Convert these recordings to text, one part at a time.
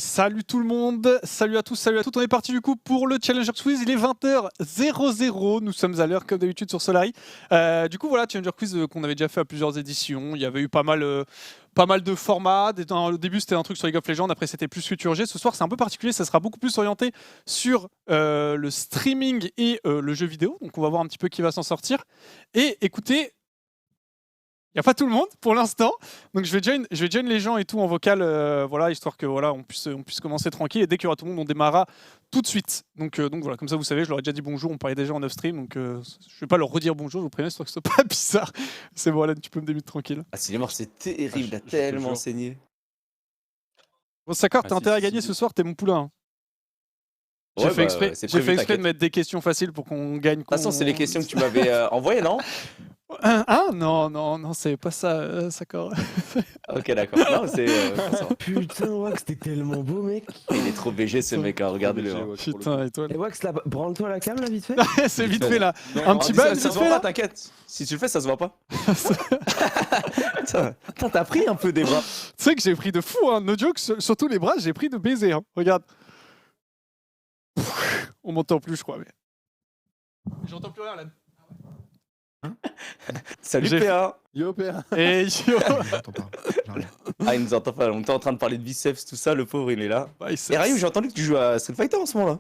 Salut tout le monde, salut à tous, salut à toutes. On est parti du coup pour le Challenger Quiz. Il est 20h00. Nous sommes à l'heure comme d'habitude sur Solari. Du coup, voilà, Challenger Quiz qu'on avait déjà fait à plusieurs éditions. Il y avait eu pas mal de formats. Au début, c'était un truc sur League of Legends. Après, c'était plus Futur G. Ce soir, c'est un peu particulier. Ça sera beaucoup plus orienté sur le streaming et le jeu vidéo. Donc, on va voir un petit peu qui va s'en sortir. Et écoutez. Il n'y a pas tout le monde pour l'instant, donc je vais join les gens et tout en vocal, voilà, histoire que voilà, on puisse commencer tranquille, et dès qu'il y aura tout le monde, on démarrera tout de suite. Donc voilà, comme ça vous savez, je leur ai déjà dit bonjour, on parlait déjà en off-stream, donc je ne vais pas leur redire bonjour, je vous préviens, histoire que ce soit pas bizarre. C'est bon, Alan, tu peux me débuter tranquille. Ah, s'il est mort, c'est terrible, il a tellement saigné. Bon, Sakar, t'as intérêt à gagner ce soir, t'es mon poulain. J'ai fait exprès de mettre des questions faciles pour qu'on gagne. De toute façon, c'est les questions que tu m'avais envoyées, non? Non, c'est pas ça, Sakar. Ok, d'accord. Non, c'est. Putain, Wax, t'es tellement beau, mec. Il est trop BG ce mec, hein, regardez-le. Hein. Putain, et toi Et Wax, là, branle-toi la cam, là, vite fait. C'est vite fait, là. Un petit bal, ça se voit pas, t'inquiète. Si tu le fais, ça se voit pas. Putain, t'as pris un peu des bras. Tu sais que j'ai pris de fou, hein. No joke, surtout les bras, j'ai pris de baiser. Hein. Regarde. On m'entend plus, je crois. Mais... J'entends plus rien, là. Salut PA. Yo PA. Et yo. Ah, il nous entend pas. On était en train de parler de biceps, tout ça. Le pauvre, il est là. Biceps. Et Ryu, j'ai entendu que tu joues à Street Fighter en ce moment-là.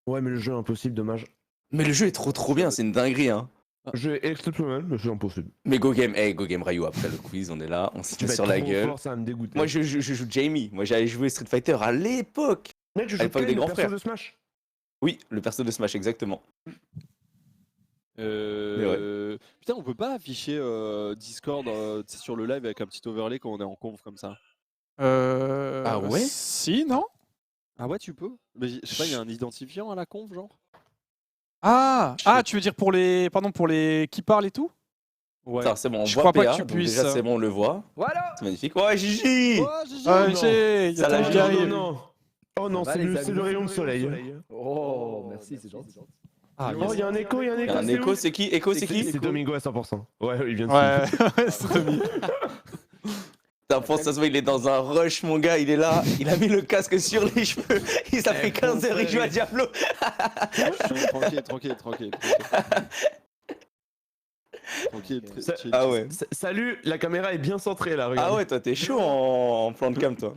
Ouais, mais le jeu est impossible, dommage. Mais le jeu est trop bien, c'est une dinguerie, hein. Le jeu est exceptionnel, mais c'est impossible. Mais Go Game Ryu, après le quiz, on est là, on s'est sur la gueule. Fort, ça va me dégoûter. Moi, je joue Jamie. Moi, j'avais joué Street Fighter à l'époque. Mec, je à joue l'époque des grands frères. de Smash. Oui, le perso de Smash, exactement. Putain, on peut pas afficher Discord sur le live avec un petit overlay quand on est en conf comme ça. Ah ouais? Si, non? Ah ouais, tu peux? Mais je sais pas, il y a un identifiant à la conf, genre? Ah, tu veux dire pour les qui parlent et tout? Ouais. C'est bon, on Je voit crois pas PA, que tu donc puisses. déjà c'est bon, on le voit. Voilà. C'est magnifique. Ouais, Gigi! Ah, il y a Ça tout le monde qui arrive. Non. Oh non, c'est le rayon de soleil. Oh, merci, c'est gentil. Ah, Oh, il y a un écho, Il y a un écho, c'est qui? Echo, c'est qui? C'est Domingo à 100%. Ouais, il vient de Ouais, c'est Tommy. Putain, pour ça se voit, il est dans un rush, mon gars, il est là, il a mis le casque sur les cheveux, ça fait 15 heures, il joue à Diablo. Tranquille. Ah ouais. Salut, la caméra est bien centrée là, regarde. Ah ouais, toi t'es chaud en plan de cam, toi.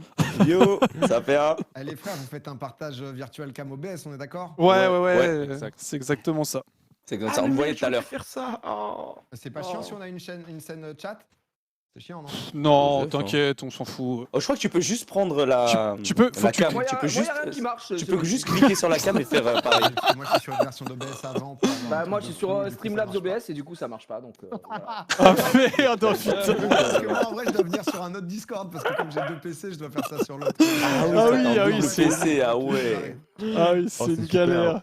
Yo, ça fait un. Allez frère, vous faites un partage virtuel cam OBS, on est d'accord? Ouais, exact. c'est exactement ça. C'est comme ça, on me voyait tout à l'heure. faire ça. Oh. C'est pas chiant si on a une scène chat? C'est chiant, non? Non, t'inquiète, on s'en fout. Oh, je crois que tu peux juste prendre la. Tu peux, la cam. Moi, Tu peux y a juste. rien qui marche. Tu peux juste cliquer sur la cam et faire pareil. Parce que moi je suis sur une version d'OBS avant. pour avoir Bah un moi truc je suis de fou, sur du coup, Streamlabs ça marche OBS et du coup ça marche pas donc voilà. Ah merde, oh, putain. pas. Parce que moi en vrai je dois venir sur un autre Discord parce que comme j'ai 2 PC je dois faire ça sur l'autre. Ah oui, c'est PC, ah ouais. Ah oui, c'est une super. galère.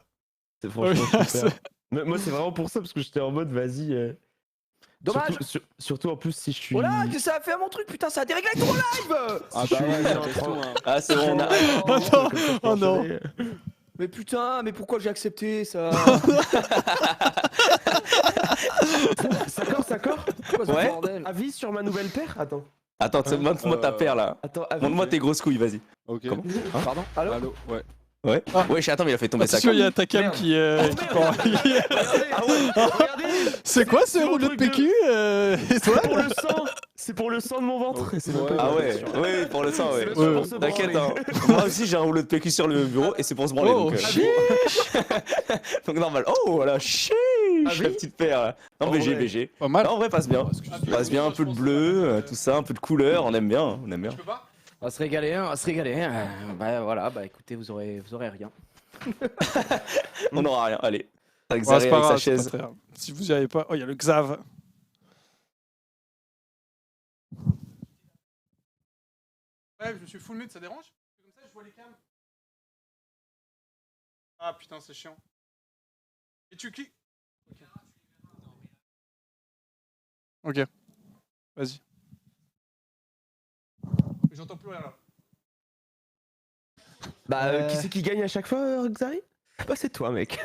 C'est franchement Ouais, super. Mais moi, c'est vraiment pour ça, parce que j'étais en mode, vas-y. Dommage. Surtout en plus, si je suis. Oh là, que ça a fait à mon truc, putain, ça a déréglé ton live. Ah bah ouais, Ah, c'est bon, on a. Oh non, oh non. Mais putain, mais pourquoi j'ai accepté ça? D'accord. Quoi, ce Ouais. bordel? Avis sur ma nouvelle paire. Attends. Attends, montre-moi ta paire là. Avis. Montre-moi tes grosses couilles, vas-y. Ok. Comment Pardon? Allô? Allô? Ouais. Ouais. Ouais, attends, mais il a fait tomber sa Attention, il y cam. a ta cam Merde. qui part. Regardez. C'est quoi ce C'est mon rouleau de truc PQ et toi? Pour le sang. C'est pour le sang de mon ventre. Oh, C'est même ouais. pas Ah une ouais, question. oui, pour le sang, ouais. C'est pour se T'inquiète, branler. hein. Moi aussi j'ai un rouleau de PQ sur le bureau et c'est pour se branler. Oh, donc, chiche. donc normal. Oh voilà, chiche, Ah la oui petite paire. Non, En BG, vrai. BG. Pas mal. Non, en vrai, passe bien. Passe bien, un peu de bleu, tout ça, un peu de couleur, on aime bien, on aime bien. On va se régaler, on va se régaler. Bah voilà, bah écoutez, vous aurez rien. On n'aura rien, allez. Avec Ouais, Zari c'est pas avec sa grave, c'est pas chaise. très grave. Si vous y arrivez pas, oh, il y a le Xav. Ouais, je me suis full mute, ça dérange? Comme ça, je vois les cams. Ah putain, c'est chiant. Et tu cliques. Ok. Vas-y. J'entends plus rien là. Bah, qui c'est qui gagne à chaque fois, Xari? Bah, c'est toi, mec.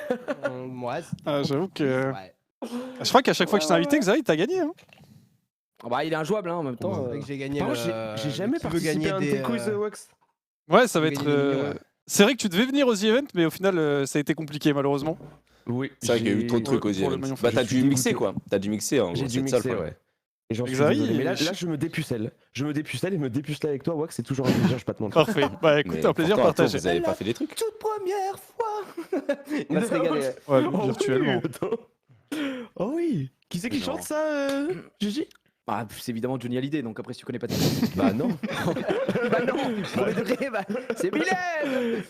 Moi, Ah, j'avoue que. ouais. Je crois qu'à chaque fois que je t'ai invité, Xavi, t'as gagné. Hein. Bah il est injouable hein, en même temps. C'est vrai que j'ai gagné Par le. contre, j'ai jamais qui veut participé gagner à un de des, tes quiz, Wax. Ouais, ça va Gagner être. des millions, ouais. C'est vrai que tu devais venir aux events, mais au final, ça a été compliqué malheureusement. Oui. C'est vrai qu'il y a eu trop de trucs aux pour le events. maillon Bah, t'as je suis dû mixer dégoûté. quoi. T'as dû mixer en J'ai gros. dû C'est ça le mixer, problème. ouais. Et j'en suis Xari, désolé. Mais là, je- je me dépucelle. Je me dépucelle et me dépuceler avec toi, Wax, c'est toujours un plaisir, je vais pas te mentir. Parfait. Bah écoute, Mais un plaisir pourtant, attends, partagé. Vous avez pas fait des trucs. Toute première fois. Il va se régaler. Ouais, Oh virtuellement. oui, attends. Oh oui. Qui c'est qui Non. chante ça, Gigi? Ah, c'est évidemment Johnny Hallyday, donc après si tu connais pas de Bah non. bah non, premier degré, bah, c'est Mylène.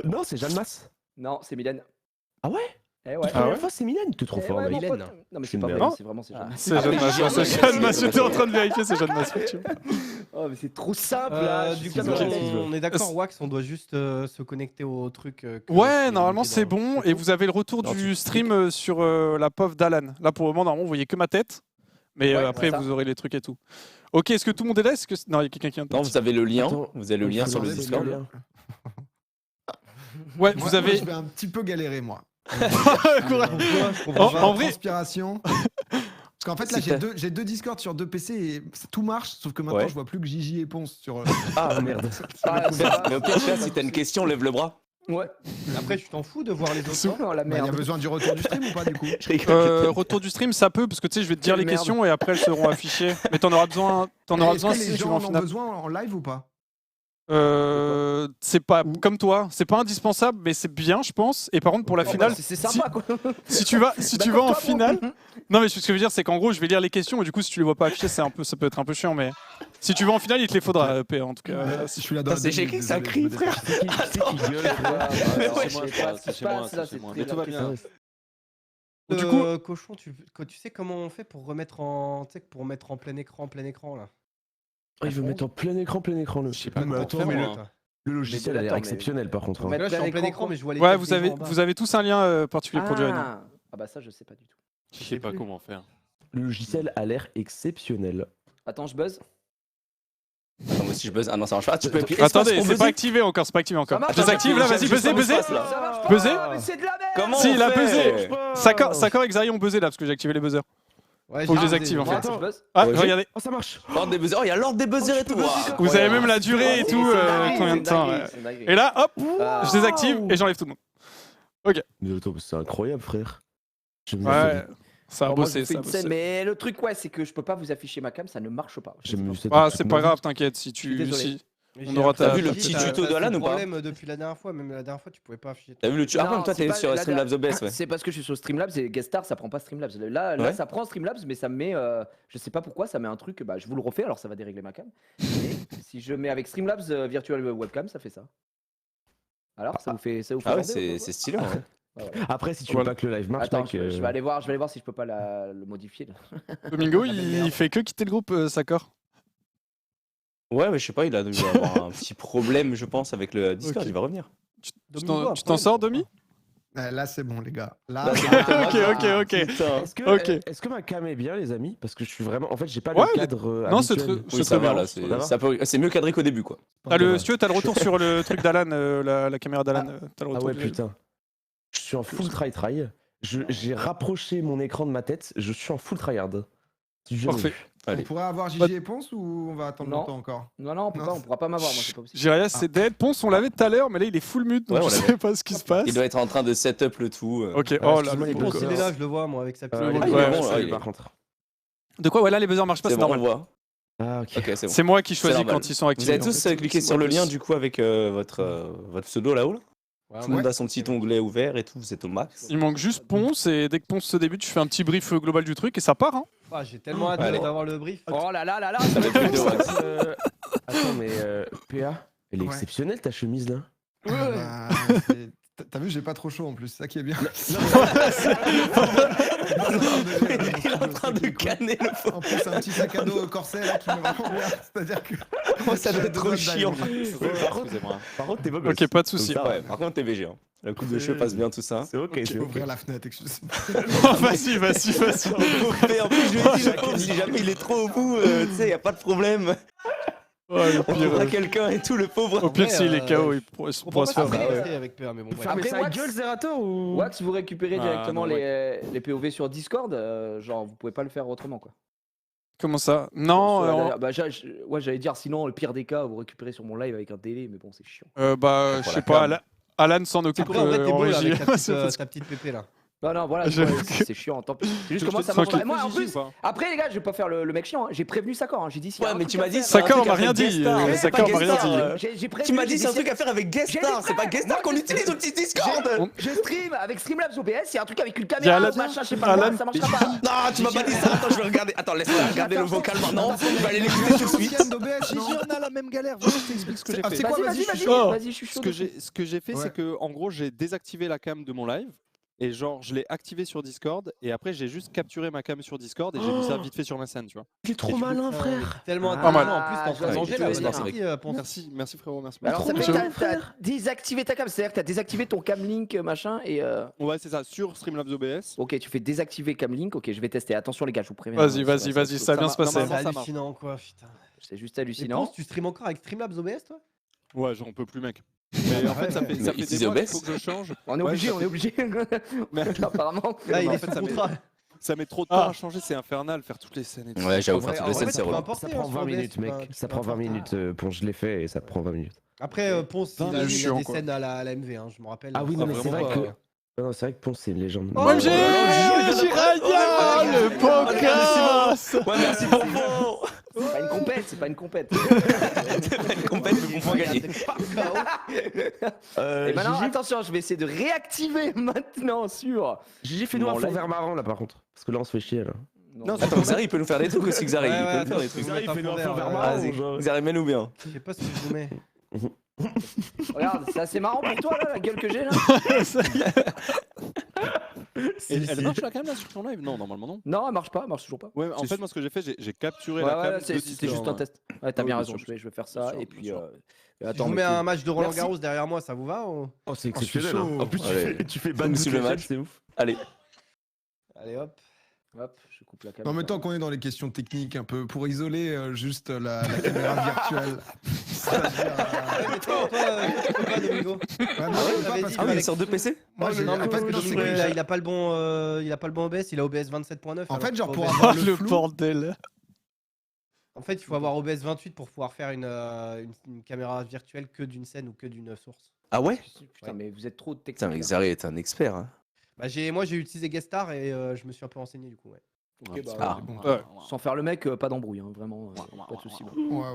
Non, c'est Jeanne Masse. Non, c'est Mylène. Ah ouais? Eh ouais. Ah ouais fois, c'est Mylène. T'es trop Eh fort, ouais, mec. mon Mylène. pote. Non mais Je c'est suis pas une vrai, merde. c'est vraiment c'est Jeanne. C'est Jeanne Masse. Ouais, c'est Jeanne Masse. J'étais en train de vérifier, c'est Jeanne Masse. effectivement. Oh mais c'est trop simple là. Du je coup, suis ok. jamais- on est d'accord, Wax, on doit juste se connecter au truc. qui Ouais, est normalement linké c'est dans- bon. Et vous avez le retour Non, du tu- stream sur la POV d'Alan. Là pour le moment, normalement, vous voyez que ma tête. Mais Ouais, après, c'est ça. vous aurez les trucs et tout. Ok, est-ce que tout le monde est là? Est-ce que... Non, il y a quelqu'un qui vient de Non, partir. vous avez le lien. Attends, Vous avez le lien sur le c'est Discord. le lien. Ouais, Moi, vous avez. je vais un petit peu galérer, moi. Courage. Je comprends En- pas. en vrai- Transpiration. Parce qu'en fait, là, C'est j'ai deux Discord sur deux PC et tout marche, sauf que maintenant, Ouais. je vois plus que Gigi et Ponce sur. Ah merde. Ah, c'est pas- Mais au pire, si t'as une question, lève le bras. Ouais. Après, tu t'en fous de voir les autres. Non, la Bah, il y a merde. besoin du retour du stream ou pas, du coup? Je rigole. Retour du stream, ça peut, parce que tu sais, je vais te dire Quelle les merde. questions et après elles seront affichées. Mais t'en auras besoin, Est-ce que si les tu vas gens en en ont finale. besoin en live ou pas? C'est pas comme toi, c'est pas indispensable, mais c'est bien, je pense. Et par contre, pour la Oh, finale, bah, c'est sympa quoi. si tu vas D'accord, en toi, finale, non mais ce que je veux dire, c'est qu'en gros, je vais lire les questions et du coup, si tu les vois pas affichées, ça peut être un peu chiant. Mais si tu vas en finale, il te les faudra, PA en tout cas. Je suis là dans Putain, la c'est demi, chez qui que ça désolé, crie, je me frère? Qui c'est qui gueule? Mais C'est ouais, chez moi, je sais pas c'est ce chez qui moi, se c'est passe, chez là, moi. c'est Mais tout va très bien. Du coup- Cochon, tu sais comment on fait pour remettre en, tu sais, pour mettre en plein écran là. Il veut mettre en plein écran le. Je sais pas Non, mais comment attends, faire, mais moi, Toi. hein. Le logiciel a l'air Attends, mais- exceptionnel par contre. hein. Mais Là, je suis en plein écran, écran, mais je vois les. Ouais, quelques vous avez, éléments en bas. vous avez tous un lien particulier pour Joanne. Ah bah ça je sais pas du tout. Je sais pas comment faire. Le logiciel a l'air exceptionnel. Attends, je buzz. Attends, moi aussi je buzz. Ah non, ça marche pas. Tu peux appuyer Attendez, espace pour c'est pas buzzer. activé encore, c'est pas activé encore. marche, Je les ça active marche. là, vas-y, Juste buzzez, en buzzez. face, là. Ça marche pas. Buzzer Mais c'est de la merde. Comment Si, on il a fait buzzé. Sakor et Xari ont buzzé là parce que j'ai activé les buzzers. Ouais, Faut que je j'ai les active, en buzzé. fait. Attends, je buzz. Ah, Ouais, regardez, Oh ça marche. L'ordre des buzzers. Oh, il y a l'ordre des buzzers et tout. Waouh, vous avez incroyable. même la durée et C'est tout, une dinguerie, combien c'est de une temps. dinguerie, ouais. c'est une dinguerie. Et là, hop, Ah. je les active et j'enlève tout le monde. Mais attends, c'est incroyable frère. Je me Ouais, ça a Bon, moi, je bossé, vous fais ça a une scène, bossé. mais le truc ouais, c'est que je peux pas vous afficher ma cam, ça ne marche pas. Je sais pas. Ah, c'est pas grave, t'inquiète, si Je suis tu. désolé. Si... Mais On j'ai aura l'impression ta- vu le que petit t'as- tuto t'as d'Alan ce ou pas problème depuis la dernière fois, même la dernière fois, tu pouvais pas afficher. T'as vu le Ah, Non, toi, c'est t'es pas- sur la Streamlabs OBS, ouais. C'est parce que je suis sur Streamlabs et Guestar ça prend pas Streamlabs. Là, Ouais. ça prend Streamlabs, mais ça me met, je sais pas pourquoi, ça met un truc. Bah, je vous le refais, alors ça va dérégler ma cam. Mais si je mets avec Streamlabs Virtual Webcam, ça fait ça. Alors, ça vous fait Ah ouais, bander ou c'est pas c'est stylé. Ouais. Ouais, ouais. Après si tu Voilà. veux pas que le live marche, Attends, mec, je vais aller voir si je peux pas le modifier. Là. Domingo, Ah, mais il merde. fait que quitter le groupe, Sakor. Ouais, mais je sais pas, il a dû avoir un petit problème, je pense, avec le Discord. Ok. Il va revenir. Tu t'en sors, Domi? Là, c'est bon, les gars. Là, Là, c'est bon, t'es Ok, mort. ok, ok. Putain. Ok. Est-ce que ma cam est bien les amis? Parce que je suis vraiment. En fait j'ai pas Ouais, le cadre. non, c'est habituel. très- Oui, ça très va bien. là. Ça va C'est mieux cadré qu'au début, quoi. T'as le, si tu veux, t'as le retour sur le truc d'Alan, la caméra d'Alan. T'as le Ah retour ouais du- putain. Je suis en full try. J'ai rapproché mon écran de ma tête, je suis en full tryhard. Si jamais Parfait. vu. On Allez. pourrait avoir Gigi et Ponce ou on va attendre Non. longtemps encore? Non, on peut Non. pas, on pourra pas m'avoir, moi, c'est pas possible. Jirias, c'est dead. Ponce, on l'avait tout à l'heure, mais là, il est full mute, donc Ouais, on je l'avait. sais pas ce qui se passe. Il doit être en train de setup le tout. Ok, oh là, excuse-moi, le les pauvre gosses. Il est gosse. là, je le vois, moi, avec sa petite. Il est Ouais, bon, ouais, celui, il est- par contre. De quoi? Ouais, là, les buzzers marchent pas, C'est c'est bon, on le normal. voit. Ah ok. Ok, c'est bon. C'est moi qui choisis normal. quand ils sont Vous activés. avez en tous fait. cliqué C'est sur moi le qui- lien du coup avec votre pseudo là-haut là. Ouais, Tout le monde a son petit onglet ouvert et tout, vous êtes au max. Il manque juste Ponce, et dès que Ponce se débute, je fais un petit brief global du truc, et ça part. Hein. Ah, j'ai tellement hâte Allez. d'avoir le brief. Oh là là là là, Ça va être plus de wax. Attends mais PA, elle est Ouais. exceptionnelle ta chemise là. Bah, t'as vu, j'ai pas trop chaud en plus, c'est ça qui est bien. Il est en train de canner le faux. En plus, un petit sac à dos corset là qui me va vraiment bien. C'est-à-dire que. Oh, ça doit être trop chiant. Excusez-moi. Par contre t'es beau Ok, pas de soucis. Ça, ouais. Par contre, t'es VG. Hein. La coupe de cheveux passe bien tout ça. C'est ok, Je c'est vais ok. ouvrir la fenêtre, excusez-moi. Vas-y. Mais en plus, je lui ai dit, le pauvre, si jamais il est trop au bout, tu sais, y a pas de problème. Oh, le On pire, trouvera quelqu'un et tout, le pauvre. au pire, Ouais, s'il est KO, il Je pourra comprends se pas faire. ce bah qu'il ouais. fait avec PA, mais bon, bref. Fermez Après, sa Wax- gueule Zerator ou. Wax, vous récupérez Ah, directement non, les POV sur Discord, genre vous pouvez pas le faire autrement quoi. Comment ça? Non, Sur la dernière- bah, ouais, j'allais dire, sinon, le pire des cas, vous récupérez sur mon live avec un délai, mais bon, c'est chiant. bah, je Pour sais la pas, cam. Alan s'en occupe Après, en vrai, t'es en beau là, régie. avec C'est parce que- ta petite pépé là. Non, voilà, J'avoue ouais, c'est chiant. Tant pis. C'est juste que moi, ça tranquille. m'arrange. Moi, en plus, après, les gars, je vais pas faire le mec chiant. Hein. J'ai prévenu Sakor. Hein. J'ai dit, s'il y a Ouais, un mais truc tu à m'as dit, faire, c'est un Sakor truc m'a avec rien guest dit, star, mais Sakor pas m'a guest rien star, dit. J'ai prévenu. Tu m'as dit j'ai c'est un dit, truc à faire avec guest J'ai star, dit, c'est pas guest star moi, qu'on je utilise sais. au petit Discord. Je stream avec Streamlabs OBS. Il y a un truc avec une Il y a caméra, Alan- machin, je sais pas quoi, Alan- ça marchera pas. Non, tu m'as pas dit ça. Attends, je vais regarder. Attends, laisse-moi regarder le vocal maintenant. Je vais aller l'écouter tout de suite. Week-end d'OBS, non on a la même galère. Viens, je t'explique ce que j'ai Ah, fait. c'est quoi, Vas-y, vas-y, vas-y, je suis vas-y, chaud. vas-y, je suis chaud. Ce que j'ai fait, Ouais. c'est que en gros, j'ai désactivé la cam de mon live. Et genre, je l'ai activé sur Discord. Et après, j'ai juste capturé ma cam sur Discord. Et j'ai mis ça vite fait sur ma scène, tu vois. Il est trop malin, Ah, frère. Tellement Ah, pas mal. intelligent. En plus, t'es en train de je manger vois là. ce que tu veux c'est dire. parti, Ponce. Merci frérot, merci. Alors, ça trop fait bien. que t'as désactivé ta cam, c'est-à-dire que t'as désactivé ton camlink machin et. Ouais, c'est ça, sur Streamlabs OBS. Ok, tu fais désactiver camlink. Ok, je vais tester. Attention les gars, je vous préviens. Vas-y, hein, vas-y, ça vas-y, ça va bien se passer. normalement, C'est ça marche. hallucinant quoi, putain. C'est juste Et hallucinant. Ponce, tu stream encore avec Streamlabs OBS toi? Ouais, j'en peux plus, mec. Mais en fait, ça fait Mais des utilise mois qu'il OBS. faut que je change. On est Ouais, obligé, ça on est obligé. Mais- Apparemment. Là, il en est fait, sous ça met- contrat. Ça met trop de temps Ah. à changer, c'est infernal, faire toutes les scènes et tout. Ouais, j'avoue, Ouais, faire en toutes les vrai, scènes, tu c'est peux relou. importer, Ça hein, prend sur 20 OBS, minutes, tu peux- mec. tu Ça peux prend 20 importer. minutes. Pour je l'ai fait et ça prend 20 minutes. Après, Ponce, Putain, il a c'est il a chiant, des quoi. scènes à la MV, hein, je me rappelle. Ah oui, non, mais c'est vraiment vrai pas. que. Non, c'est vrai que Ponce, c'est une légende. Oh, OMG, Jiraya, le podcast. Ouais, merci Pompon. C'est pas une compète, c'est pas une compète. C'est pas une compète, mais Pompon a gagné. Et maintenant, attention, je vais essayer de réactiver maintenant sur. Gigi, fais-nous un Mon fond live. vert marron là par contre. Parce que là, on se fait chier là. Non, Attends, Xari, il peut nous faire des trucs aussi, Xari. Il Ouais, peut ouais, nous faire des attends, trucs. je vais mettre un fais-nous fond un vert, fond vert ouais. marron. Vas-y, Xari, mets-nous bien. Je sais pas si je vous mets. Regarde, c'est assez marrant pour toi là, la gueule que j'ai là. Elle marche la cam là sur ton live? Non, normalement non. Non, elle marche pas, elle marche toujours pas. Ouais, en C'est fait, moi, ce que j'ai fait, j'ai capturé Ouais, la cam. ouais, de c'était Discord, juste un ouais. test. Ouais, t'as Ah bien oui, raison, bien sûr, je vais faire bien ça. sûr, Et puis. bien sûr. Je Attends, vous mais mets tu- un match de Roland Merci. Garros derrière moi, ça vous va ou... Oh, c'est je suis exceptionnel. chaud. Hein. En plus, Allez. tu fais ban Nous de sur toutes le les match. chaînes, c'est ouf. Allez. Allez hop. Hop, je coupe la caméra. Non, mais tant qu'on est dans les questions techniques, un peu pour isoler juste la caméra virtuelle. Ouais, mais toi, tu peux pas, Domingo. Ouais, moi, Ah ouais, je peux vous pas avez parce dit que Ah oui, avec- il sort deux PC? moi, j'ai- Non, mais en parce fait, que non, Domingo, c'est que- il a pas le bon OBS, il a OBS 27.9. En alors fait, genre, que pour OBS avoir Oh, le le flou, bordel. En fait, il faut avoir OBS 28 pour pouvoir faire une caméra virtuelle que d'une scène ou que d'une source. Ah ouais? Putain, mais vous êtes trop technique. Putain, mais Xari est un expert. Hein. Bah, moi, j'ai utilisé Guest Star et je me suis un peu renseigné du coup. Ouais. Ok, bah, Ah. Ouais. Sans faire le mec, pas d'embrouille, hein, vraiment. Pas de soucis. bon. ouais.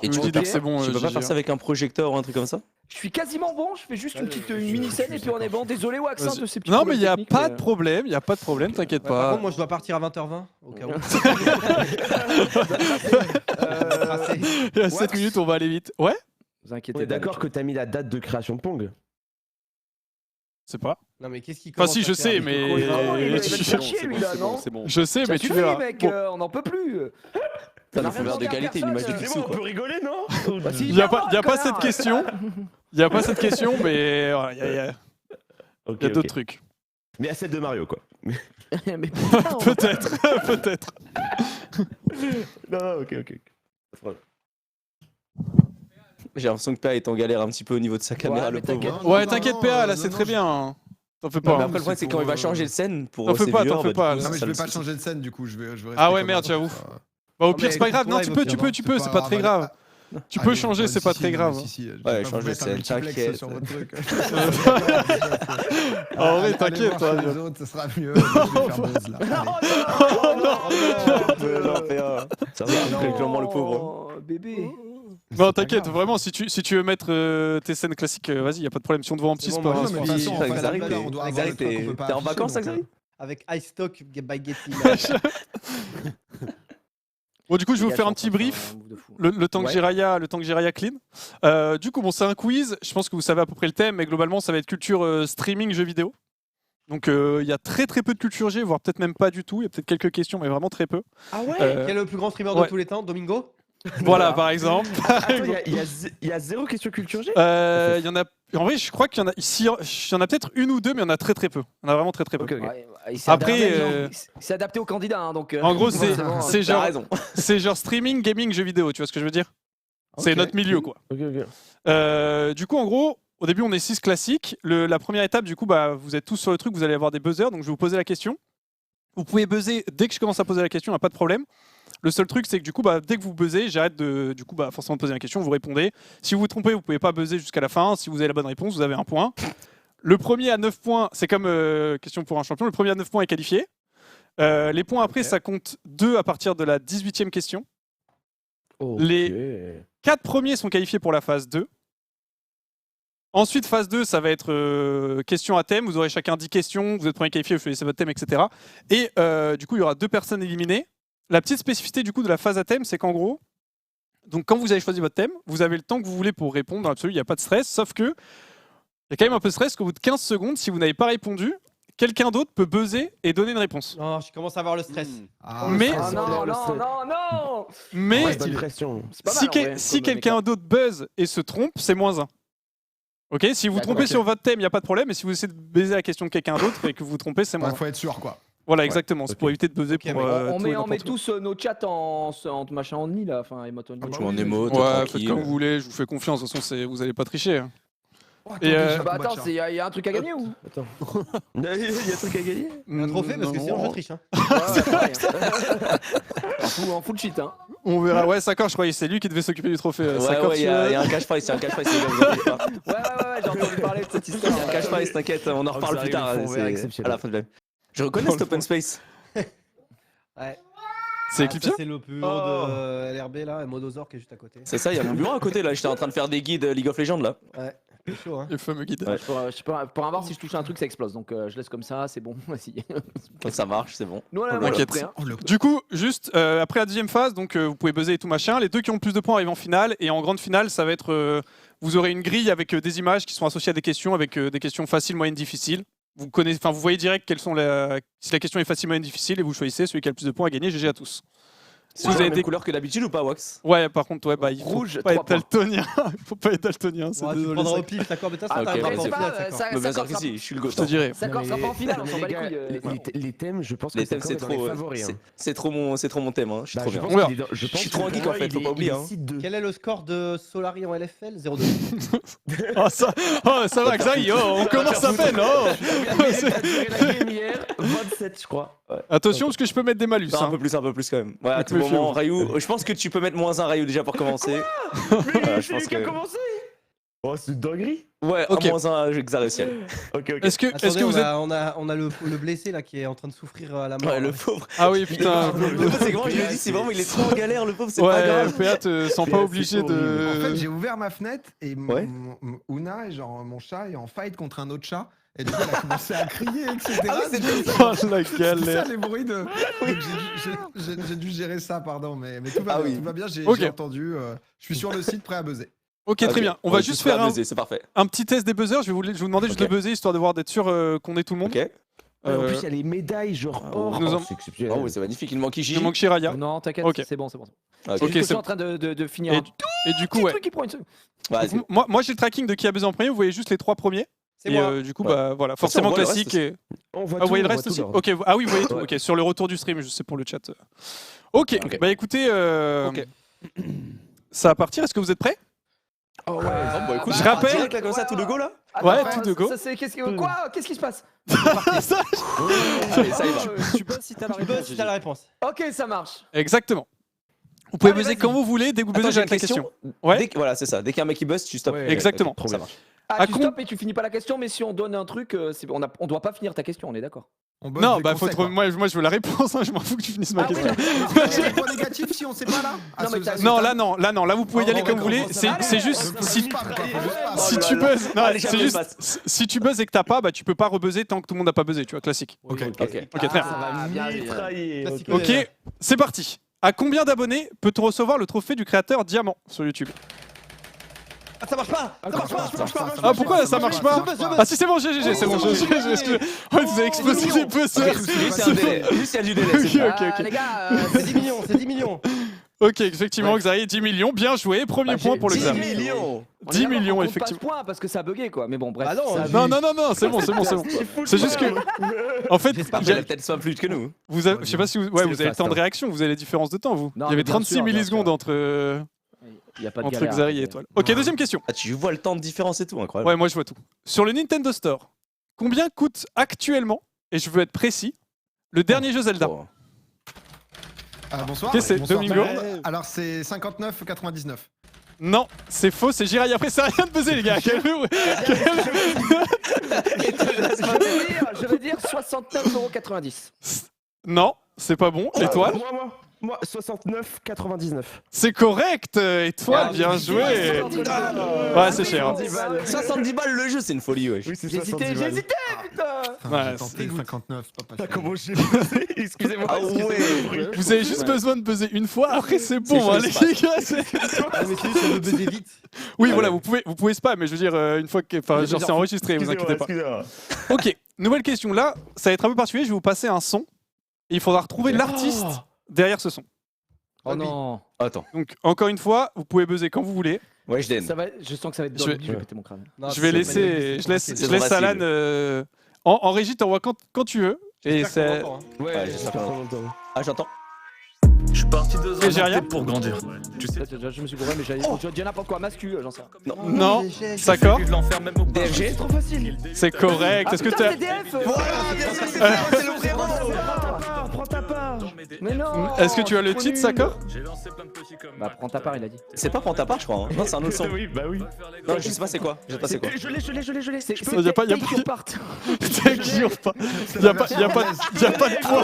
Et Je tu me peux dis pas, que c'est bon. tu peux pas GG. faire ça avec un projecteur ou un truc comme ça? Je suis quasiment bon, je fais juste une mini-scène et puis on est bon. Désolé, Wax, hein, Vas-y. de ces petits Non, mais problèmes il n'y a techniques, pas mais, de problème, il n'y a pas de problème, t'inquiète Ouais, par pas. contre, moi, je dois partir à 20h20 au cas où. Il y a 7 minutes, on va aller vite. Ouais? Vous inquiétez On est pas, d'accord les que t'as mis la date de création de Pong. C'est pas. Non, mais qu'est-ce qu'il Enfin, commence si, à je faire, sais, lui mais. Oh, il va te je- faire chier, lui, là, non C'est bon. Je sais, Ça mais tu suffit, verras. mec, Bon, on n'en peut plus. T'as n'a un rien feu vert de demandé à qualité, une personne. image de Picsou, quoi. rigoler, non Bah, si, Il n'y a viens pas, y a voir, pas cette connard. question. Il n'y a pas cette question, mais il y a, Ok, y a ok. d'autres trucs. Mais à celle de Mario, quoi. mais putain, Peut-être, peut-être. Non, ok. J'ai l'impression que PA est en galère un petit peu au niveau de sa caméra, Ouais, le mais pauvre. t'inquiète. Ouais, t'inquiète, PA, là, c'est très bien. T'en fais Non, mais pas. après, le problème, c'est quand il va changer de scène pour T'en fais ses pas, viewers, t'en fais bah, pas, du coup, Non, mais ça je vais le pas suit. changer de scène, du coup, je vais rester Ah ouais, comme merde, avant. j'avoue. Bah, au Non, pire, mais c'est pas grave. ton Non, live, tu peux, ok, tu non, peux, tu peux, c'est pas très grave. Tu peux Allez, changer, c'est si, pas si, très non, grave. mais si, je vais Ouais, pas change vous de mettre un scène, multiplex t'inquiète. sur votre truc. En vrai, Allez t'inquiète, voir toi. chez les autres, ce sera mieux. Je vais faire buzz, là. Allez. Non, PA. Ça va, avec clairement le pauvre. Oh, bébé. Non, t'inquiète, vraiment, si tu veux mettre tes scènes classiques, vas-y, y a pas de problème. Si on te voit en petit, C'est c'est bon, pas moi, grave. non, mais de toute façon, Putain, on fait Xari, la valeur, on doit avoir Xari, le truc qu'on peut pas t'es en afficher, vacances, donc, Xari? Avec iStock by Getty. Bon, du coup, je vais vous Les faire gars, un petit je suis en train de brief. faire un move de fou. Le temps que Ouais. Jiraya clean. Du coup, bon, c'est un quiz. Je pense que vous savez à peu près le thème, mais globalement, ça va être culture streaming jeux vidéo. Donc, il y a très très peu de culture G, voire peut-être même pas du tout. Il y a peut-être quelques questions, mais vraiment très peu. Ah ouais Euh, Quel est le plus grand streamer ouais. de tous les temps? Domingo? Voilà, par exemple. Attends, il y a zéro question culture G Il y en a. En vrai, je crois qu'il y en a. Ici, il y en a peut-être une ou deux, mais il y en a très très peu. Il y en a vraiment très très peu. Ok, ok. Ouais, il s'est Après, adapté, il s'est adapté au candidat, hein, donc. En gros, c'est forcément, c'est T'as genre, raison. c'est genre streaming, gaming, jeux vidéo. Tu vois ce que je veux dire? C'est Ok. notre milieu, quoi. Ok. Du coup, en gros, au début, on est 6 classiques. La première étape, du coup, bah, vous êtes tous sur le truc, vous allez avoir des buzzers. Donc, je vais vous poser la question. Vous pouvez buzzer dès que je commence à poser la question, il n'y a pas de problème. Le seul truc, c'est que du coup, dès que vous buzzez, j'arrête de forcément de poser la question, vous répondez. Si vous vous trompez, vous ne pouvez pas buzzer jusqu'à la fin. Si vous avez la bonne réponse, vous avez un point. Le premier à 9 points, c'est comme question pour un champion, le premier à 9 points est qualifié. Les points après, ça compte 2 à partir de la 18e question. Les 4 premiers sont qualifiés pour la phase 2. Ensuite, phase 2, ça va être question à thème. Vous aurez chacun 10 questions. Vous êtes premier qualifié, vous choisissez votre thème, etc. Et du coup, il y aura 2 personnes éliminées. La petite spécificité du coup de la phase à thème, c'est qu'en gros, donc quand vous avez choisi votre thème, vous avez le temps que vous voulez pour répondre. Dans l'absolu, il n'y a pas de stress. Sauf que il y a quand même un peu de stress qu'au bout de 15 secondes, si vous n'avez pas répondu, quelqu'un d'autre peut buzzer et donner une réponse. Non, je commence à avoir le stress. Mais- Ah non. Mais Ouais, bonne pression. C'est pas si, mal, en vrai, si comme quelqu'un méca. d'autre buzz et se trompe, c'est -1. Ok, si vous vous D'accord, trompez ok. sur votre thème, il n'y a pas de problème. Mais si vous essayez de baiser la question de quelqu'un d'autre et que vous vous trompez, c'est -1. Faut être sûr, quoi. Voilà, exactement. C'est pour éviter de buzzer Ok, pour. mais On tout met, et on met n'importe quoi. tous nos chats en machin only là, enfin emote only. Tu m'en émote, Ouais, faites tranquille. comme vous voulez, je vous fais confiance. De toute façon, vous n'allez pas tricher. hein. Oh, Et, déjà, Bah combat de attends, chat. il y a un truc à gagner ou Attends. Il y a un truc à gagner Un trophée parce que Non. sinon je triche. Hein. Ouais, pareil, hein. en full cheat hein. On verra. Ouais, Sakor, je croyais que c'est lui qui devait s'occuper du trophée. Ouais, Sakor, ouais, il tu y veux- a un cash prize, c'est un cash prize, les gars, vous inquiétez pas. Ouais, j'ai entendu parler de cette histoire. Il y a un cash prize, t'inquiète, on en reparle ça plus tard. arrive, ils font C'est exceptionnel. à la fin de la. Je reconnais cet open space. Ouais. C'est Ah, Eclipse. ça, c'est le bureau de LRB là, et Modozor qui est juste à côté. C'est ça, il y a mon bureau à côté là. J'étais en train de faire des guides League of Legends là. Ouais, c'est chaud hein. Le fameux guide. Ouais. Pour avoir si je touche un truc ça explose donc je laisse comme ça, c'est bon. Vas-y. Donc ça marche, c'est bon. Nous on T'inquiète. est prêts, hein. Oh, le Du coup, juste après la deuxième phase, donc vous pouvez buzzer et tout machin. Les deux qui ont le plus de points arrivent en finale. Et en grande finale, ça va être. Vous aurez une grille avec des images qui sont associées à des questions, avec des questions faciles, moyennes, difficiles. Vous voyez direct quelles sont si la question est facile, moyenne, difficile, et vous choisissez celui qui a le plus de points à gagner. GG à tous. Si Si vous vous avez avez la des même couleur que d'habitude ou pas, Wax? Ouais, par contre, il faut Rouge, pas 3 être points. daltonien. Il faut pas être daltonien. C'est Ouais, tu désolé, prendras au ça. pif, d'accord, mais toi, ça Ah, ok, t'arrivera ok, pas au c'est final, pas, d'accord. ça- Mais bien Sakor sûr que si, je suis le Je te ghost. dirai. Sakor sera pas en finale, on s'en bat les gars, couilles. les thèmes, je pense que Les thèmes, Sakor c'est est dans les trop. favoris, hein. C'est trop mon thème, hein. Je suis Bah, trop je bien. pense On verra. qu'il est dans- je Je pense suis que trop un pour geek, moi, en fait, il faut est- pas oublier, il est hein. site 2. Quel est le score de Solari en LFL 0-2. Ça va, Xaï, on commence à peine. La game hier, 27, je crois. Ouais. Attention, parce que je peux mettre des malus. Non, hein. un peu plus quand même. Ouais, à Donc, tout méfiez-vous. moment, Rayou, je pense que tu peux mettre -1 Rayou déjà pour commencer. Je pense que. Oh, c'est une dinguerie. Ouais, Ok. -1 Xareciel. Ok, ok. Est-ce que Attendez, vous êtes. on a le blessé là qui est en train de souffrir à la mort. Ouais, le là. pauvre. Ah oui, putain. Le pauvre, c'est que moi, je me dis, si vraiment il est trop en galère, le pauvre, c'est pas Ouais, grave. PA te sent C'est pas obligé horrible. En fait, de. j'ai ouvert ma fenêtre et Ouais. Una, et genre mon chat, est en fight contre un autre chat. Et du coup, elle a commencé à crier, etc. Ah oui, c'est Du coup, Oh la c'est ça galère. les bruits de. Donc, j'ai dû gérer ça, pardon, mais tout va Ah bien. oui. Tout va bien. J'ai Ok. entendu. Je suis sur le site prêt à buzzer. Ok, très bien. On va juste faire C'est parfait. un petit test des buzzers. Je vais vous demander juste Ok. de buzzer histoire de voir d'être sûr qu'on est tout le monde. Ok. Ouais, en Euh, plus, il y a les médailles, genre or. nous Oh, en- c'est exceptionnel. Oh, oui, c'est magnifique. Il manque Il Gigi. manque Shiraya. Non, t'inquiète, Ok. c'est bon. Ok. Juste Ok, que je c'est suis en train de finir Et, un et du coup, petit ouais. truc qui prend une seconde. Vas-y. Moi j'ai le tracking de qui a buzzé en premier. Vous voyez juste les 3 premiers. C'est Et moi. du coup, Ouais. bah voilà, façon, forcément on voit le classique. reste Et... On voit Ah, vous voyez le on reste voit aussi. tout, là. Ok, ah oui, vous voyez tout. Ouais. Ok, sur le retour du stream, je sais pour le chat. Ok, Ok. bah écoutez, Ok. ça va partir. Est-ce que vous êtes prêts? Oh ouais. Bon, écoute, Je rappelle- direct, là, comme ça, tout de go là. Ouais, Attends, tout de go. ça, c'est quoi Qu'est-ce qui se passe Ça- Allez, ça y va. Tu buzz si t'as la Tu buzz réponse. si t'as la réponse. Ok, ça marche. Exactement. Vous pouvez Allez, buzzer vas-y. quand vous voulez. Dès que vous buzzez, Attends, j'ai j'arrête une la question. question. Ouais. Voilà, c'est ça. Dès qu'un mec qui buzz, tu stoppes. Ouais, Exactement. trop Ça bien. marche. Ah, À tu con- stoppes et tu finis pas la question, mais si on donne un truc, on doit pas finir ta question, on est d'accord. On buzz Non, dès bah qu'on faut sait, trouver. quoi. Moi, je veux la réponse. Hein, je m'en fous que tu finisses ma Ah oui, question. Il y a des points négatifs si on sait pas là. Ah, Non, mais ce- t'as- ce Non, stade- là, vous pouvez y Oh, aller comme vous d'accord, voulez. bon, ça C'est va. c'est Je juste peux si juste pas, quoi, faut juste pas. si Oh tu là là. buzzes, non, Allez, c'est jamais juste passe. si tu buzzes et que t'as pas, bah tu peux pas rebuzzer tant que tout le monde n'a pas buzzé, tu vois, classique. Ok. Ok. Ok, très bien. Ah, bien, bien. Mitraillé. Classique. ok. Ok, c'est parti. À combien d'abonnés peut-on recevoir le trophée du créateur Diamant sur YouTube? Ah, ça marche pas. Ça marche pas. Ça marche pas. Ah pourquoi ça marche pas? Je buzz. Ah si c'est bon, GG, c'est bon, GG. Oh, vous avez explosé les buzzers. Juste, il y a un délai. Juste, il y a du délai. c'est Ok, bon. ok, Ah, les gars, C'est 10 millions, c'est 10 millions. Ok, effectivement, Xavier, 10 millions, bien joué. Premier point pour le 10 Xam. millions. 10 millions, effectivement. Point parce que ça a bugué quoi, mais bon bref. Ah non, ça a je- Non, c'est bon. C'est juste que. En fait, J'espère qu'elle a peut-être soit plus que nous. vous avez, je sais pas si vous, ouais, C'est vous avez le fast, temps de hein. réaction, vous avez les différences de temps, vous. Non, Il y avait mais bien 36 sûr, bien millisecondes sûr. entre Il y a pas de entre galère. Xari et Étoile. Ok, deuxième question. Ah, tu vois le temps de différence et tout, incroyable. Ouais, moi je vois tout. Sur le Nintendo Store, combien coûte actuellement, et je veux être précis, Le dernier jeu Zelda. Oh. Bonsoir. Ok, c'est Bonsoir tout le Domingo. monde. Alors c'est 59,99. Non, c'est faux, c'est Jiraiya. Après, ça n'a rien de buzzer, les gars. Calmez-vous. Je veux dire 69,90 €. Non, c'est pas bon. Étoile. Moi, 69,99. C'est correct. Étoile, Ah, bien oui, joué. putain. Ouais, c'est cher. hein. 70 balles le jeu, c'est une folie, wesh. Oui, c'est J'ai hésité, 70 balles. putain. Ouais, J'ai tenté 59, c'est pas facile. Comment j'ai buzzé? Excusez-moi. Ah ouais. Vous avez juste besoin de buzzer une fois. Après, c'est bon, hein, les chose, gars. c'est- Ah, mais c'est juste, on veut buzzer vite. Oui, voilà, vous pouvez spam, mais je veux dire, une fois que. Enfin, genre, c'est enregistré, vous inquiétez pas. Excusez-moi. Ok, nouvelle question. Là, ça va être un peu particulier. Je vais vous passer un son. Et il faudra retrouver l'artiste derrière ce son. Oh non. Attends. Donc, encore une fois, vous pouvez buzzer quand vous voulez. Ouais, je donne. Je sens que ça va être Je dur. vais- Je vais péter mon crâne. Non, Je vais c'est- laisser. Je laisse, c'est je laisse facile. Alan. En régie, t'envoies quand tu veux. Et J'espère qu'on c'est. l'entend, hein. Ouais, j'espère qu'on l'entend. Ah, j'entends. Je suis parti 2 ans Nigeria en pour grandir. Tu sais, Je me suis gouré, mais j'allais dire n'importe quoi. Mascu, j'en sais rien. Non, Sakor, j'ai vu de l'enfer même au DFG. Trop facile. c'est correct. Est-ce que putain, t'as. c'est DF. Voilà, bien sûr, c'est le frérot. Prends ta part. Mais non. Est-ce que tu as le trop titre, nul. Sakor? J'ai lancé plein de petits comme. Bah, prends ta part, il a dit. C'est pas Prends ta part, je crois. hein. Non, c'est un autre son. Oui, bah oui. Non, je sais pas c'est quoi. Je sais pas c'est quoi. Je l'ai. C'est Y a pas- y a Take pas- Your Part. T'inquiète pas. Y a pas de point.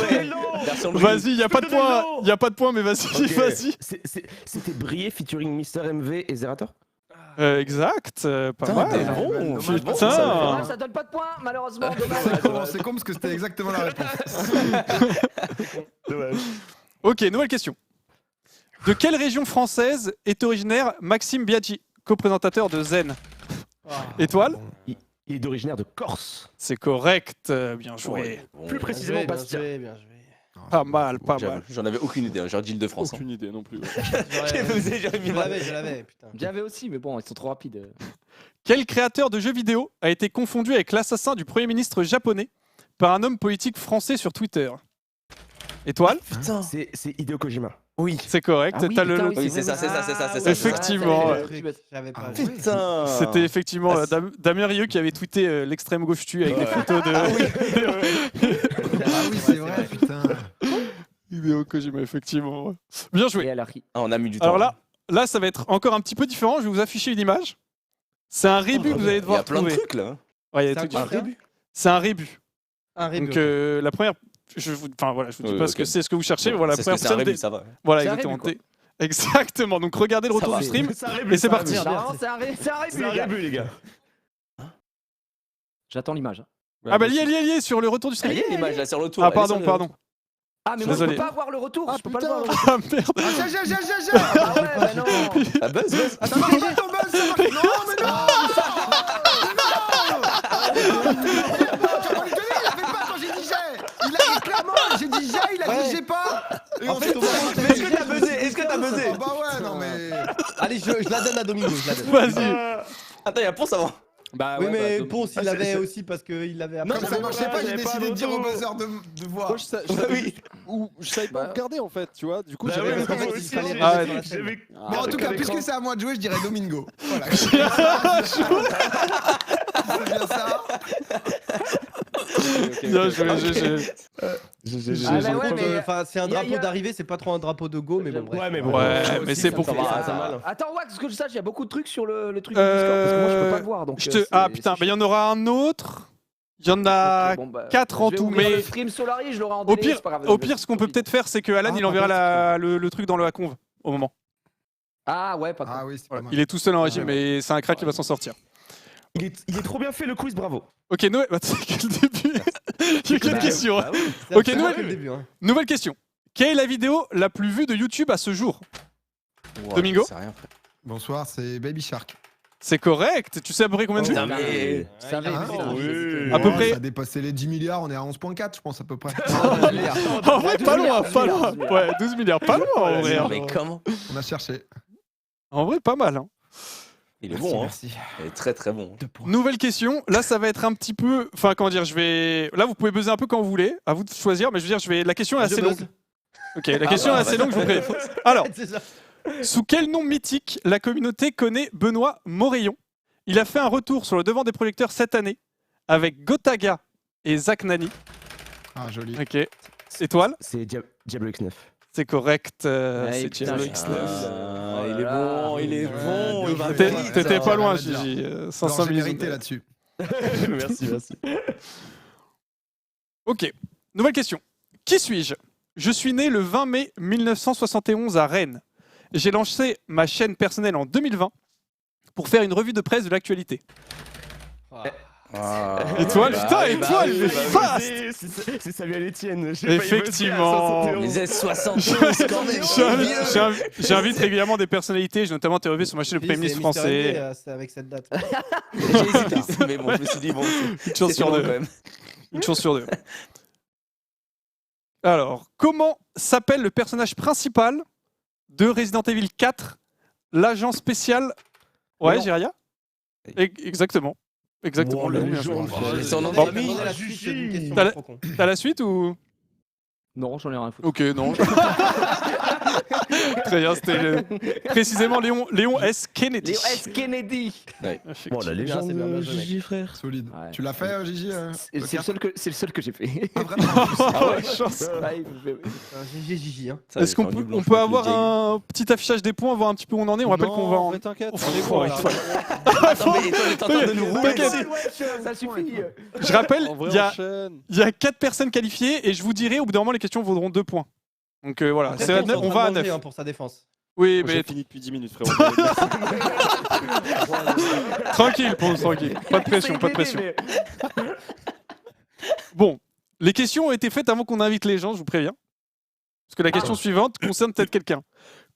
Version de Vas-y, y a pas de point. Y a pas de point, mais vas-y, Ok. vas-y. C'était Brillé featuring Mister MV et Zerator. Exact. Pas Putain, mal. t'es bon. Putain. Ça donne pas de points, malheureusement. Dommage. C'est con parce que c'était exactement la réponse. Dommage. Ok, nouvelle question. De quelle région française est originaire Maxime Biaggi, co-présentateur de Zen? Étoile? Il est d'originaire de Corse. C'est correct. Bien joué. Plus précisément, Bien Bastien. joué, bien joué. Pas mal, pas mal. J'en avais aucune idée, hein, genre d'Île-de-France. Aucune idée non plus. Je l'avais, putain. J'avais aussi, mais bon, ils sont trop rapides. Quel créateur de jeux vidéo a été confondu avec l'assassin du Premier ministre japonais par un homme politique français sur Twitter? Étoile? Putain. C'est Hideo Kojima. Oui. C'est correct. Ah oui, T'as putain, le... oui, Oui, c'est ça, c'est ça, c'est ça, c'est ça. Effectivement. J'avais pas. Ah, vu. Putain. C'était effectivement Ah, c'est- Damien Rieu qui avait tweeté l'extrême gauche tue avec des photos de Ah oui, c'est vrai, putain. Hideo Kojima, effectivement. Bien joué. Et elle a ri. Ah, on a mis du temps. Alors là, ça va être encore un petit peu différent. Je vais vous afficher une image. C'est un rébut que vous allez il y devoir a plein de trouver. trucs là. Ouais, il y a C'est des un trucs quoi, différents. C'est un rébut. Un rébut. Donc la première, enfin voilà, je vous dis Oui, pas ok. ce que c'est, ce que vous cherchez. Voilà, la C'est ce première que c'est un personne. rébut, ça va. Voilà, C'est un exactement. rébut, Exactement. Donc regardez le Ça retour va. du stream. Ça arrive, Et c'est ça parti. arrive. Non, c'est un rébut, C'est un rébut, les gars. J'attends l'image. hein. Ah bah lié sur le retour du Ah, stream. il y a l'image là sur le tour. Ah Elle est pardon, sur le- pardon. Ah, mais moi, je Désolé. peux pas avoir le retour. Je peux pas le putain. voir. Ah merde. Ah, j'ai. Ah ouais, bah non. Ah, buzz. Ah, ça marche pas ton buzz, ça marche. Non, mais non. Il avait pas quand j'ai dit j'ai. Il a clairement, j'ai dit j'ai, il a dit j'ai pas. Et En fait, ensuite, on va on Mais est-ce que t'as buzzé? Est-ce que t'as buzzé? Ah bah ouais, non mais. Allez, je la donne à Domingo. Je la donne. Vas-y. Attends, il y a Ponce avant. Bah Oui, ouais, mais bah, Ponce, il l'avait aussi parce qu'il avait Comme appris. ça marchait pas, j'ai j'avais pas décidé de dire au d'auto. buzzer de voir. moi, je savais, Oui. ou je savais pas Bah. regarder en fait, tu vois. Du coup, Bah j'avais oui, l'impression moi qu'il aussi, fallait j'ai- Ah, rester sur la scène. j'avais- Mais en tout cas, avec puisque l'écran. c'est à moi de jouer, je dirais Domingo. Voilà. C'est bien ça. Bien joué, GG. Ah, bah ouais, mais. Enfin, c'est un y a- drapeau d'arrivée, c'est pas trop un drapeau de go, mais bon, bref. Ouais, mais bon. Ouais, Moi mais aussi, c'est ça pour- me semble Ah, pas mal. Attends, Wax, que je sache, il y a beaucoup de trucs sur le truc du Discord parce que moi je peux pas le voir. Donc, Ah putain, bah il y en aura un autre. Il y en a Ok, bon, bah, 4 en je vais tout, ouvrir mais le stream Solari, je l'aurai en au délai, pire, c'est pas grave, au pire, ce qu'on peut peut-être faire, c'est que Alan Ah, il pas enverra le truc dans le Haconv au moment. Ah ouais, pas grave. Ah oui, c'est pas Voilà. mal. Il est tout seul en régie, Ouais, mais c'est un crack qui va s'en sortir. Il est trop bien fait le quiz, bravo. Ok, Noël, bah, c'est quel début. Il y a quelle question. hein. C'est Ok, absolument Noël. que le début. Hein. Nouvelle question. Quelle est la vidéo la plus vue de YouTube à ce jour? Domingo. C'est rien, frère. Bonsoir, c'est Baby Shark. C'est correct. Tu sais à peu près combien de vues? Putain, mais. Ça va, Ah, évidemment. À peu Ouais, près. Ça a dépassé les 10 milliards, on est à 11,4 je pense à peu près. En vrai, pas loin, pas loin. Ouais, 12 milliards, pas loin en vrai. hein. Mais comment? On a cherché. En vrai, pas mal. hein. Il est bon, hein. Merci. Il est très très bon. Nouvelle question. Là, ça va être un petit peu. Enfin, comment dire, je vais. Là, vous pouvez buzzer un peu quand vous voulez. À vous de choisir, mais je veux dire, La question est assez Je buzz. longue. Ok, la question est assez longue, je vous préviens. Alors, C'est ça. sous quel nom mythique la communauté connaît Benoît Morayon? Il a fait un retour sur le devant des projecteurs cette année avec Gotaga et Zach Nani. Ah, joli. Ok. Étoile, C'est Diablo X9. c'est correct. Ouais, C'est putain, Diablo je- X9. Ah, il est là là. bon, il est Ouais, bon. bien il va joué. T'étais- vite. T'étais pas loin, on va dire. Gigi. Alors, 500 j'ai 000 mérité là-dessus. Merci. Ok, nouvelle question. Qui suis-je? Je suis né le 20 mai 1971 à Rennes. J'ai lancé ma chaîne personnelle en 2020 pour faire une revue de presse de l'actualité. Ah. Étoile, putain, oui, Étoile, il est oui, fast. C'est Samuel Etienne. Effectivement. Les S71 quand même. J'invite régulièrement des personnalités, j'ai notamment interviewé sur ma chaîne le Oui, Premier ministre c'est Mister français. NBA, c'est avec cette date. J'ai hésité, mais bon, je me suis dit, bon, Une chance c'est sur bon deux. quand même. Une chance sur deux. Alors, comment s'appelle le personnage principal de Resident Evil 4, l'agent spécial? Ouais, Léon. Jiraya. Exactement. Exactement, Wow, Léon, la bien joué. légende. Et son nom de Bon. famille. Attendez la suite d'une question T'as de la- trop con. T'as la suite ou? Non, j'en ai rien à foutre. Ok, non. Très bien, c'était précisément Léon S. Kennedy. Léo S. Kennedy. Bon, la bien, légende, c'est bien joué, mec. Gigi, frère. Solide. Ouais. Tu l'as fait, Gigi C'est le seul que j'ai fait. Ah, vraiment Ah ouais, chance. Ouais, GG Gigi. Hein. Est-ce qu'on peut, on peut avoir un petit affichage des points, voir un petit peu où on en est? On rappelle qu'on va en. Mais t'inquiète, Oh, on est oh, bon, il là. faut- Attends, mais toi, t'es en train de nous rouler. T'inquiète. Ça suffit. Je rappelle, En vrai, il y a enchaîne. 4 personnes qualifiées et je vous dirai au bout d'un moment les questions vaudront 2 points. Donc voilà, Après, c'est à Pierre, neuf- est en on train va à de manger, 9. hein, pour sa défense. Oui, Moi, j'ai mais fini depuis 10 minutes, frérot. tranquille, Ponce, tranquille. Pas de pression, pas de pression. Bon, les questions ont été faites avant qu'on invite les gens, je vous préviens. Parce que la question suivante concerne peut-être quelqu'un.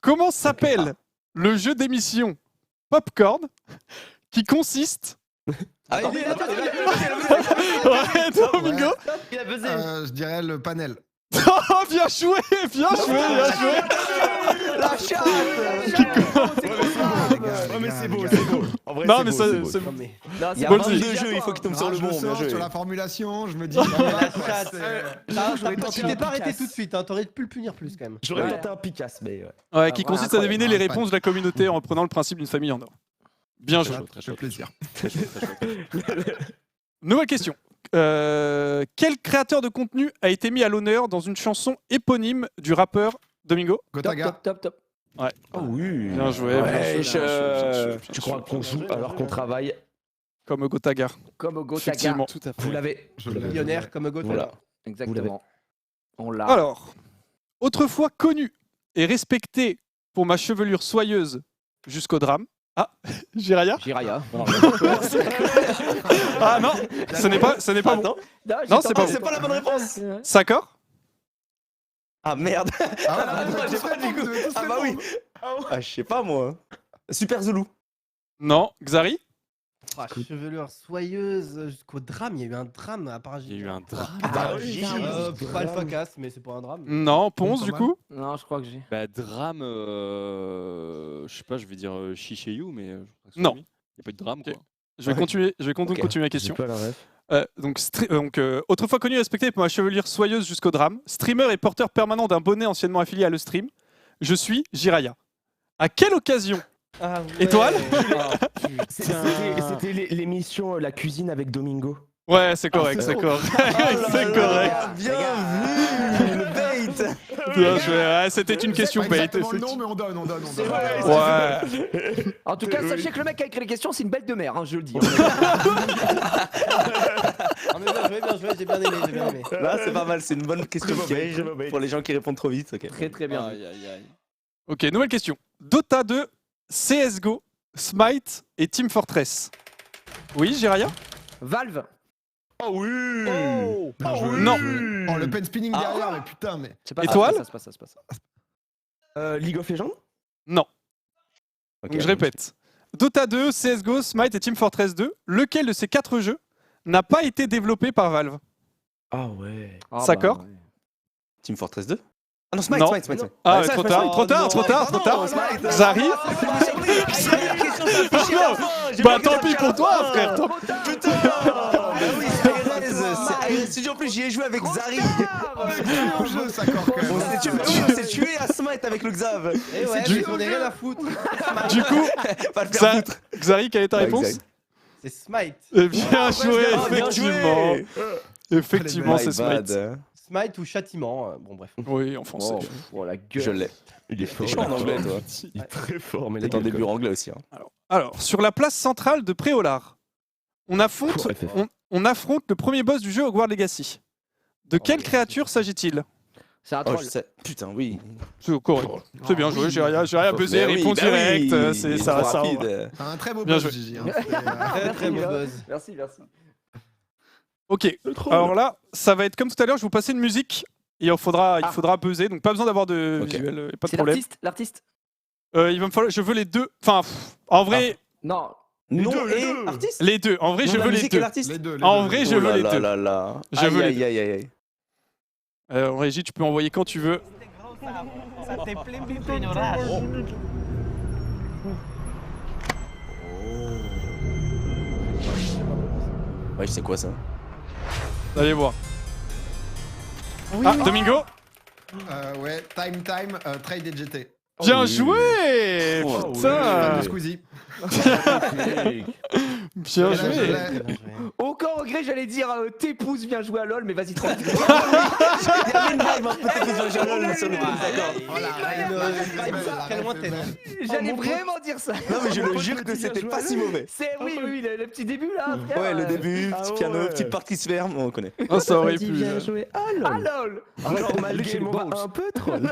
Comment s'appelle le jeu d'émission Popcorn qui consiste... Ah, il est là, Ouais, Domingo. Il a buzzé. Je dirais le panel. Oh, bien joué, bien joué, bien joué. La chatte. Ouais, mais c'est beau, c'est beau. En vrai, Non, c'est mais beau, ça, c'est beau. c'est- Non, mais... Il y a Bon, 22 c'est- jeux, il faut qu'il tombe sur le je bon. me Bien sors joué. sur la formulation, je me dis. La voilà, quoi, chatte. c'est- Tu t'es pas arrêté tout de suite, hein, t'aurais pu le punir plus quand même. J'aurais Ouais. tenté un Picasse, mais ouais. Ouais, qui voilà, consiste à deviner les incroyable. réponses de la communauté en reprenant le principe d'une famille en or. Bien joué. Ça fait plaisir. Nouvelle question. Quel créateur de contenu a été mis à l'honneur dans une chanson éponyme du rappeur Domingo? Top, Gotaga. top, top, top. Oh oui. Bien joué. Ouais, bien joué, bien joué. Tu crois qu'on joue alors qu'on travaille? Comme Gotaga. Comme au Gotaga. Effectivement. Tout à fait. Vous l'avez. Je l'ai. Millionnaire comme Gotaga. Voilà. Exactement. On l'a. Alors, autrefois connu et respecté pour ma chevelure soyeuse jusqu'au drame. Ah, Jiraya? Jiraya. Ah non, ce n'est pas bon. Attends, Non, c'est pas c'est pas la bonne réponse. Sakor? Ah merde. Ah, ouais, J'ai pas du coup. Ah bah oui. Ah, je sais pas moi. Super Zulu. Non. Xari? Ah, chevelure soyeuse jusqu'au drame. Il y a eu un drame à part. Il y a eu un drame. Bah oui. Pas Alpha Cast, mais c'est pas un drame. Non. Ponce, du coup? Non, je crois que j'ai. Bah, drame, je sais pas, je vais dire Shishayu, mais je crois que c'est Non. lui. Il n'y a pas eu de drame, quoi. Je vais continuer la question. J'ai pas la ref. Autrefois connu et respecté pour ma chevelure soyeuse jusqu'au drame, streamer et porteur permanent d'un bonnet anciennement affilié à Le Stream, je suis Jiraya. À quelle occasion? Ah, ouais. Étoile? C'était l'émission La cuisine avec Domingo. Ouais, c'est correct, c'est c'est correct. C'est correct. Bien vu. Le bait. Bien joué. Ouais, c'était une question Pas bait. exactement le nom, mais on donne. Ouais. En tout cas, sachez que le mec qui a écrit les questions, c'est une bête de mer, hein, je le dis. Ah, mais bien joué, j'ai bien aimé. Là, c'est pas mal. C'est une bonne question piège pour les gens qui répondent trop vite. Ok. Très très bien. Aïe, aïe, aïe. Ok, nouvelle question. Dota 2, CSGO, Smite et Team Fortress. Oui, Jiraya? Valve. Oh oui. Bien joué. Non. Oh, le pen spinning derrière, mais putain, mais. C'est pas Étoile? ça, c'est pas ça. League of Legends? Non. Ok. Donc, je répète. Dota 2, CSGO, Smite et Team Fortress 2, lequel de ces 4 jeux n'a pas été développé par Valve? Ah ouais. Sakor? ouais. Team Fortress 2. Ah non, Smite, Non. Smite, Smite. Ah, Ouais, ouais, Smite, trop Smite, tard, Smite. trop tard, trop tard, trop tard. Smite. Zari? Bah tant pis pour toi, frère. tant- Putain. Bah oui, c'est Ares Studio. En plus, j'y ai joué avec Zari. Au jeu, ça quand même. On s'est tué à Smite avec le Xav. Et ouais, Du- mais on est rien à foutre. Du coup, Pas le faire ça- foutre. Xari, quelle est ta Ouais, réponse? exact. C'est Smite. Bien joué, Ah, bien effectivement. joué. Effectivement, c'est My Smite. bad. Smite ou châtiment. Bon, bref. Oui, en français. Oh la gueule. Je l'ai. Il est fort. T'es chaud en anglais, toi. Il est très fort, mais T'es en début anglais aussi. Hein. Alors, sur la place centrale de Préolard, on affronte, Ouais, on affronte le premier boss du jeu Hogwarts Legacy. De quelle créature s'agit-il? C'est un Oh, troll. je sais. Putain, oui. C'est correct. C'est bien joué, j'ai rien buzzé, Mais oui, réponse bah oui, directe. il C'est est ça, trop ça. rapide. T'as un très beau Bien buzz, joué. Gigi. Hein. Très beau buzz. Merci, merci. Ok, alors là, ça va être comme tout à l'heure, je vais vous passer une musique et il faudra buzzer, donc pas besoin d'avoir de Ok. visuel, pas de C'est problème. l'artiste. Il va me falloir, je veux les deux. Enfin, en vrai, Non. Nom et artiste. les deux. En vrai, Nom je de la veux les musique et deux. l'artiste. Les deux. En vrai, je Oh veux là les là deux. là là. Je veux les Aïe, deux. aïe, aïe, aïe. En régie, tu peux envoyer quand tu veux. Ouais, je sais quoi ça. Allez voir. Ah, Domingo, Ouais, time, trade et GT. bien oui. joué. Oh, Putain, Fan de Squeezie. bien Et là, je joué. l'ai. Aucun regret, j'allais dire t'épouse, viens jouer à LoL, mais vas-y, tranquille. Il y avait une vibe un peu technique sur le sur le coup, d'accord. Très lointaine. J'allais vraiment dire ça. Non, mais je le jure que c'était pas si mauvais. C'est oui, le petit début là. Frère, Ouais, le début, Ah petit piano, ouais. petite porte qui se ferme, on connaît. Ah, ça aurait Vas-y, pu. viens jouer. Ah lol. Alors, malgré moi, un peu troll.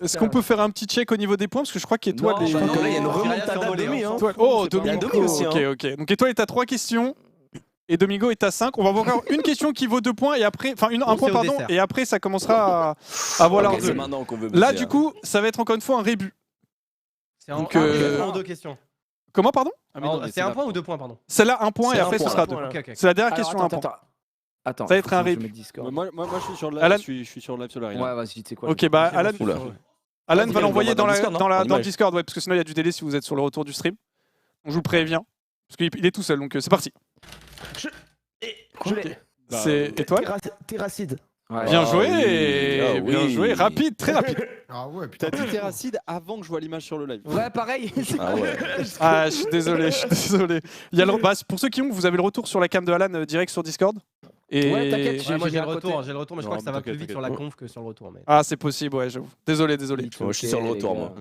Est-ce qu'on peut faire un petit check au niveau des points? Parce que je crois qu'Étoile Non, est. bah non, Là, il y a une non, remontada rien de demi, hein. Étoile- Oh, Il y a Domingo. Domi aussi, hein. Ok, ok. Donc Étoile est à 3 questions. Et Domingo est à 5. On va avoir encore une question qui vaut 2 points et après, enfin un c'est point au pardon, dessert. et après ça commencera à valoir Ok, c'est 2. maintenant qu'on veut Là bosser, du hein. coup, ça va être encore une fois un rébut. C'est un Donc, point ou deux questions. Comment pardon? C'est un point ou deux points, pardon. Celle-là un point C'est et un après ce point, sera un 2. point, Ok, ok. C'est la dernière Alors, question un point. Attends. Ça va être faut un que je rébut. mette Discord. Moi, je suis sur le Alan- live. Je suis sur le live Solari. là. Ouais, vas-y, tu sais quoi. Ok, bah Alan, Oula. Alan Vas-y, va on l'envoyer va dans dans la Discord, non dans la En dans le image. Discord, ouais, parce que sinon il y a du délai si vous êtes sur le retour du stream. Donc je vous préviens, parce qu'il est tout seul, donc c'est parti. Je l'ai. C'est Étoile. Terracide. Ouais. Bien Ah joué, oui. bien Ah oui. joué, rapide, très rapide. Ah ouais, putain. T'as dit Terracide avant que je vois l'image sur le live. Ouais, pareil. Ah ouais. Ah, je suis désolé, je suis désolé. Il y a bah, pour ceux qui ont, vous avez le retour sur la cam de Alan direct sur Discord. Et Ouais, t'inquiète, Ouais, moi j'ai j'ai un le retour, côté. mais je Non, crois que ça va t'inquiète, plus vite sur la t'inquiète. conf que sur le retour. Mais... Ah, c'est possible, ouais, j'avoue. Désolé. Moi, je suis sur le retour, moi.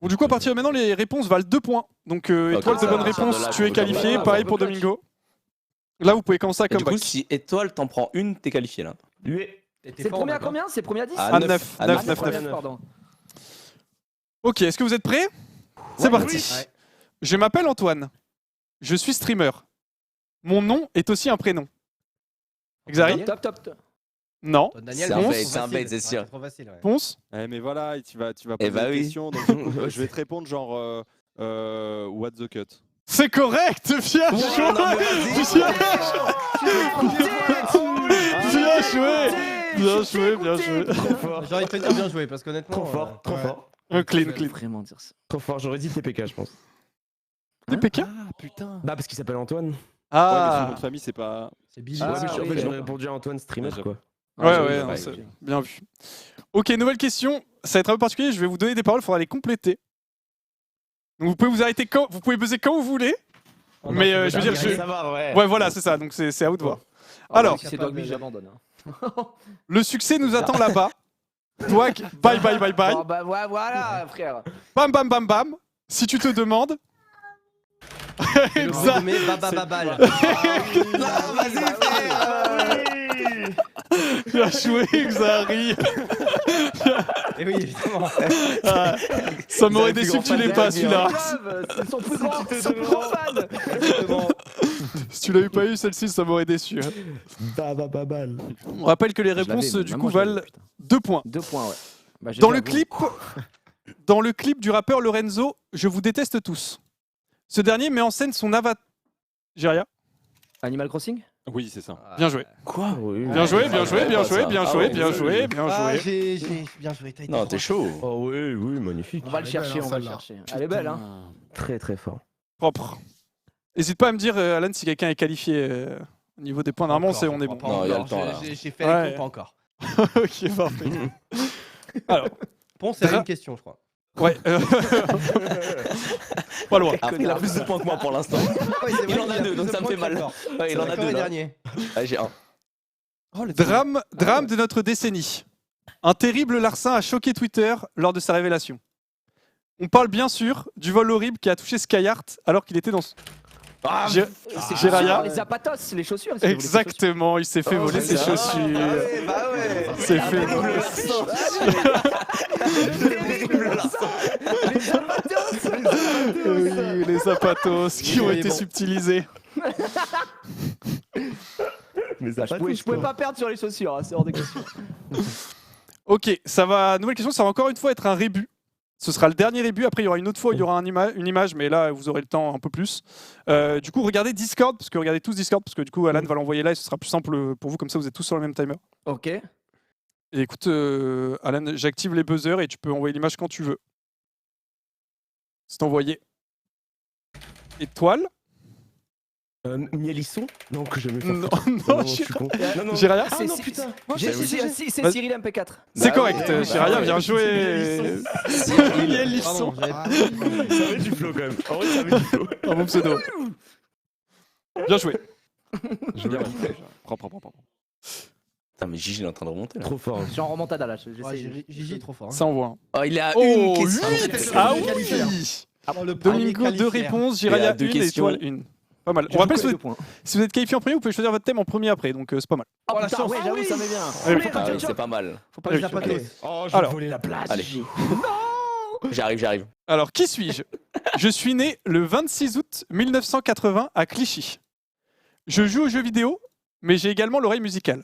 Bon, du coup, à partir de maintenant, les réponses valent 2 points. Donc, Étoile de ça bonne va. réponse, Ça va, tu es ça va. qualifié. Ça Pareil va, pour ça va. Domingo. Là, vous pouvez commencer à Et du coup, comeback. si Étoile t'en prend une, t'es qualifié là. C'est le premier à combien? C'est le premier à 10? Ah, À 9. 9, À 9, 9, 9, 9. Pardon. Ok, est-ce que vous êtes prêts? C'est parti. Ouais. Je m'appelle Antoine. Je suis streamer. Mon nom est aussi un prénom. Xari? Top. Non. Toi, Daniel, C'est un trop bait, c'est un facile. bait, c'est sûr. Ouais, trop facile, ouais. Ponce? Eh, mais voilà, tu vas Eh poser bah une oui. question. Donc, je vais te répondre genre what the cut. C'est correct. Bien joué. non, mais vas-y. Bien joué. Bien joué, bien joué. J'ai envie de te dire bien joué parce qu'honnêtement. Trop fort, trop ouais. fort. Un clean, Je vais clean. vraiment dire ça. Trop fort, j'aurais dit TPK, je pense. TPK? Ah putain. Bah, parce qu'il s'appelle Antoine. Ouais, mais son Ah. nom de famille, c'est pas. C'est Billy. Ah, Ouais, mais oui, en fait, oui. j'aurais répondu à Antoine streamer, Ouais, quoi. Ouais, Ah, ouais, oui, non, ouais, c'est ok. bien vu. Ok, nouvelle question. Ça va être un peu particulier. Je vais vous donner des paroles, il faudra les compléter. Donc vous pouvez vous arrêter quand, vous pouvez buzzer quand vous voulez. Mais je veux dire, je... savoir, ouais. ouais, voilà, c'est ça. Donc c'est à vous de voir. Alors, Si c'est Dogby, j'abandonne. hein. le succès nous attend là-bas. Toi, bye bye bye bye. Bon, bah voilà, frère. Bam bam bam bam. Si tu te demandes. Le Exact. renommé Baba Babal. Bien joué, Xari. Et oui, évidemment. Ah, ça m'aurait Vous avez déçu que tu l'aies pas celui-là. C'est son plus grand fan. Si tu l'avais pas eu celle-ci, ça m'aurait déçu. Babal. On rappelle que les réponses du coup valent 2 points. 2 points, ouais. Bah, j'ai Dans déjà le bon. clip, dans le clip du rappeur Lorenzo, Je vous déteste tous. Ce dernier met en scène son avatar. Géria, Animal Crossing? Oui, c'est ça. bien joué. Quoi Oui. Bien joué, bien Ah, joué, ouais, bien pas joué, ça. bien Ah joué, ouais, bien oui, joué, oui. bien Ah, joué. j'ai bien joué. T'as été Non, trop t'es fort. chaud. Oh oui, oui, magnifique. On va le Elle est belle, chercher, hein, on va le celle-là. chercher. Elle est belle, hein? Très très fort. Propre. N'hésite pas à me dire, Alan, si quelqu'un est qualifié au niveau des points. Normalement, Encore, on est pas bon. Non, il y a le encore. temps, là. J'ai fait Ouais. les comptes, pas encore. Ok, parfait. Alors, Ponce, c'est une question, je crois. ouais. Pas loin. Après, il a plus de points que moi pour l'instant. Ouais, c'est Il vrai, en a il deux, plus donc de ça me points fait mal. que d'accord. Ouais, il en a Encore deux le là. dernier. Ah, j'ai un. Oh, le Drame de notre décennie. Un terrible larcin a choqué Twitter lors de sa révélation. On parle bien sûr du vol horrible qui a touché Skyheart alors qu'il était dans... Gé- C'est Géraya. les zapatos, les chaussures. il s'est volé ses Exactement, il s'est fait Oh, voler c'est ses ça. chaussures. Bah ouais. C'est fait voler. Oui, les zapatos qui ont Mais été bon. subtilisés. Mais ça chaussures. Je pouvais pas perdre sur les chaussures, hein, c'est hors de question. Ok, ça va. Nouvelle question, ça va encore une fois être un rébut. Ce sera le dernier rébut. Après, il y aura une autre fois, il y aura une image, mais là, vous aurez le temps un peu plus. Du coup, regardez Discord, parce que regardez tous Discord, parce que du coup, Alan va l'envoyer là et ce sera plus simple pour vous, comme ça, vous êtes tous sur le même timer. Ok. Et écoute, Alan, j'active les buzzers et tu peux envoyer l'image quand tu veux. C'est envoyé. Étoile. Mielisson? Non, que je vais me faire Non, foutre. non, je suis con. Non, non. j'ai rien. Ah non, C'est- putain. C'est Vas-y. Cyril MP4. C'est Bah correct, ouais, Chiraya, bah bien ouais. joué. Pardon, j'avais- Ah, oui. Ça avait du flow quand même. En vrai, ça avait du flow. Un bon pseudo. Bien joué. Propre. Putain, mais Gigi il est en train de remonter là. Trop fort. Je suis en remontada là. j'essaie- Ouais, Gigi est trop fort. hein. Ça envoie. Oh, il est à Oh, une 8 question. Ah qualifié, oui. Oh, le premier Domingo, 2 qualifié. réponses. Et Jiraya, à 2 1 et questions. Étoile, 1. Pas mal. J'ai On rappelle, beaucoup si les vous, deux points. si vous êtes qualifié en premier, vous pouvez choisir votre thème en premier après, donc c'est pas mal. Oh la putain, chance. ouais, j'avoue, ça met bien. Allez, Faut pas Ah que oui, je c'est pas mal. Faut pas les Ok, zapatos. allez. Oh, j'ai Alors. volé la place. Allez. Gigi. J'arrive. Alors, qui suis-je? Je suis né le 26 août 1980 à Clichy. Je joue aux jeux vidéo, mais j'ai également l'oreille musicale.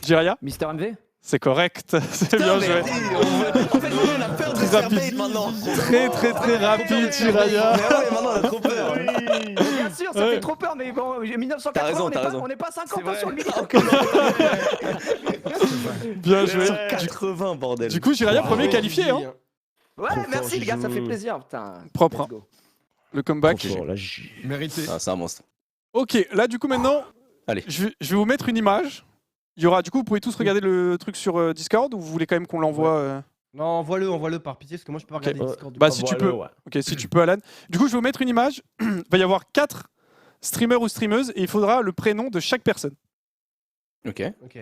Jiraya, Mister MV. c'est correct. C'est bien joué. En fait, on a peur de Très faire rapide. bait maintenant. Très rapide, Jiraya. Mais ouais, maintenant on a trop peur. Bien sûr, ça Ouais. fait trop peur, mais bon, 1980, T'as raison, on n'est t'as pas- raison. on n'est pas 50 ans vrai. sur le midi. Bien joué. Sur 80, bordel. Du coup, Jiraya, Bravo, premier qualifié. Gigi, Hein. Ouais, Trop merci fort, les gars, ça fait Gigi. plaisir. Putain. Propre, Let's hein. go. Le comeback. Trop fort, là, Gigi. Mérité. Ah, c'est un monstre. Ok, là, du coup, maintenant, Allez. je vais vous mettre une image. Il y aura, du coup, vous pouvez tous regarder le truc sur Discord ou vous voulez quand même qu'on l'envoie Non, envoie-le par pitié, parce que moi je peux pas regarder Discord. du Bah, coup. si tu peux. Ok, si tu peux, Alan. Du coup, je vais vous mettre une image. Il va y avoir 4 streamers ou streameuses et il faudra le prénom de chaque personne. Ok. Ok.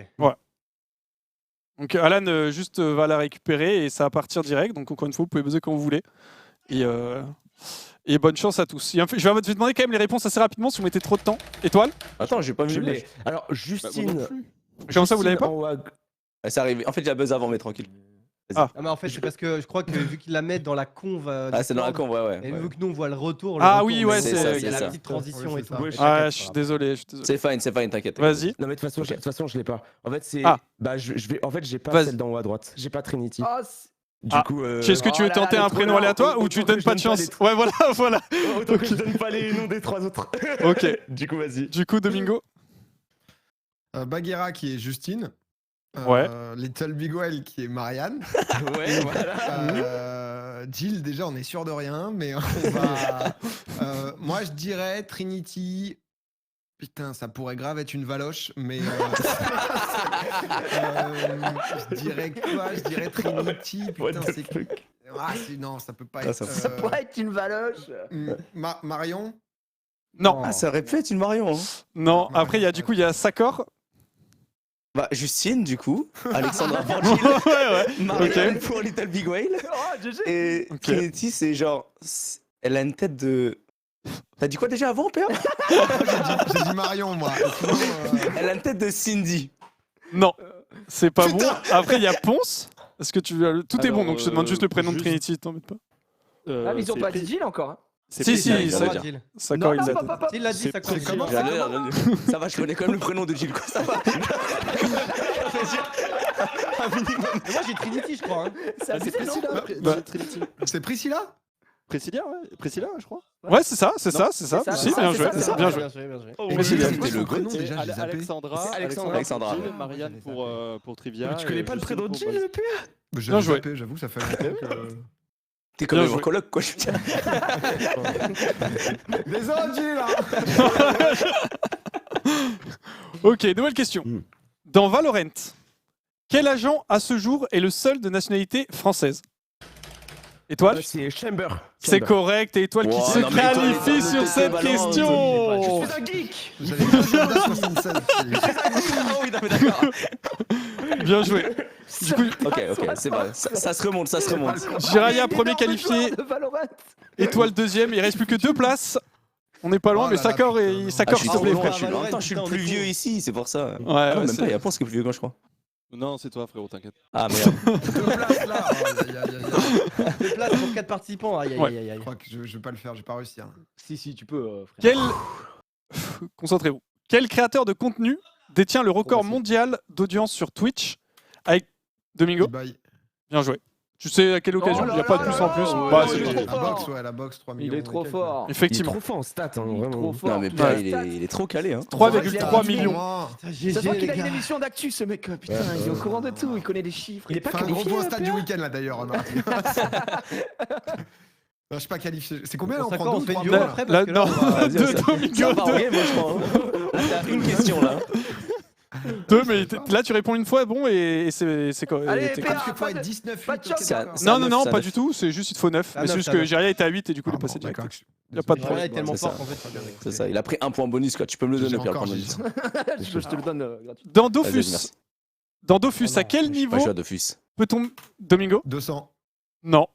Donc, Alan juste va la récupérer et ça va partir direct. Donc, encore une fois, vous pouvez buzzer quand vous voulez. Et bonne chance à tous. Je vais vous demander quand même les réponses assez rapidement si vous mettez trop de temps. Étoile? Attends, j'ai pas vu Je le l'ai. match. Alors, Justine. Comment ça, vous l'avez pas? Ah, c'est arrivé. En fait, j'ai buzz avant, mais tranquille. Ah, mais en fait, c'est parce que je crois que vu qu'ils la mettent dans la conve. Ah, c'est dans la con, ouais. Et ouais. vu que nous on voit le retour. Ah retour, oui, mais ouais, bon, c'est il y ça, a c'est la ça. petite transition Oui, et c'est tout. ça. Ah, je suis désolé. C'est fine, t'inquiète. Vas-y. Non, mais de toute façon, je l'ai pas. En fait, c'est. Ah. Bah, je vais. En fait, j'ai pas Vas-y. celle d'en haut à droite. J'ai pas Trinity. Oh, Du Ah. coup. Est-ce que tu veux Oh là tenter là, un les prénom trop aléatoire bien. ou tu Autant donnes que pas je de donne chance? pas Ouais, voilà. Autant que je donne pas les noms des 3 autres. Ok. Du coup, vas-y. Du coup, Domingo? Bagheera qui est Justine. Ouais. Little Big Well qui est Marianne. Ouais, voilà. Jill, déjà, on est sûr de rien, mais on va. Moi, je dirais Trinity. Putain, ça pourrait grave être une valoche, mais. Je dirais quoi? Je dirais Trinity. What Putain, the c'est. fuck. Ah, non, ça peut pas Ah, être. ça pourrait être une valoche. Marion? Non. Ah, ça aurait pu être une Marion. Hein. Non. Après, il y a Sakor. Bah, Justine, du coup. Alexandra pour Jill. Ouais. Marianne Ok. pour Little Big Whale. Oh, GG. Et Ok. Trinity, c'est genre. Elle a une tête de. T'as dit quoi déjà avant, Père? J'ai dit Marion, moi. Sinon, Elle a une tête de Cindy. Non. C'est pas bon. Putain. Après, il y a Ponce. Est-ce que tout est Alors, bon, donc je te demande juste le prénom de juste- Trinity, t'embête pas. Ah, mais ils ont pas dit Jill encore. Hein. Si, Priscilla, si, il ça vient veut de dire. dire. Sakor, il l'a dit. Il l'a dit, ça C'est compte. comment Ça va, je connais quand même le prénom de Jill, quoi. Ça va. Mais moi j'ai Trinity, je crois. hein. C'est assez non Bah. c'est Priscilla? Priscilla, je crois. Ouais, c'est ça. ça, Si, c'est bien ça, joué. c'est ça. Bien joué. Bien joué. Oh, Mais oui, c'est c'était quoi le son goût. prénom C'est déjà? J'ai zappé. Alexandra, Alexandra. Jill, Marianne pour Trivia. Tu connais et pas le Justine prénom de pour Jill, Buzz. le pire? J'ai Bien joué. zappé, j'avoue, ça fait longtemps que. T'es comme Bien un joué. coloc, quoi, je veux dire. Désolé, Jill, hein. Ok, nouvelle question. Dans Valorant, quel agent à ce jour est le seul de nationalité française? Étoile C'est Chamber. C'est correct, et Étoile qui Wow, se non, mais Étoile, qualifie Étoile, sur Étoile, cette Étoile, question. Je suis un geek. J'avais pas Zelda 76. Ah oui, non, mais d'accord. Bien joué. Du coup, Ok, c'est vrai. Ça se remonte, ça se remonte. Jiraya, premier qualifié, De Valorant. Étoile deuxième, il reste plus que 2 places. On n'est pas loin, Oh mais là là, Sakor, putain, et non. Sakor, Je suis s'il te trop plaît, loin, frère. je suis- en même temps, je suis le plus vieux ici, c'est pour ça. Ouais, Ah non, ouais, même c'est- pas, il y a Ponce qui est plus vieux que moi, je crois. Non, c'est toi, frérot, t'inquiète. Ah merde. 2 places là. Oh, aïe, aïe, aïe, aïe. 2 places pour 4 participants. Aïe, aïe, Ouais. aïe, aïe, Je aïe. crois que je vais pas le faire, je vais pas réussir. Si, tu peux, frère. Quel. Concentrez-vous. Quel créateur de contenu détient le record facile. mondial d'audience sur Twitch avec Domingo? Bye. Bien joué. Tu sais à quelle occasion? Il n'y a pas de plus en plus. Bah, c'est- il est La trop box, fort. ouais, la box 3 millions. Il est trop et quelques. fort. Il est Effectivement. trop fort en stats, hein, Il est vraiment. trop fort. Non, mais Putain, putain, il est trop calé. Hein. 3,3 Ouais, millions. moi. Ça se GG, voit qu'il les a une gars. émission d'actu, ce mec. Putain, il est au courant de tout. Il connaît les chiffres. Il est pas Fais un gros qualifié. point là, stade du PA. week-end là d'ailleurs, remarque. Non, je suis pas qualifié. C'est combien là? On Ça prend commence, 2 on ou fait 3 une Là, duo après, là, parce que là, non, on va- deux Ça Domingo, va, deux. ouais, moi, je crois. Là, t'as une question, là. Deux, mais là tu réponds une fois, bon, et c'est quoi? Allez, t'es PA. quoi? Parce qu'il faut être 19 pas de 8 chance. C'est Non, non, non, ça pas neuf. du tout, c'est juste il te faut 9. Ah, Mais c'est neuf, juste ça que neuf. Jiria était à 8 et du coup il est Ah, passé bon, direct. d'accord. Y a pas de Voilà, problème. il est tellement C'est ça. fort qu'en fait, ça vient avec. C'est ça, il a pris un point bonus, quoi. Tu peux me le donner, J'ai Pierre, le encore point Gilles. bonus. Je te le donne gratuit. Dans Vas-y, Dofus, merci. dans Dofus, Oh à non, quel Pas niveau joué à Dofus. peut-on. Domingo? 200. Non.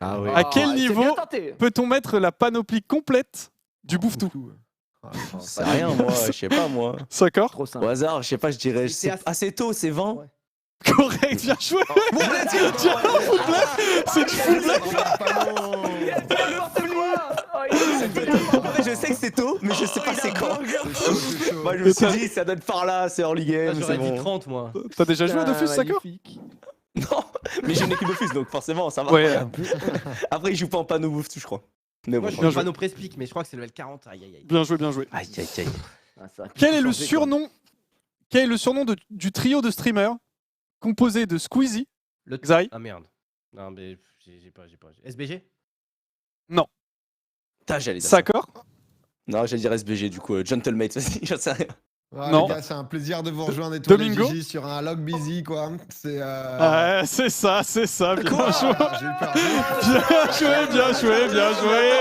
Ah ouais. À quel c'est niveau bien tenté. peut-on mettre la panoplie complète du bouffe-tout? C'est rien, moi, je sais pas, moi. D'accord. Trop Au simple. hasard, je sais pas, je dirais. C'est C'est assez tôt, c'est 20. Ouais. Correct, bien joué. C'est du full black. N'importe quoi. Oh, il est- Je sais que c'est tôt, mais je sais pas c'est quand. C'est chaud. Moi, je me suis dit, ça doit être par là, c'est early Ah, game, c'est J'aurais dit bon. 30, moi. T'as déjà joué à Dofus, Sakor? Magnifique. Non, mais j'ai une équipe Dofus, donc forcément, ça va. Ouais. Après, il joue pas en panneau bouffe tout, je crois. Mais Moi, bon. je Bien suis joué. pas nos prespic, mais je crois que c'est level 40. Aïe, aïe, aïe. Bien joué, bien joué. Aïe, aïe, aïe. Ah, ça a Quel est le changé, quoi. surnom Quel est le surnom du trio de streamers composé de Squeezie, Le Xari? Ah merde. Non, mais j'ai pas. SBG? Putain, j'allais dire ça. Sakor? Non, j'allais dire SBG, du coup, Gentlemate, vas-y, j'en sais rien. Ah, Non. les gars, c'est un plaisir de vous rejoindre et tous les Domingo GG sur un log busy quoi. C'est Ouais, c'est ça, bien joué. Ah, j'ai eu peur.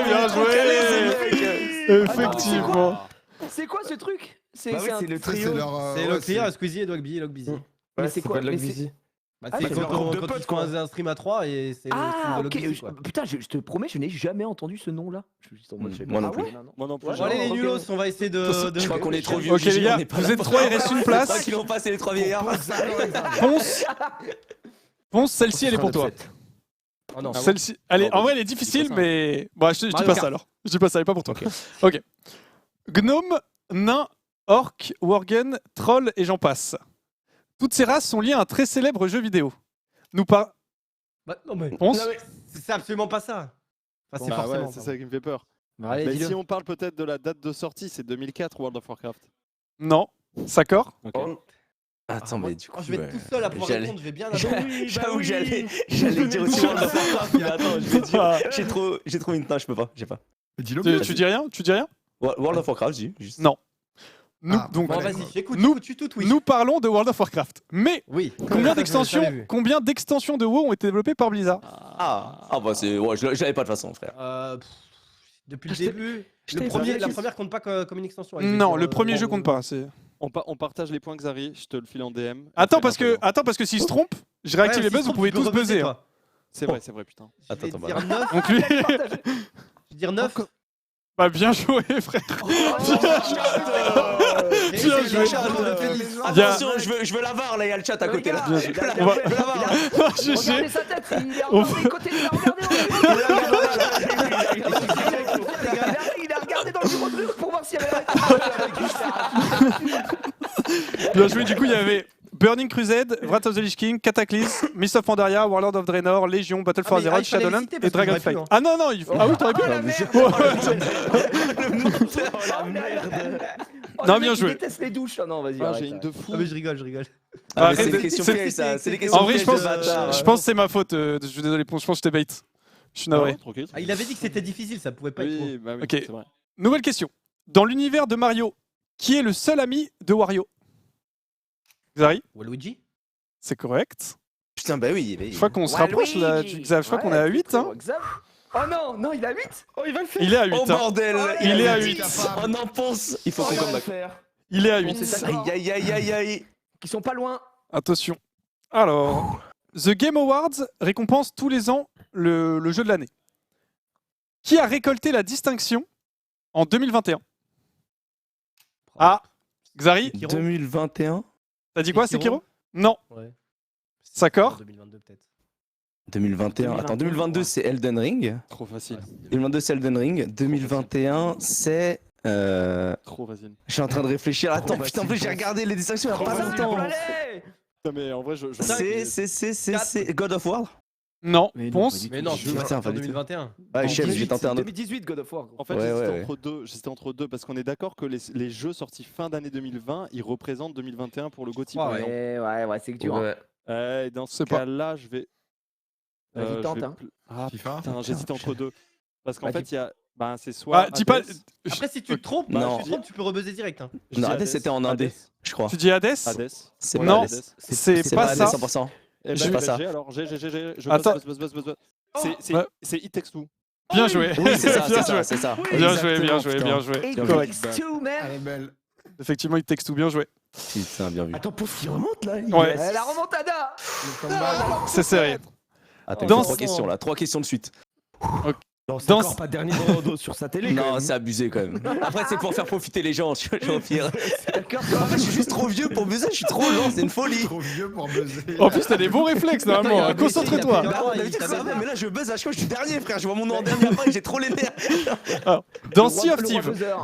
Bien joué. Effectivement. C'est quoi ce truc? C'est Bah oui, un c'est le Ça, trio. c'est leur, C'est ouais, Locklear, Squeezie et Dogby. Logbizy. Mais c'est quoi? pas de Mais Lockbizy. Bah, Ah, c'est c'est quand leur groupe de quand potes, ils font un stream à 3 et c'est Ah, le ok. Logbizy, quoi. Putain, je te promets, je n'ai jamais entendu ce nom-là. Je suis juste en mode, je sais Moi pas. non Ah plus. ouais, non, non. Moi non plus. Ouais, Bon, allez, les ok. nulos, on va essayer de. Je crois qu'on est trop vieux. Ok, GG, les gars, on est pas vous là êtes pour trois, ça. il reste une C'est place. vrai qu'ils l'ont passé les trois vieillards. Ponce, celle-ci, elle est pour toi. Oh non. Celle-ci, allez, en vrai, elle est difficile, mais. Bon, je dis Mario pas ça Kart. alors. Je dis pas ça, elle est pas pour toi. Ok. Gnome, nain, orc, worgen, troll et j'en passe. Toutes ces races sont liées à un très célèbre jeu vidéo. Nous pas. Bah, non, mais. Ponce? C'est absolument pas ça. Enfin, c'est Bah forcément. ouais, c'est ça qui me fait peur. Allez, Mais dis-le. si on parle peut-être de la date de sortie, c'est 2004 World of Warcraft. Non. Sakor? Attends, moi, mais du coup. je vais être tout seul à pouvoir j'allais- répondre, je vais bien J'avoue que j'allais dire aussi World of Warcraft, mais attends, je vais dire. J'ai trop une. Non, je peux pas, j'ai pas. Dis-le. Tu dis rien? Tu dis rien? World of Warcraft, j'ai juste. Non. Nous, Ah, donc, Bon, Voilà. vas-y, j'écoute, Nous- tu tout, oui. nous parlons de World of Warcraft. Mais Oui. combien Je l'avais vu. d'extensions de WoW ont été développées par Blizzard? Ah, bah c'est. Ouais, je l'avais pas de toute façon, frère. Depuis le Je t'ai- début, je t'ai la pas première compte pas comme une extension. elle, je vais Non, dire, le premier bon, jeu compte pas. C'est... On partage les points Xari, je te le file en DM. Attends, Après, parce que s'il se trompe, je réactive Ouais, les buzz, si vous pouvez tu peux tous rebuzzer, buzzer. hein. toi. C'est vrai, putain. Je vais Attends, dire 9. Donc lui, Je vais dire 9. bah bien joué, frère. Bien joué. Attention, je veux la VAR là, il y a le chat à côté là. On va- GG. Regardez sa tête, il est On encore des côtés, il a regardé il a regardé dans le bureau de Luc pour voir s'il y avait Bien joué. Du coup, il y avait Burning Crusade, Wrath of the Lich King, Cataclysm, Mist of Pandaria, Warlord of Draenor, Légion, Battle for Ah, mais Azeroth, il fallait les Shadowlands citer et parce que Dragonflight. j'aurais pu, Ah non, non, ah oui, t'aurais pu. Non, bien joué. Il déteste les douches. Ah non, vas-y. Ah, arrête, j'ai une arrête. de fou. Ah, mais je rigole, je rigole. Ah, mais c'est Arrête, des questions c'est- pièges ça, c'est des questions En vrai, pièges je pense, de bâtard. je pense que c'est ma faute. Je suis désolé, je pense que je t'ai bait. Je suis navré. Tranquille. Ah, il avait dit que c'était difficile, ça pouvait pas être trop. Oui, bah oui, Ok. c'est vrai. Nouvelle question. Dans l'univers de Mario, qui est le seul ami de Wario? Xari, Waluigi? c'est correct. Putain, bah oui. Je crois qu'on se rapproche là du Xav. Je crois qu'on est à 8. Hein. Oh non, non, il a 8. Oh, il va le faire. Il est à 8. Oh Hein. bordel. Il est à dit 8. capable. Oh non, ponce. Il faut qu'on Il va le comeback. faire. Il est à Bon, 8. c'est ça. Aïe, aïe, aïe, aïe, aïe. Qui sont pas loin. Attention. Alors, The Game Awards récompense tous les ans le jeu de l'année. Qui a récolté la distinction en 2021? Ah, Xari, Sekiro. 2021. t'as dit quoi, Sekiro Sekiro? Non. Ouais. Sakor 2022 peut-être. 2021. Attends, 2022, c'est Elden Ring. Trop facile. 2022, c'est Elden Ring. 2021, c'est. Trop facile. Je suis en train de réfléchir. Attends, putain, en plus, j'ai regardé les distinctions il y a pas longtemps. Allez. Putain, mais en vrai, je C'est God of War. Non. Mais non, Ponce pas du Mais non, Je- tu Putain, en pas du tout. 2021. Ouais, chef, j'ai tenté un autre. 2018 God of War. En fait, Ouais, j'hésitais ouais, entre deux. J'hésitais entre deux parce qu'on est d'accord que les jeux sortis fin d'année 2020, ils représentent 2021 pour le GOTY. Ouais, par exemple. Ouais, c'est que dur. hein. Ouais. Et dans ce C'est pas- cas-là, je vais. Vas-y, je tente, vais hein. Ah FIFA. putain, j'hésite entre deux. Parce qu'en Bah, fait, il y a. Ben, c'est soit. Ah, dis pas. Hades. Après, si tu te trompes, Non. tu peux rebuzzer direct. Hein. Je Non, dis Hades, c'était en indé, Hades. je crois. Tu dis Hades? Hades. C'est Ouais, pas Non. Hades. Hades. C'est C'est pas pas ça. Hades 100%. Eh Je ben, fais pas ça. alors, je Attends. bosse. Ouais. C'est It Takes Two. Bien joué. Oui, c'est ça, Bien c'est ça, joué. c'est ça. Bien joué, bien Exactement, joué, putain. bien joué. It Bien Correct. takes two, man. Elle est belle. Effectivement, il texte tout bien joué. Putain, bien vu. Attends, pour qu'il remonte là. Ouais. La remontada. C'est serré. Attends, Dans- 3 questions là, 3 questions de suite. Non, c'est Dans- encore pas dernier dans sur sa télé. quand Non, même. c'est abusé quand même. Après, c'est pour faire profiter les gens, tu vois, au pire. D'accord. En fait, je suis juste trop vieux pour buzzer, je suis trop lent, c'est une folie. Trop vieux pour buzzer. En plus, t'as des bons réflexes normalement. Attends, il y a un Concentre-toi. blessé, Bah, il d'habitude, t'a ça va, baisé. mais là, je buzz à chaque fois, je suis dernier, frère. Je vois mon nom en dernier après, j'ai trop les nerfs. Dans Le Sea roi- of le roi Thieves, buzzer.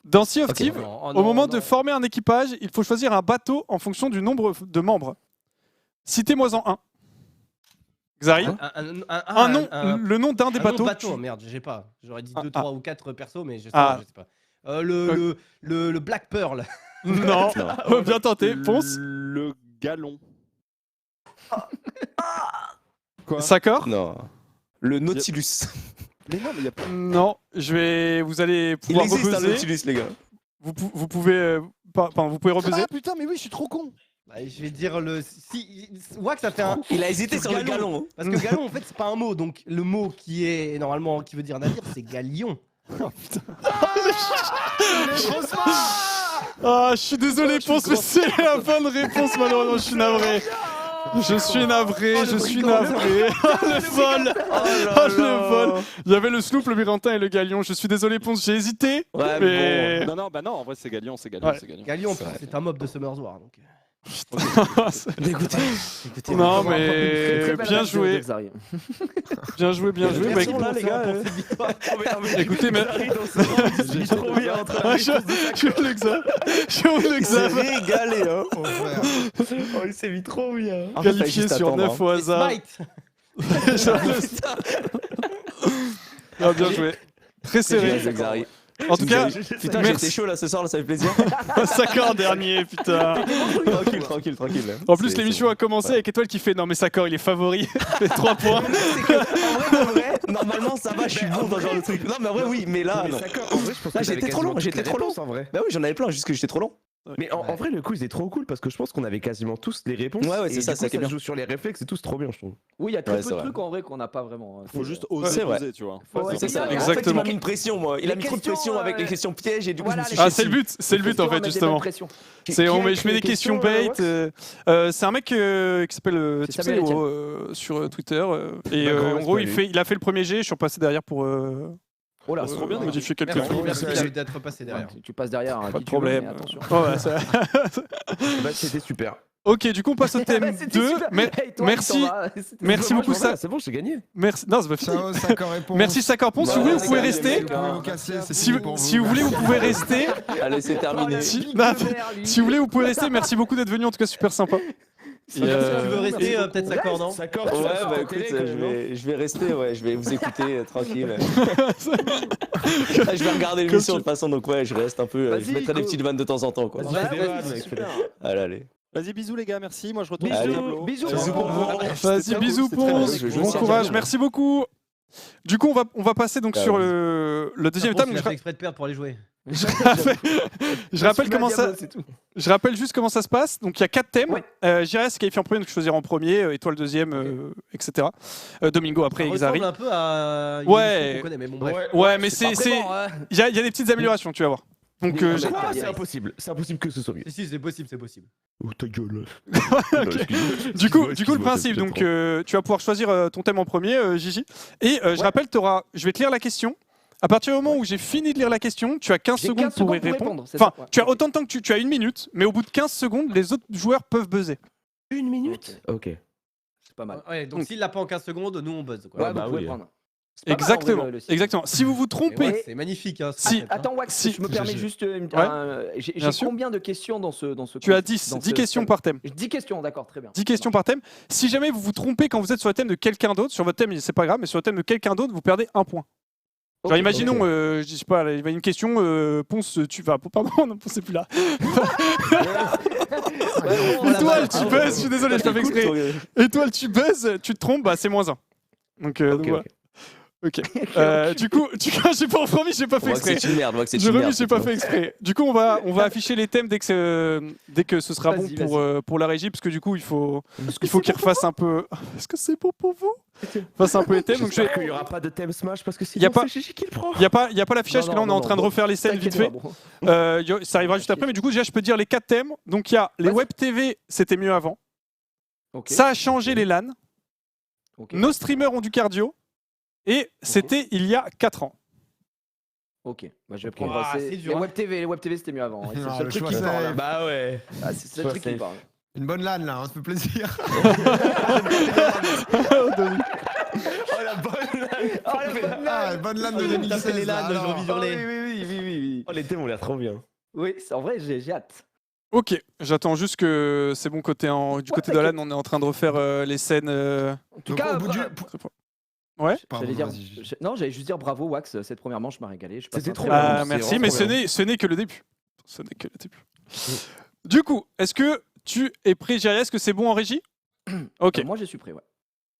dans Sea of Ok. Thieves, Oh au non, moment non. de former un équipage, il faut choisir un bateau en fonction du nombre de membres. Citez-moi-en un. Xari, un nom, le nom d'un des un nom de bateaux. bateau, merde, j'ai pas. J'aurais dit 2, Ah, 3 ou 4 persos, mais je sais Ah. pas. Le Black Pearl. Non, bien tenté. Ponce, Le galon. Quoi? Sakor. Non. Le Nautilus. Mais non, mais il y a pas. Non, vous allez Il pouvoir existe un rebuzzer. Nautilus, les gars. Vous pouvez, vous pouvez rebuzzer. Ah putain, mais oui, je suis trop con. Bah, je vais dire le. Si, Wax, ça fait un. Il a hésité Sur sur le galon. galon. Parce que galon, en fait, c'est pas un mot. Donc, le mot qui est normalement qui veut dire navire, c'est galion. Ah, je suis désolé, Ponce, mais c'est la bonne réponse, malheureusement, je suis navré. Je suis navré, je suis navré. Oh, le vol. Oh, le vol. Il y avait le sloop, le Mirantin et le galion. Je suis désolé, Ponce, j'ai hésité. Ouais, mais Non, bah non, en vrai, c'est Galion, c'est Galion, Ouais. c'est Galion. Galion, C'est vrai. c'est un mob de Summer's War. Donc. Écoutez, Non, Très mais belle bien attaque de joué. Xari. Bien joué, bien joué. Bah, là, les gars. écoutez, mais. J'ai trop bien en train Ah, je suis le Xav. Je suis le Xav. régalé, hein. Oh, frère. Oh, il s'est mis trop bien. Qualifié sur 9 au hasard. Smite. Ah, bien joué. Très serré. Xari. En tout cas, Putain, merci. j'étais chaud là ce soir, là, ça fait plaisir. Sakor dernier, putain. Tranquille. En plus, C'est- l'émission a commencé avec Étoile qui fait non, mais Sakor il est favori. Il fait 3 points. En vrai, normalement ça va, je suis bon dans ce genre de truc. Non, mais en vrai, oui, mais là, non. En vrai, je pense Là, que j'étais j'avais trop long, quasiment j'étais toutes les trop long. réponses, en vrai. Bah oui, j'en avais plein, juste que j'étais trop long. Mais en vrai, le quiz est trop cool parce que je pense qu'on avait quasiment tous les réponses. Ouais, c'est et ça, du coup, c'est ça qui est bien. joue sur les réflexes et tout, c'est trop bien, je trouve. Oui, il y a très Ouais, peu c'est de vrai. trucs en vrai qu'on n'a pas vraiment. Faut juste C'est oser vrai. poser, tu vois. Faut C'est ça, bien, exactement. En fait, il exactement. m'a mis une pression, moi. Il a Les mis trop de questions, pression avec les questions pièges et du coup, voilà, je me suis Ah, chié c'est le dessus. but, c'est le but en fait, justement. C'est, je mets des questions bait. C'est un mec qui s'appelle C'est Samuel Tipsy sur Twitter. Et Bah, grand en gros, respect à il a fait le premier jet. Je suis repassé derrière pour Oh là, C'est trop bien, modifier quelques Merci, trucs. merci d'être passé derrière. Tu passes derrière. Pas de problème. Attention. Oh, ouais, ça- Bah, c'était super. Ok, du coup, on passe au thème 2. Merci. Merci beaucoup, ça. C'est bon, j'ai gagné. Merci. Non, c'est pas fini. Ciao, Sakor réponse. Merci Sakor Ponce. Si vous voulez, vous pouvez rester. Vous pouvez vous casser, c'est Si fini vous, pour si vous voulez, vous pouvez rester. Allez, c'est terminé. Si si vous voulez, vous pouvez rester. Merci beaucoup d'être venu. En tout cas, super sympa. Si tu veux rester, peut-être Sakor, non D'accord, Ouais, bah écoute, je vais rester, ouais, je vais vous écouter tranquille. Je vais regarder l'émission de toute façon, donc ouais, je reste un peu. Je Vas-y, mettrai des go. petites vannes de temps en temps, quoi. Vas-y, super. Allez. Vas-y, bisous les gars, merci. Moi, je retourne Allez. sur le tableau. Bisous. Bisous pour vous. Vas-y, bisous, Ponce. Je joue Bon aussi à courage. Diablo. Merci beaucoup. Du coup, on va passer donc Ah, sur vas-y. le deuxième Ponce, thème. il a fait exprès de perdre pour aller jouer. Je rappelle comment ça. C'est tout. Je rappelle juste comment ça se passe. Donc il y a 4 thèmes. Ouais. J'irai se qualifier en premier, donc je choisirai en premier, Étoile deuxième, etc. Domingo après, Ça Xari. ressemble un peu à une Ouais. émission qu'on connaît, mais bon, bref. Ouais, mais Pas c'est vraiment, hein. il y a des petites améliorations, tu vas voir. Donc Oui, j'ai- mais- Quoi C'est impossible. C'est impossible que ce soit mieux. Si, c'est possible, c'est possible. Oh ta gueule. du coup, le principe, donc tu vas pouvoir choisir ton thème en premier, Gigi. Et je rappelle, je vais te lire la question. À partir du moment où j'ai fini de lire la question, tu as 15 J'ai secondes 15 pour y secondes pour répondre. répondre, c'est Enfin, ça, ouais. tu as Ok. autant de temps que tu as 1 minute, mais au bout de 15 secondes, les autres joueurs peuvent buzzer. 1 minute. Ok. C'est pas mal. Ouais, donc Donc- s'il l'a pas en 15 secondes, nous on buzz. Quoi. Ouais, Ouais, bah vous pouvez oui. prendre. C'est pas mal, en Exactement, vrai, le site. exactement. Si vous vous Et trompez, ouais, c'est magnifique. Hein, ce Si- concept, hein. Attends, Wax, Si. je me permets juste. J'ai Bien sûr. combien de questions dans ce tu as quiz, 10, dans 10 ce questions thème par thème. 10 questions, d'accord, très bien. 10 questions par thème. Si jamais vous vous trompez quand vous êtes sur le thème de quelqu'un d'autre, sur votre thème, c'est pas grave, mais sur le thème de quelqu'un d'autre, vous perdez 1 point. Genre, Ok, imaginons, ok. je sais pas, il y a une question, Ponce, tu vas. Pardon, non, Ponce, c'est plus là. Étoile, tu buzzes, je suis désolé, je t'avais exprès. Étoile, tu buzzes, tu te trompes, bah c'est moins 1. Donc, Ok, voilà. Ok. Du coup, j'ai pas promis, j'ai pas fait On voit que exprès. c'est une merde, on voit que c'est Je une merde. remis, j'ai pas fait exprès. Du coup, on va afficher les thèmes dès que ce sera bon Vas-y, pour la régie, parce que du coup, il faut qu'il refasse un peu. Est-ce que c'est bon pour vous? Fasse un peu les thèmes. Donc, J'espère qu'il y aura pas de thème Smash parce que Y a sinon pas- c'est Gigi qui le prend. il y a pas l'affichage, Non, parce que là, on est non, en train de non, refaire les scènes vite T'inquiète fait. pas, bro. Ça arrivera juste après, mais du coup, déjà, je peux dire les 4 thèmes. Donc, il y a les Vas-y. web TV, c'était mieux avant. Ok. Ça a changé les LAN. Ok. Nos streamers ont du cardio. Et c'était il y a 4 ans. Ok, bah, je vais Ok. prendre. Ouah, c'est- c'est dur, les hein. web TV c'était mieux avant. Ouais, c'est le Ah, seul le truc choix, qui me c'est- parle. Là. Bah ouais. Ah, c'est le seul truc qui me parle. Une bonne LAN là, on se fait plaisir. Oh la bonne Ah, bonne LAN de Taper les 2016. LAN là, de alors. Jour Journée. Oh les thèmes ont l'air trop bien. Oui, en vrai, j'ai hâte. Ok, j'attends juste que c'est bon du côté de la LAN, on est en train de refaire les scènes. En tout Donc, cas, au bout du. Ouais. Pardon, j'allais dire, vas-y, Gigi. non, j'allais juste dire bravo Wax, cette première manche m'a régalé. Je passe C'était un trop très bon bien. Ah, moment. merci, c'est mais vraiment ce n'est que le début. Ce n'est que le début. Du coup, est-ce que tu es prêt, Jiria? Est-ce que c'est bon en régie? Ok. Moi, je suis prêt, ouais.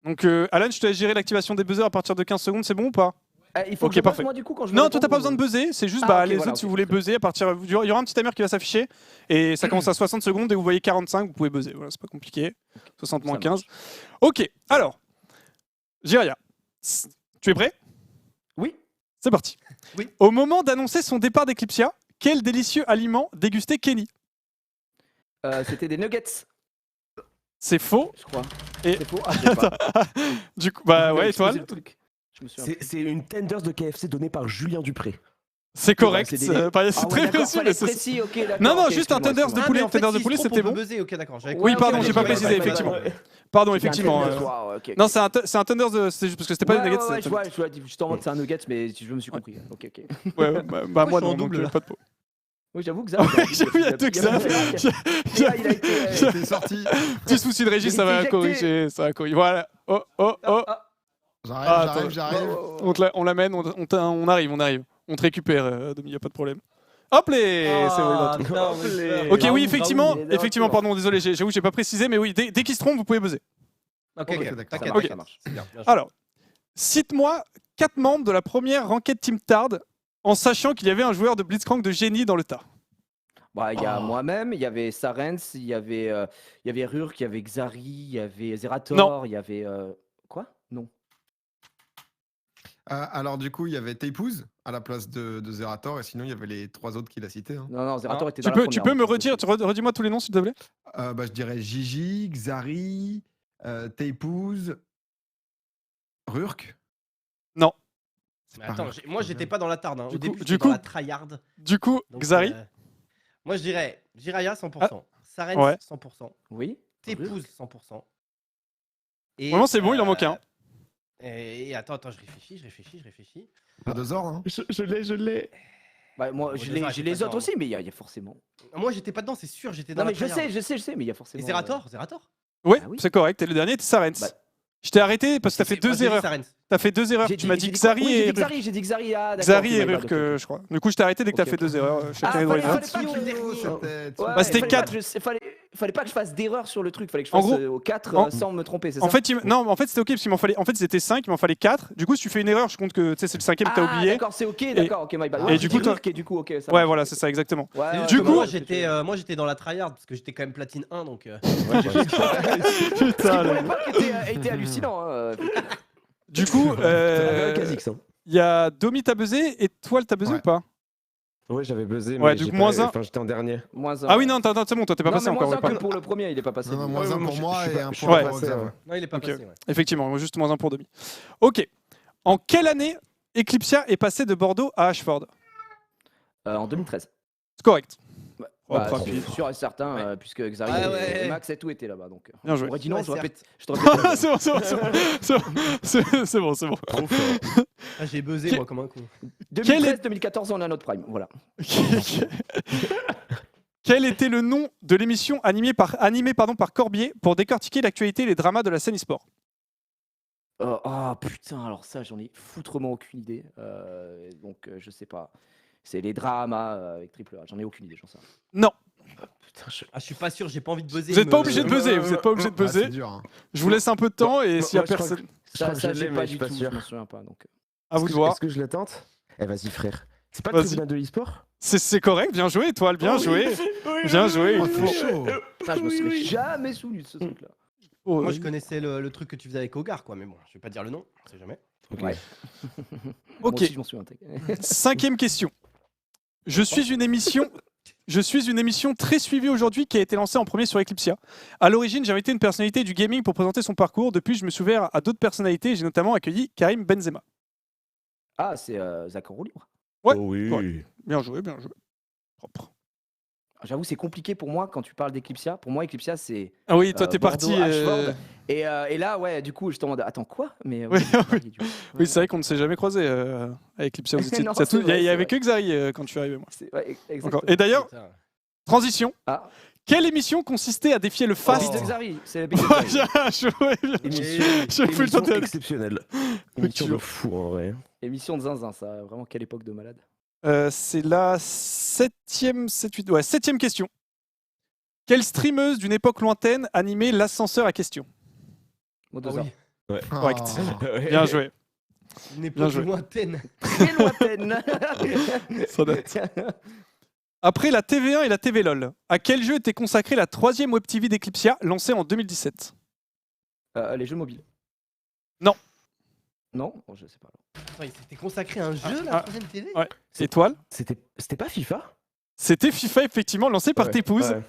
Donc, Alan, je te laisse gérer l'activation des buzzers à partir de 15 secondes, c'est bon ou pas? Il faut Ok, que je buzz, parfait. moi du coup quand je Non, veux toi, t'as répondre, pas besoin de ou- buzzer, c'est juste Ah, ok, les voilà, autres, si ok, vous voulez très bien. buzzer, à partir. Il y aura un petit timer qui va s'afficher et ça commence à 60 secondes et vous voyez 45, vous pouvez buzzer. Voilà, c'est pas compliqué. 60 moins Ça 15. Ok, alors, Jiria, tu es prêt? Oui. C'est parti. Oui. Au moment d'annoncer son départ d'Eclipsia, quel délicieux aliment dégustait Kenny? C'était des nuggets, C'est faux. je crois. Et- C'est faux. Ah, je sais pas. Du coup, bah ouais, Je faisais étoile. le truc. Je me souviens. C'est une tenders de KFC donnée par Julien Dupré. C'est correct. c'est des- C'est Ah très ouais, d'accord, précis, fallait mais c'est. précis, ok, d'accord. Non, non, ok, juste un excuse-moi, tenders de excuse-moi. poulet. Ah, mais en fait, Tenders de s'il poulet, se trompe, c'était on bon. peut buzzer, ok, d'accord. j'avais Oui, compris. pardon, Ok, j'ai ok, pas ouais, précisé, ouais, effectivement. ouais, ouais. Pardon, C'est un effectivement. thème de soir, ok, ok. Non, c'est un tenders de. C'est juste parce que c'était pas Ouais, des nuggets. ouais, c'était- je vois, juste en mode c'est un nugget, mais je me suis compris. Ok, ok. Ouais, ouais, bah, Moi, moi je suis en non, donc double, là. pas de peau. Oui, j'avoue que ça. J'avoue, il y a deux Xav. Il a été. T'es sorti. Petit souci de régie, ça va Éjecté. corriger. Ça va corriger. Voilà. Oh, oh, oh. J'arrive, j'arrive. On l'amène, on arrive. On te récupère, Domi, y a pas de problème. Hop les c'est bon, il va Ah, tout. non, mais- Ok, Raoul, oui, effectivement, il est effectivement, d'accord. pardon, désolé, j'avoue, j'ai pas précisé, mais oui, dès qu'il se trompe, vous pouvez buzzer. Ok, Ok, ok, d'accord. t'inquiète, Ok. Ça marche. c'est bien. bien joué. Alors, cite-moi 4 membres de la première Ranked Team Tard en sachant qu'il y avait un joueur de Blitzcrank de génie dans le tas. Bah, il y a moi-même, il y avait Sarens, il y avait Rurk, il y avait Xari, il y avait Zerator, Non. il y avait. Quoi? Non. Alors du coup, il y avait Tapeuz à la place de Zerator et sinon il y avait les 3 autres qu'il a cités. Hein. Non, Zerator était Tu dans la peux, tu première, peux me hein, redire, redis-moi tous les noms, s'il te plaît. Bah, je dirais Gigi, Xari, Tapeuz, Rurk. Non. C'est Mais pas attends, Rurk, moi quand j'étais même. pas dans la tarde. Hein. Du Au coup- début, du j'étais coup- dans la tryhard. Du coup, Donc, Xari. Moi je dirais Jiraya 100%, Sarens Ouais. 100%, Oui. Tepouz 100%. Et, Vraiment, c'est bon, il en manque un. Et attends, je réfléchis. Pas de Zor, hein. Je l'ai. Bah, moi, Bon, j'ai déjà, les j'étais pas autres dedans. aussi, mais il y a forcément. Moi j'étais pas dedans, c'est sûr, j'étais dans Non, la mais je tryhard. sais, mais il y a Et forcément. Zerator Ouais, Ah oui. c'est correct. Et le dernier était Sarens. Bah, Je t'ai arrêté parce que t'as fait Moi, j'ai deux dit erreurs. Sarens. T'as fait 2 erreurs. J'ai Tu m'as dit quoi Xari Oui, et j'ai dit Rurk. Xari, j'ai dit Xari. Ah, d'accord. Xari ok, et my bad, Rurk, ok, ok. je crois. Du coup, je t'ai arrêté dès que t'as Ok, fait ok. 2 erreurs. Je t'ai Ah, donné fallait les pas notes. le dernier. C'était- Ouais, Bah, c'était fallait 4. pas- fallait- fallait pas que je fasse d'erreur sur le truc, fallait que je En fasse gros, au 4 en- sans me tromper, c'est En ça? fait, non, en fait c'était ok parce qu'il m'en fallait. En fait, c'était 5, il m'en fallait 4. Du coup, si tu fais une erreur, je compte que tu sais, c'est le 5ème que t'as Ah, oublié. d'accord, c'est ok, d'accord, ok, my bad. et Ouais, du coup, toi- ok, du coup, ok. Ça Ouais, marche. voilà, c'est ça, exactement. Ouais, ouais, Du ouais, coup- moi ouais, j'étais dans la tryhard parce que j'étais quand même platine 1 donc. Putain, Pour le- l'époque, était hallucinant. Hein. Du coup, Kha'Zix, hein. il y a Domi t'as buzzé et Toile t'as buzzé Ouais. ou pas? Ouais, j'avais buzzé, Ouais, mais du j'ai coup, pas- moins un. Enfin, j'étais en dernier. Moins un. Ah oui, non, c'est bon, toi t'es pas Non, passé mais encore. moins ouais, un pardon. que pour le premier, il est pas passé. Non, non, moins Ouais, un moi, pour je moi suis et pas- un je suis pour pas le passé, Xav. ouais. Non, il est pas Ok. passé. Ouais. Effectivement, moi juste moins un pour Domi. Ok. En quelle année Eclipsia est passé de Bordeaux à Ashford? En 2013. C'est correct. Oh, Bah, rapide. c'est sûr et certain, puisque Xari Ah et ouais. Max et tout étaient là-bas. Donc, Bien joué. j'aurais dit non, Ouais, je t'aurais Ah, pété. c'est bon, c'est bon, c'est bon. C'est bon, c'est bon. Trop fort. Ah, j'ai buzzé Quel- moi comme un con. 2013-2014, on a notre prime. Voilà. Quel était le nom de l'émission animée par Corbier pour décortiquer l'actualité et les dramas de la scène e-sport? Ah putain, alors ça, j'en ai foutrement aucune idée. Donc, je sais pas. C'est les dramas avec Triple A. J'en ai aucune idée, j'en sais rien. Non, Putain, je... Ah, je suis pas sûr, j'ai pas envie de buzzer. vous n'êtes pas me- obligé de buzzer, vous n'êtes pas obligé de Ah, c'est buzzer. dur. Hein. Je vous laisse un peu de temps et Moi, s'il y a je crois personne, Je crois Ça, que ça je j'ai l'ai, pas mais je du suis pas tout. sûr. Je m'en souviens pas. Donc... à vous de voir. Est-ce que je la tente? Eh, vas-y, frère. C'est pas le Vas-y. tribunal de l'e-sport? C'est correct, bien joué, Étoile, bien joué. Bien joué. Oh, il c'est faut- chaud. Putain, je me serais jamais souvenu de ce truc-là. Oh, Moi, je connaissais le truc que tu faisais avec Hogar, quoi, mais bon, je vais pas dire le nom, on sait jamais. Ouais. Ok. Moi aussi, je m'en souviens. 5e question. Je suis une émission très suivie aujourd'hui qui a été lancée en premier sur Eclipsia. À l'origine, j'ai invité une personnalité du gaming pour présenter son parcours. Depuis, je me suis ouvert à d'autres personnalités. J'ai notamment accueilli Karim Benzema. Ah, c'est Zach en roue libre. Ouais. Oh oui. Ouais. Bien joué, bien joué. Propre. J'avoue, c'est compliqué pour moi quand tu parles d'Eclipsia. Pour moi, Eclipsia, c'est. Ah oui, toi, t'es Bordeaux, parti. Ashford. Et là, ouais, du coup, je te demande. Attends, quoi? Mais. Oui, oui. du coup. Oui, c'est vrai qu'on ne s'est jamais croisé avec Eclipsia. Vous étiez- Non, ça c'est tout- Il y, vrai, y c'est avait vrai. que Xari quand je suis arrivé, moi. Ouais, exactement. Encore. Et d'ailleurs, Putain. transition. Ah, Quelle émission consistait à défier le Beat fast de Xari. C'est la Beat de Ouais, Xari. bien joué, bien Émission, J'ai fait le temps émission de- exceptionnelle. Émission de fou, en vrai. Émission de zinzin, ça. Vraiment, quelle époque de malade. C'est la septième question. Quelle streameuse d'une époque lointaine animait l'ascenseur à question? Modoza. oui. Correct. Ouais. Bien joué. Une Bien époque joué. lointaine. Très lointaine. Ça date. Après la TV1 et la TV LOL, à quel jeu était consacrée la 3e web TV d'Eclipsia lancée en 2017? Les jeux mobiles. Non. Non, oh, je sais pas. Attends, il s'était consacré à un jeu, Ah, la troisième TV ouais. Étoile? C'était pas FIFA? C'était FIFA, effectivement, lancé par Ouais, t'épouse. ouais.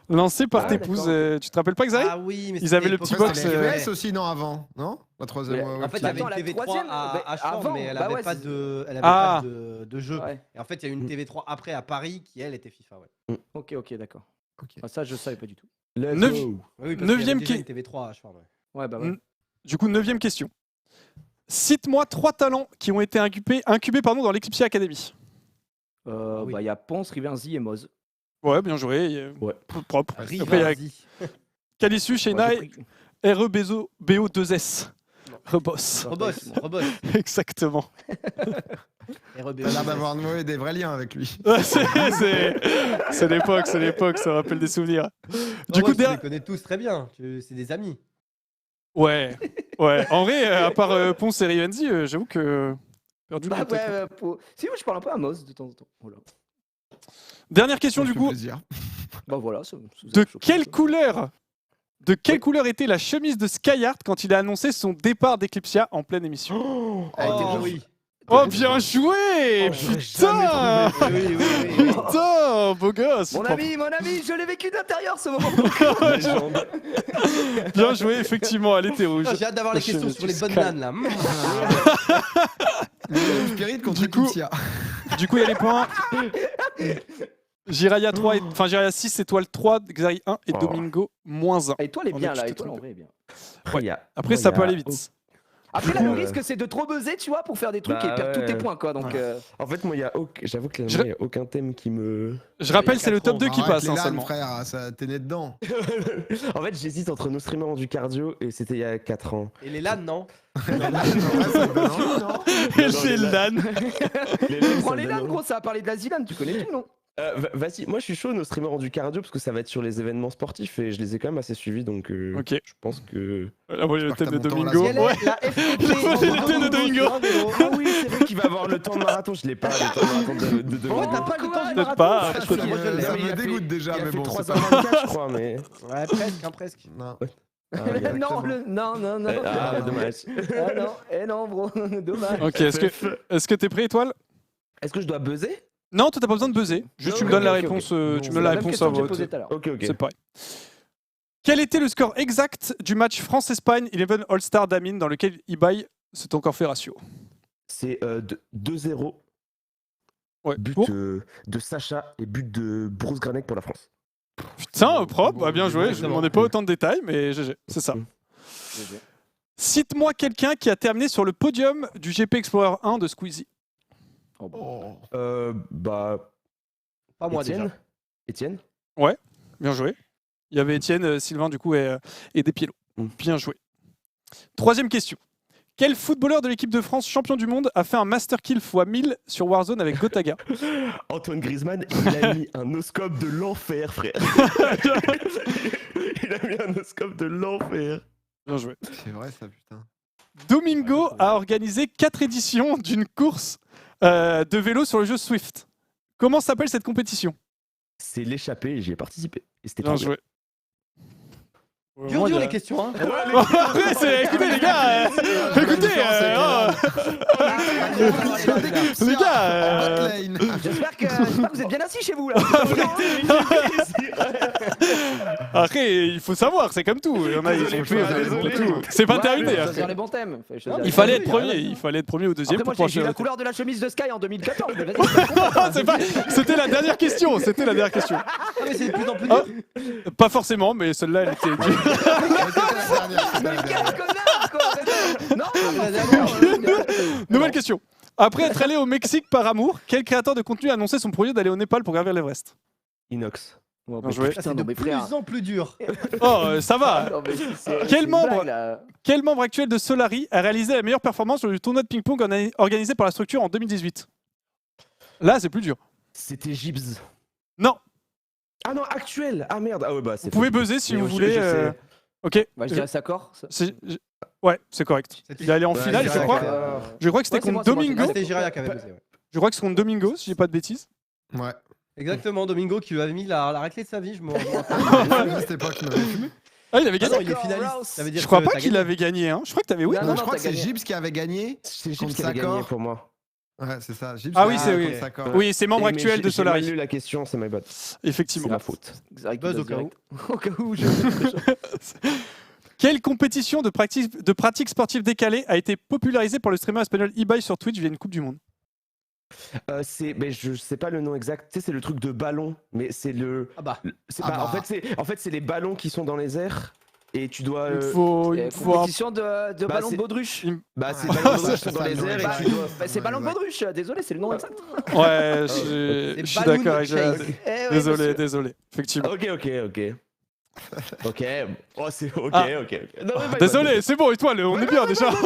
Lancé par Ah, t'épouse. d'accord. Tu te rappelles pas, Xari? Ah oui, mais Ils avaient le c'était petit l'époque box, où C'était il y les avait- FPS aussi, non, avant? Non? La troisième. Mais, ouais, En fait, il y ouais. avait une Attends, la TV3 troisième, à bah, Ashford, avant, mais elle bah avait ouais, pas c'est- de, Ah. de jeu. Ouais. Et en fait, il y a eu une TV3 après à Paris qui, elle, était FIFA. Ouais. Ok, d'accord. Ok. Ah, ça, je savais pas du tout. Let's Neuf- go. Oui, parce qu'il y Neuvième avait déjà qui- une TV3 à Ashford. Ouais. Ouais, bah ouais. Du coup, 9e question. Cite-moi 3 talents qui ont été incubés dans l'Eclipsia Academy. oui. Bah, il y a Ponce, Rivenzi et Moz. Ouais, bien joué. Ouais. Propre. Après, il y a Rivarzi. Calissu, Ouais, Sheinai, j'ai pris- REBO2S. Reboss. Reboss. Reboss. Exactement. REB. T'as l'air d'avoir noué des vrais liens avec lui. Ouais, c'est l'époque, ça rappelle des souvenirs. Du coup, tu les connais tous très bien. C'est des amis. ouais. En vrai, à part Ponce et Rivenzi, j'avoue que. Perdu le Bah contact. ouais, si, moi, je parle un peu à Moz de temps en temps. Voilà. Dernière question, Ça du fait coup. plaisir. Bah voilà. De quelle couleur était la chemise de Skyheart quand il a annoncé son départ d'Eclipsia en pleine émission? Elle était Oh bien. oui. Oh, bien joué! j'aurais Putain! Oui, oui, oui, oui. Putain, beau gosse! Mon ami, je l'ai vécu d'intérieur ce moment. Bien joué, effectivement, elle était rouge. Ah, j'ai hâte d'avoir les La questions chemise sur les du bonnes Sky. nanes là. Le Spirit contre Du coup- Eclipsia. Du coup, il y a les points. Jiraya 3, enfin Jiraya 6, étoile 3, Xari 1 et Oh. Domingo moins 1. Et toi, elle est On bien a là. tout Et toi, en trompé. vrai, elle est bien. Après, il y a- Après, il ça y peut a- aller vite. Après, là, le Euh, risque, c'est de trop buzzer, tu vois, pour faire des trucs Bah et perdre tous ouais. tes points, quoi. Donc, En fait, moi, j'avoue que là, Je- il n'y a aucun thème qui me. Je rappelle, Il y a c'est le 4 top 2 qui Arrête passe les hein, LAN, seulement. frère, ça t'es né dedans. En fait, j'hésite entre nos streamers du cardio et c'était il y a 4 ans. Et les LAN, non? Ouais, ça me donne envie, non Et c'est LAN. Les LAN, prends ça les me LAN, donne gros, ça a parlé de la Zilan, tu connais tout, non? Vas-y, moi je suis chaud, nos streamers ont du cardio parce que ça va être sur les événements sportifs et je les ai quand même assez suivis donc Ok. je pense que. Là, moi, j'ai le J'espère thème que de t'as mon temps, là, Domingo. Quelle est Ouais. la FTP Le thème de Domingo. Ah oui, c'est vrai qu'il va avoir le temps de marathon, je l'ai pas, le temps de marathon de Oh, Domingo. t'as pas le temps du Peut-être marathon pas. ça, Ça, je- moi, je l'ai. ça Non, mais il me a fait- dégoûte déjà, Il a mais fait bon. c'est 3h24, je crois, mais. Ouais, presque, hein, presque. Non. Non, non. Ah, dommage. Ah non, non, bro, dommage. Ok, est-ce que t'es prêt, Étoile? Est-ce que je dois buzzer? Non, toi, t'as pas besoin de buzzer. Juste, tu me donnes la réponse. Tu me C'est donnes la même réponse question à que j'ai vote. posée tout à l'heure. Ok. C'est pareil. Quel était le score exact du match France-Espagne 11 All-Star d'Amine dans lequel Ibai s'est encore fait ratio? C'est 2-0. Ouais. But Pour de Sacha et but de Bruce Granek pour la France. Putain, propre, bah, bien joué. Je ne Exactement. demandais pas autant de détails, mais GG, c'est ça. Cite-moi quelqu'un qui a terminé sur le podium du GP Explorer 1 de Squeezie. Oh. Bah. Pas moi déjà. Étienne. Bien joué. Il y avait Étienne, Sylvain, du coup, et Despiello. Mm. Bien joué. Troisième question. Quel footballeur de l'équipe de France, champion du monde, a fait un master kill x 1000 sur Warzone avec Gotaga? Antoine Griezmann, il a mis un oscope de l'enfer, frère. Il a mis un oscope de l'enfer. Bien joué. C'est vrai ça, putain. Domingo a organisé 4 éditions d'une course de vélo sur le jeu Swift. Comment s'appelle cette compétition? C'est l'échappée et j'y ai participé. Et c'était Bien trop bien. joué. Dur les questions, hein. Après, écoutez les gars, écoutez, les gars, Botlane. J'espère que vous êtes bien assis chez vous là. après il faut savoir, c'est comme tout. Il y en a, ils sont plus, désolé. tout. C'est pas Ouais, terminé. faut hein. choisir les bons thèmes. Faut choisir les Il bons fallait thèmes. être premier, il fallait être premier ou deuxième Après, pour moi pouvoir j'ai eu la choisir. couleur de la chemise de Sky en 2014. Mais vas-y, C'est pas- C'était la dernière question. C'était la dernière question. Ah, mais c'est de plus en plus Ah, dur. pas forcément, mais celle-là, elle était dure. mais quel connard quoi. Non, La dernière. Nouvelle question. Après être allé au Mexique par amour, quel créateur de contenu a annoncé son projet d'aller au Népal pour gravir l'Everest? Inox. Bien joué. Ça, c'est de mais plus frère. en plus dur. Oh, ça va. Non, mais c'est Quel une membre blague, là. Quel membre actuel de Solari a réalisé la meilleure performance sur le tournoi de ping-pong organisé par la structure en 2018? Là, c'est plus dur. C'était Gibbs. Non, Ah non, actuel. Ah merde. Ah ouais, bah c'est. vous pouvez buzzer si Mais vous je- voulez. je sais. Ok. Ouais, je dirais Sakor. Ouais, c'est correct. Il est allé en Ouais, finale, je Jiraya crois. qui a- Je crois que c'était Ouais, c'est moi, contre c'est moi, Domingo. Ah, c'était Jiraya qui avait posé, ouais. Je crois que c'est contre Domingo, si j'ai pas de bêtises. Ouais. Exactement, Domingo qui lui avait mis la raclée de sa vie, je me rappelle. À cette époque, il m'avait fumé. Ah, il avait Ah non, gagné. il est finaliste. Ça veut dire Je crois que pas t'as qu'il gagné. avait gagné. Hein. Je crois que t'avais oui. Non, Je crois t'as que c'est gagné. Gibbs qui avait gagné. C'est Gibbs Contre qui avait gagné Sakor. pour moi. Ouais, c'est ça. Gibbs Ah qui oui, a- c'est oui. contre Sakor. Oui, c'est membre Mais actuel de j'ai mal lu Solari. la question, c'est my bad. C'est Effectivement. ma faute. Xarik Buzz qui au bosse cas où. direct. Au cas où je. Quelle compétition de pratique sportive décalée a été popularisée par le streamer espagnol Ibai sur Twitch via une Coupe du Monde? Mais je sais pas le nom exact. Tu sais, c'est le truc de ballon, mais c'est le. Ah bah. C'est Ah pas. bah. En fait, c'est les ballons qui sont dans les airs et tu dois. Il faut Compétition de Bah, ballon de c'est- baudruche. Bah, c'est Ouais. les ballons Ça, qui sont dans ça, les le nom airs et exact. tu dois. Bah, c'est ballon de baudruche. Désolé, c'est le nom exact. Ouais, C'est je suis Balloon d'accord avec ça. Chase. Eh ouais, Désolé, monsieur. désolé. Effectivement. Ok. Ok. Oh, c'est ok. Ah. Ok. Non, mais my bad. Désolé, c'est bon, Étoile, on est bien déjà. My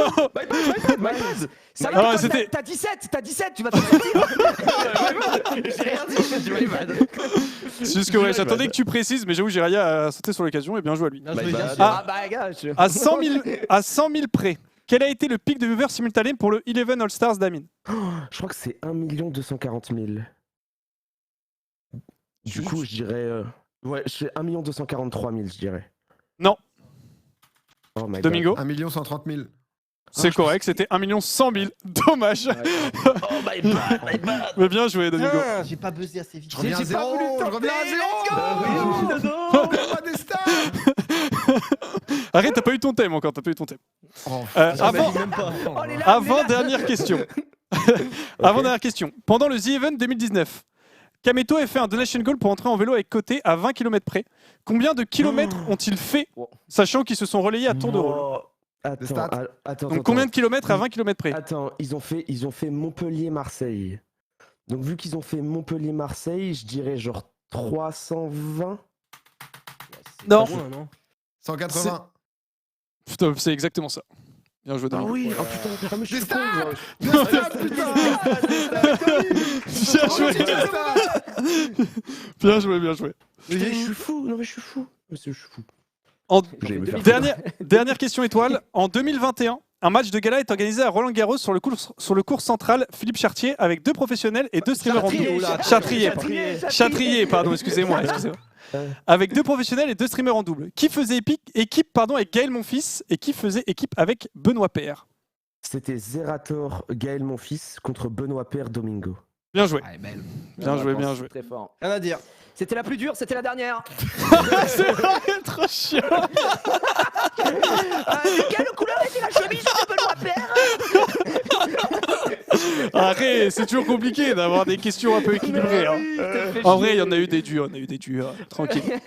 bad. Ça Ah, va, toi, c'était- t'as 17, tu vas te sortir. J'ai rien dit, j'ai dit my bad. C'est juste que ouais, j'attendais que tu précises, mais j'avoue, Jiraya a sauté sur l'occasion et bien joué à lui. Non, je voulais My dire bad. sur- Ah bah gars, je... À 100 000 près, quel a été le pic de viewers simultanés pour le 11 All-Stars d'Amine? Je crois que c'est 1 240 000. Du coup, je dirais. Ouais, c'est 1 243 000, je dirais. Non. Oh my Domingo? 1 130 000. C'est correct, c'était 1 100 000. Dommage. God. Oh my bad. Mais bien joué, Domingo. Ah, j'ai pas buzzé assez vite. Je reviens à J'ai pas zéro. voulu Je tenter, reviens à let's zéro. go. Pas des stars. Arrête, t'as pas eu ton thème encore, t'as pas eu ton thème. Oh, Avant, Même pas. Oh, les larmes, les avant larmes. dernière question. Avant dernière question. Pendant le The Event 2019, Kameto a fait un donation goal pour entrer en vélo avec Côté à 20 km près. Combien de kilomètres ont-ils fait, sachant qu'ils se sont relayés à tour de rôle? Oh, Des stats. Attends. Donc combien de kilomètres à 20 km près? Attends, ils ont fait Montpellier-Marseille. Donc vu qu'ils ont fait Montpellier-Marseille, je dirais genre 320. Non. Loin, non 180. Putain, c'est exactement ça. Bien joué, Ah Domingo. oui, oh putain, mais je suis con. Des stats, putain. Bien joué. Bien joué, bien joué. Putain, je suis fou, non mais je suis fou. Je suis fou. En- J'ai aimé faire Dernière question étoile. En 2021, un match de gala est organisé à Roland-Garros sur le cours central Philippe Chartier avec 2 professionnels et 2 streamers en double. Chatrier, pardon, excusez-moi. Avec 2 professionnels et 2 streamers en double. Qui faisait équipe avec Gaël Monfils et qui faisait équipe avec Benoît Paire? C'était Zerator, Gaël Monfils contre Benoît Paire Domingo. Bien joué. Ah, belle. Bien joué, bien joué. Très fort. Rien à dire. C'était la plus dure, c'était la dernière. C'est vraiment trop chiant. Quelle couleur était la chemise de Benoît Paire? Arrête, c'est toujours compliqué d'avoir des questions un peu équilibrées. Hein. En vrai, il y en a eu des durs, tranquille. Du coup,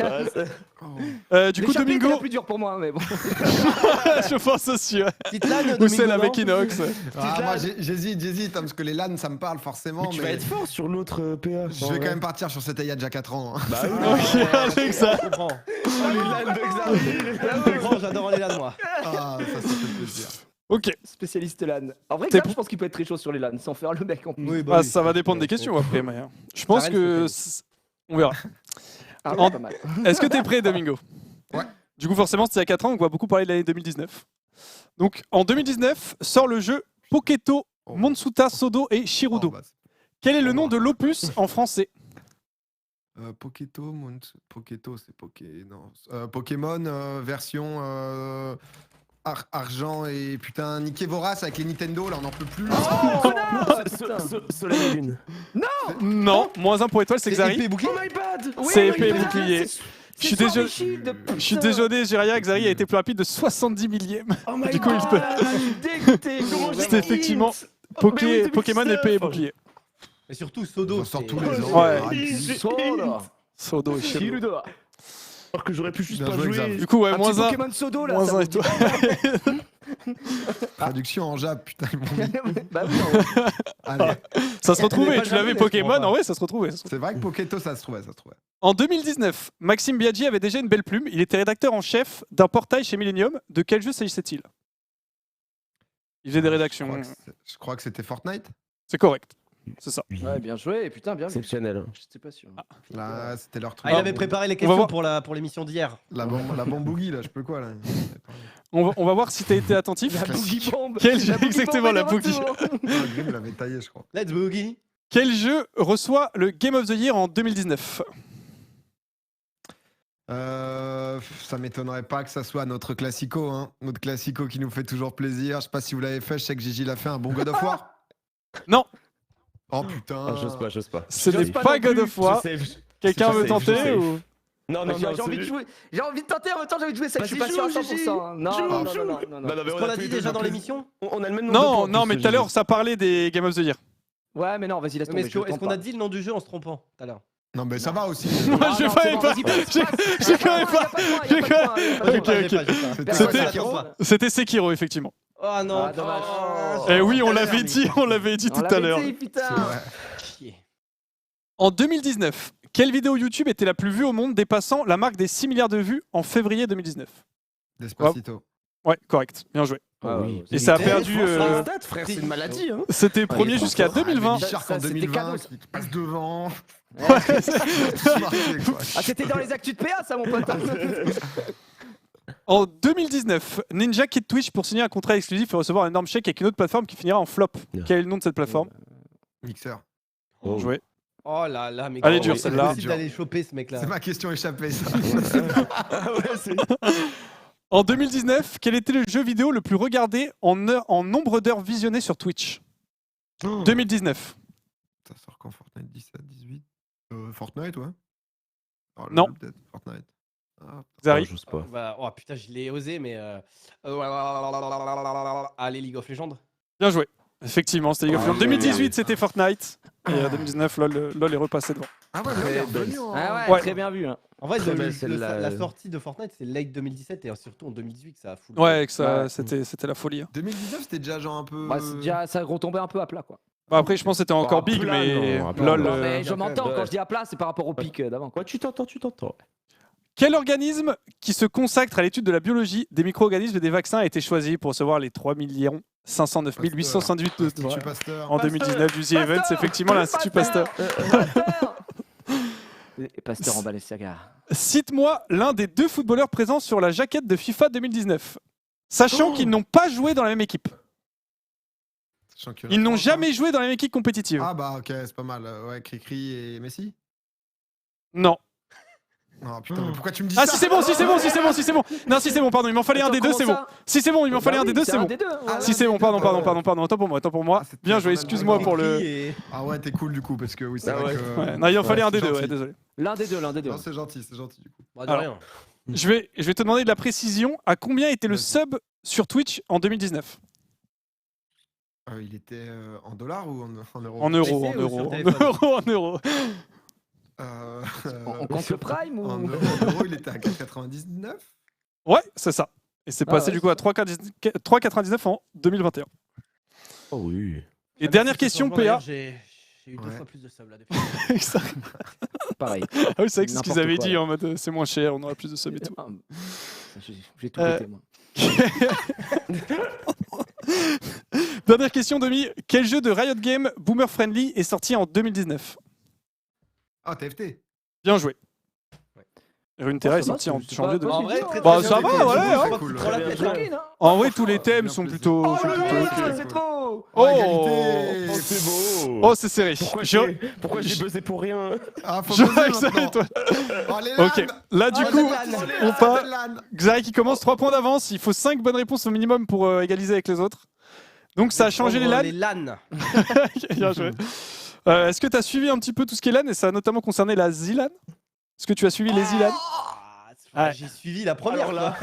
L'échappée était Domingo, la plus dure pour moi, mais bon. je pense aussi. Ouais. Petite LAN, Ou Domingo, celle non avec Inox. Ah, moi j'hésite, hein, parce que les LAN ça me parle forcément. Mais tu mais vas être fort sur l'autre PA. Je vais quand même partir sur cette il y a déjà 4 ans. Hein. Bah oui. Ok, Alexa. Je comprends. J'adore les LAN, moi. Ah, ça fait plaisir. Ok, Spécialiste LAN. En vrai, T'es Xav, je pense qu'il peut être très chaud sur les LAN, sans faire le mec en plus. Oui, ah, ça va dépendre des questions après. Mais je pense que. On verra. Ah, En- pas mal. Est-ce que t'es prêt, Domingo? Ouais. Du coup, forcément, c'était il y a 4 ans, donc on va beaucoup parler de l'année 2019. Donc, en 2019, sort le jeu Poketo, Monsuta, Sodo et Shirudo. Oh, bah, Quel est le nom de l'opus en français? Poketo, Poketo, c'est non. Pokémon version argent et putain Nicky Vorace avec les Nintendo, là on n'en peut plus. Soleil et Lune. Non, -1 pour étoile, c'est Xari. épée bouclier. C'est épée et bouclier. Je suis désolé, Jiria, Xari a été plus rapide de 70 millième. Du coup, il peut. C'était effectivement Pokémon épée et bouclier. Et surtout, Sodo. On sort c'est- tous les ans. Ouais. Sodo et Shirudo. Shirudo. Alors que j'aurais pu juste Bien pas joué, jouer. Xav. Du coup, ouais, Un petit -1. Pokémon Sodo là. -1 ça et toi. Traduction en jab, putain ils m'ont mis. Bah oui, non. Allez. Ça se retrouvait, pas tu l'avais japonais, je Pokémon, comprends pas. en vrai, ça se retrouvait. C'est vrai que Poketo ça se trouvait. En 2019, Maxime Biaggi avait déjà une belle plume. Il était rédacteur en chef d'un portail chez Millennium. De quel jeu s'agissait-il? Il faisait des rédactions. Je crois que c'était Fortnite. C'est correct. C'est ça. Ouais, bien joué, putain, bien vu. Exceptionnel. Je sais pas sûr. Là c'était leur truc. Ah, il avait préparé les va questions voir. pour l'émission d'hier. La bambougie là, je peux quoi là. On va voir si t'as été attentif. La boogie bomb. Quel jeu La boogie exactement bomb est la de boogie? retour. Grim l'avait taillé je crois. Let's boogie. Quel jeu reçoit le Game of the Year en 2019? Ça m'étonnerait pas que ça soit notre classico, hein. Notre classico qui nous fait toujours plaisir. Je sais pas si vous l'avez fait, je sais que Gigi l'a fait, un bon God of War. Non, Oh putain. Ah, j'ose pas. ce n'est J'ose pas pas non God plus. of War. Quelqu'un Je veut sais, tenter je sais. ou... Non, non, J'ai non. envie de jouer. J'ai envie de tenter en même temps, j'ai envie de jouer ça. Bah, Je suis pas sûr à 100%. hein. Non, Joue, non, joue. non, non, non, Non, non. mais Ce on qu'on a a tous dit les deux déjà dans plus. l'émission. On a le même nombre de Non, points, non, en mais plus, tout à l'heure, Gigi. ça parlait des Game of the Year. Ouais, mais non, vas-y, laisse Mais tomber. je est-ce tente qu'on a pas. dit le nom du jeu en se trompant tout à l'heure? Non mais ça va aussi. Moi, Ah j'ai non, pas c'est même bon, pas. vas-y, passe, J'ai passe. j'ai quand même pas. Il y a pas de point, il y a pas de Ok, point. ok. C'était Personne quoi, n'a Sekiro raison. C'était Sekiro, effectivement. Oh non. Ah, dommage. Eh oui, on tout à l'avait l'heure, dit, on l'avait dit On tout à l'avait l'heure. dit, putain. Ouais. En 2019, quelle vidéo YouTube était la plus vue au monde dépassant la marque des 6 milliards de vues en février 2019? Despacito. Ouais, correct, bien joué. Ah, ouais, Et ça a Eh, perdu. François, stats, frère, c'est une maladie. Hein. C'était premier jusqu'à Ah, 2020. Baby Shark Ça, en c'était 2020 cadeau, qui passe devant. Ouais. Marqué, quoi. Ah, c'était dans les actus de PA, ça, mon pote. En 2019, Ninja quitte Twitch pour signer un contrat exclusif et recevoir un énorme chèque avec une autre plateforme qui finira en flop. Yeah. Quel est le nom de cette plateforme? Mixer. Oh. Joué. Oh là là, mais Allez, comment dur, c'est celle-là. possible d'aller choper ce mec-là. C'est ma question échappée ça. En 2019, quel était le jeu vidéo le plus regardé en nombre d'heures visionnées sur Twitch? 2019. Ça sort quand Fortnite 17, 18 Fortnite ouais. Oh, Non. peut-être Fortnite. Ah, Zari. J'ose pas. Bah, oh putain, je l'ai osé, mais. Allez, League of Legends. Bien joué. Effectivement, c'était League of Legends. ouais, 2018, c'était Fortnite. Et 2019, LoL est repassé devant. Ah ouais, Très mais il est belle. revenu en- Ah ouais, Ouais. très bien vu. Hein. En vrai, Très belle celle-là. la sortie de Fortnite, c'est late 2017 et surtout en 2018 que ça a fou. Ouais, que ça, Ouais. c'était la folie. Hein. 2019 c'était déjà genre un peu. Ouais, c'est déjà, ça retombait un peu à plat, quoi. Bah, après, je pense que c'était encore à big, plat, mais non, à plat, LoL. Non, mais je quand m'entends même, quand ouais. je dis à plat, c'est par rapport au pic d'avant. quoi. Ouais, tu t'entends. Quel organisme qui se consacre à l'étude de la biologie des micro-organismes et des vaccins a été choisi pour recevoir les 3 509 878 Institut Pasteur. en 2019 du The Events, effectivement l'Institut Pasteur. Et Pasteur en Balenciaga. Cite-moi l'un des 2 footballeurs présents sur la jaquette de FIFA 2019, sachant qu'ils n'ont pas joué dans la même équipe. Championnat Ils de n'ont France, jamais hein. joué dans la même équipe compétitive. Ah bah ok, c'est pas mal. Ouais, Cricri et Messi. Non. Non putain, mais pourquoi tu me dis Ah ça si c'est bon. Non si c'est bon, pardon, il m'en fallait un des deux, c'est bon. Si c'est bon, il m'en fallait un des deux, c'est bon. Si c'est bon, pardon, autant pour moi. Ah, c'était Bien joué, un excuse-moi pour le... Ah ouais, t'es cool du coup, parce que oui, c'est Ah vrai ouais. que... Ouais, non, il en fallait un des c'est deux, gentil. ouais, désolé. L'un des deux. Non, c'est gentil du coup. Bah, de Alors. rien. Je vais te demander de la précision. À combien était le Vas-y. sub sur Twitch en 2019 ? Il était en dollars ou en euros En euros, PC en ou sur euros, en téléphone euros, en euros. On compte le Prime ou... En euros, il était à 4,99. Ouais, c'est ça. Et c'est passé ouais, du coup à 3,99 en 2021. Oh oui. Et dernière question, PA. J'ai eu 2 Ouais. fois plus de subs là. depuis. Pareil. Ah oui, c'est vrai que c'est ce qu'ils N'importe avaient quoi, dit là. en mode c'est moins cher, on aura plus de subs et tout. Ah, j'ai tout Euh, pété, moi. Dernière question, Demi. Quel jeu de Riot Games Boomer Friendly est sorti en 2019 ? Ah, TFT. Bien joué. Runeterra est ça va, sorti en c'est janvier pas- 2019. en vrai, très, Bah, très ça bien, va, c'est ouais, cool, hein. C'est cool. Trop la ouais. pêche, tranquille, hein. En vrai, tous les thèmes bien sont plaisir. plutôt. Oh, sont le plutôt nez, ok. c'est trop. Oh, Oh. égalité. c'est beau. Oh, c'est serré. Pourquoi j'ai buzzé pour rien? Ah, faut Je buzzer avec ça, maintenant. toi. Oh, les Ok, LAN. là du Oh, coup, les LAN. on Ah, part. les LAN. Xari qui commence 3 points d'avance. Il faut 5 bonnes réponses au minimum pour égaliser avec les autres. Donc ça a changé les Prendre LAN. Les LAN. Bien joué. Est-ce que tu as suivi un petit peu tout ce qui est LAN et ça a notamment concerné la ZLAN ? Est-ce que tu as suivi les ZLAN ? Ah, Ouais. j'ai suivi la première Alors là.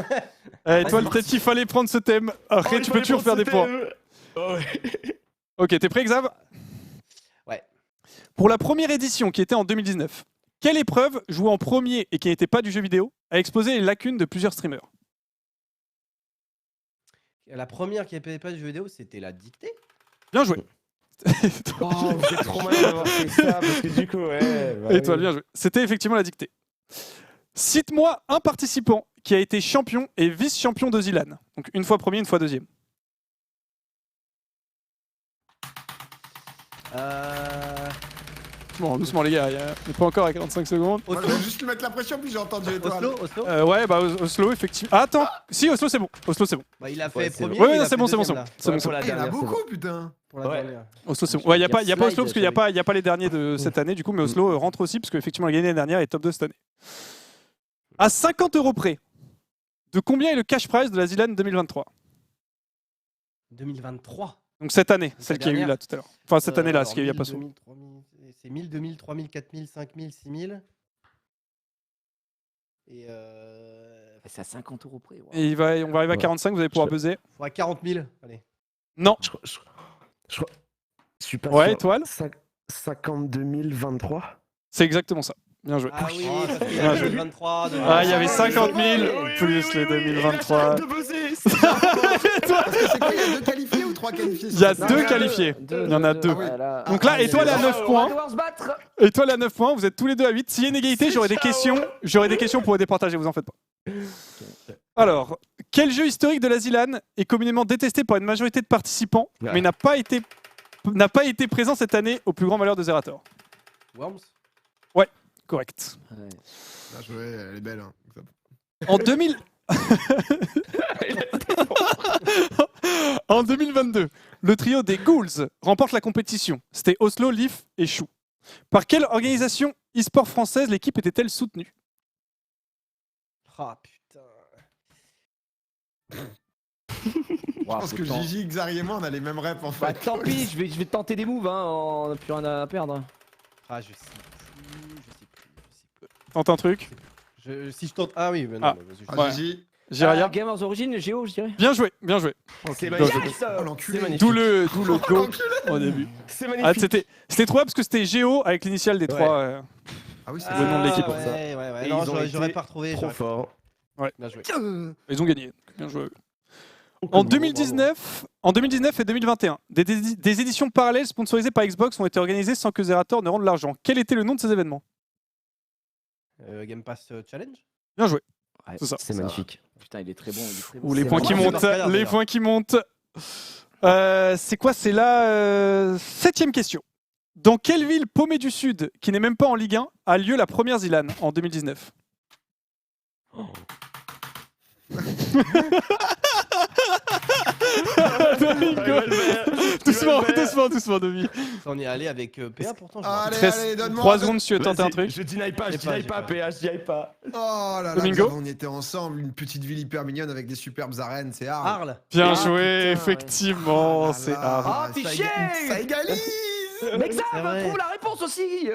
Eh, toi, peut-être qu'il fallait prendre ce thème. Après, tu peux toujours faire des points. Ok, t'es prêt, Xav ? Ouais. Pour la première édition qui était en 2019, quelle épreuve, jouée en premier et qui n'était pas du jeu vidéo, a exposé les lacunes de plusieurs streamers ? La première qui n'avait pas de jeu vidéo, c'était la dictée. Bien joué. Oh, vous êtes trop mal d'avoir fait ça parce que du coup, ouais. bah Étoile, oui. bien joué. C'était effectivement la dictée. Cite-moi un participant qui a été champion et vice-champion de ZLAN. Donc une fois premier, une fois deuxième. Doucement les gars, on n'est pas encore à 45 secondes. Moi, je vais juste lui mettre la pression, puis j'ai entendu étoile. Oslo. Ouais, bah Oslo, effectivement. Ah, attends, si, Oslo c'est bon. Oslo c'est bon. Bah, il a fait Ouais, c'est premier. Ouais, il non, a c'est fait bon, c'est bon, deuxième, c'est bon. là. C'est bon, pour la Il y en a dernière, c'est beaucoup, bon. putain. Pour la Ouais. dernière. Oslo c'est bon. Ouais, il n'y a pas Slide, Oslo parce qu'il n'y a, celui. y a pas les derniers de cette année du coup, mais Oslo rentre aussi parce qu'effectivement il a gagné l'année dernière et est top 2 cette année. À 50 € près, de combien est le cash prize de la ZLAN 2023 ? 2023. Donc cette année, La celle qu'il y a eu dernière là tout à l'heure. Enfin cette année-là, Alors, ce qu'il n'y a pas 1000, souvent. 2000, 3000, c'est 1000, 2000, 3000, 4000, 5000, 6000. Et C'est à 50 € près. wow. Et on va arriver à 45, vous allez pouvoir buzzer. faudra 40 000. Allez. Non. Je suis pas Ouais, sûr. étoile. 52 023. C'est exactement ça. Bien joué. Ah oui, parce qu'il y Bien a joué. 2023. Ah, il y avait 50 000 plus les 2023. De buzzer. Parce que c'est quoi, il y a 2 qualifiés ou 3 qualifiés Il y a sur cette deux finale qualifiés. Il y en a deux. Voilà. Donc là, Ah, étoile à c'est 9 On va points. devoir se battre. Étoile à 9 points, vous êtes tous les deux à 8. S'il y a une égalité, j'aurai des questions. J'aurai des questions pour vous départager, vous en faites pas. Alors, quel jeu historique de la ZLAN est communément détesté par une majorité de participants, Ouais. mais n'a pas été présent cette année au plus grand malheur de Zerator ? Worms. Correct. Ouais. Bien joué, elle est belle. Hein. En 2000... En 2022, le trio des Ghouls remporte la compétition. C'était Oslo, Leaf et Chou. Par quelle organisation e-sport française l'équipe était-elle soutenue ? Ah putain. Je pense que Gigi, Xari et moi, on a les mêmes reps en Bah, fait. tant pis, je vais tenter des moves, hein. On n'a plus rien à perdre. Ah, je sais plus. Tente un truc. Si je tente. Ah oui, mais non. Ah. mais vas-y, je- Ah, Ouais. Gigi. J'irai rien. Gamers Origin, Géo, je dirais. Bien joué, bien joué. C'est Go, magnifique. Oh, l'enculé. C'est magnifique. D'où le go au début. C'est Ah, magnifique. c'était trop parce que c'était Géo avec l'initiale des Ouais. trois. Ah oui, c'est Le nom de l'équipe. Ouais, pour ça. ouais. Et Non, ils ont j'aurais été pas retrouvé. Trop fort. Bien joué. Ils ont gagné. Bien joué. En 2019 et 2021, des éditions parallèles sponsorisées par Xbox ont été organisées sans que Zerator ne rende l'argent. Quel était le nom de ces événements ? Game Pass Challenge. Bien joué. Ouais, C'est ça. C'est magnifique. Putain, il est très bon. Il est très bon. Ou les C'est points vrai. qui Moi, montent. c'est Marseille, Les d'ailleurs. points qui montent. C'est quoi? C'est la 7e question. Dans quelle ville paumée du Sud, qui n'est même pas en Ligue 1, a lieu la première Zilan en 2019? Domingo. Doucement, Domi. On est allé avec PA pourtant. je me Allez, Très- allez, donne-moi. 3 secondes, si tu veux tenter un truc. Je deny pas, J'ai pas, j'ai pas. PH, j'y aille pas. Oh là là, Domingo. Xav, on était ensemble, une petite ville hyper mignonne avec des superbes arènes, c'est Arles. Arles. Bien Ah, joué, putain, effectivement, Ah là c'est là, Arles. Ah, ça fichier Ça égalise. Mais Xav, C'est vrai. trouve la réponse aussi.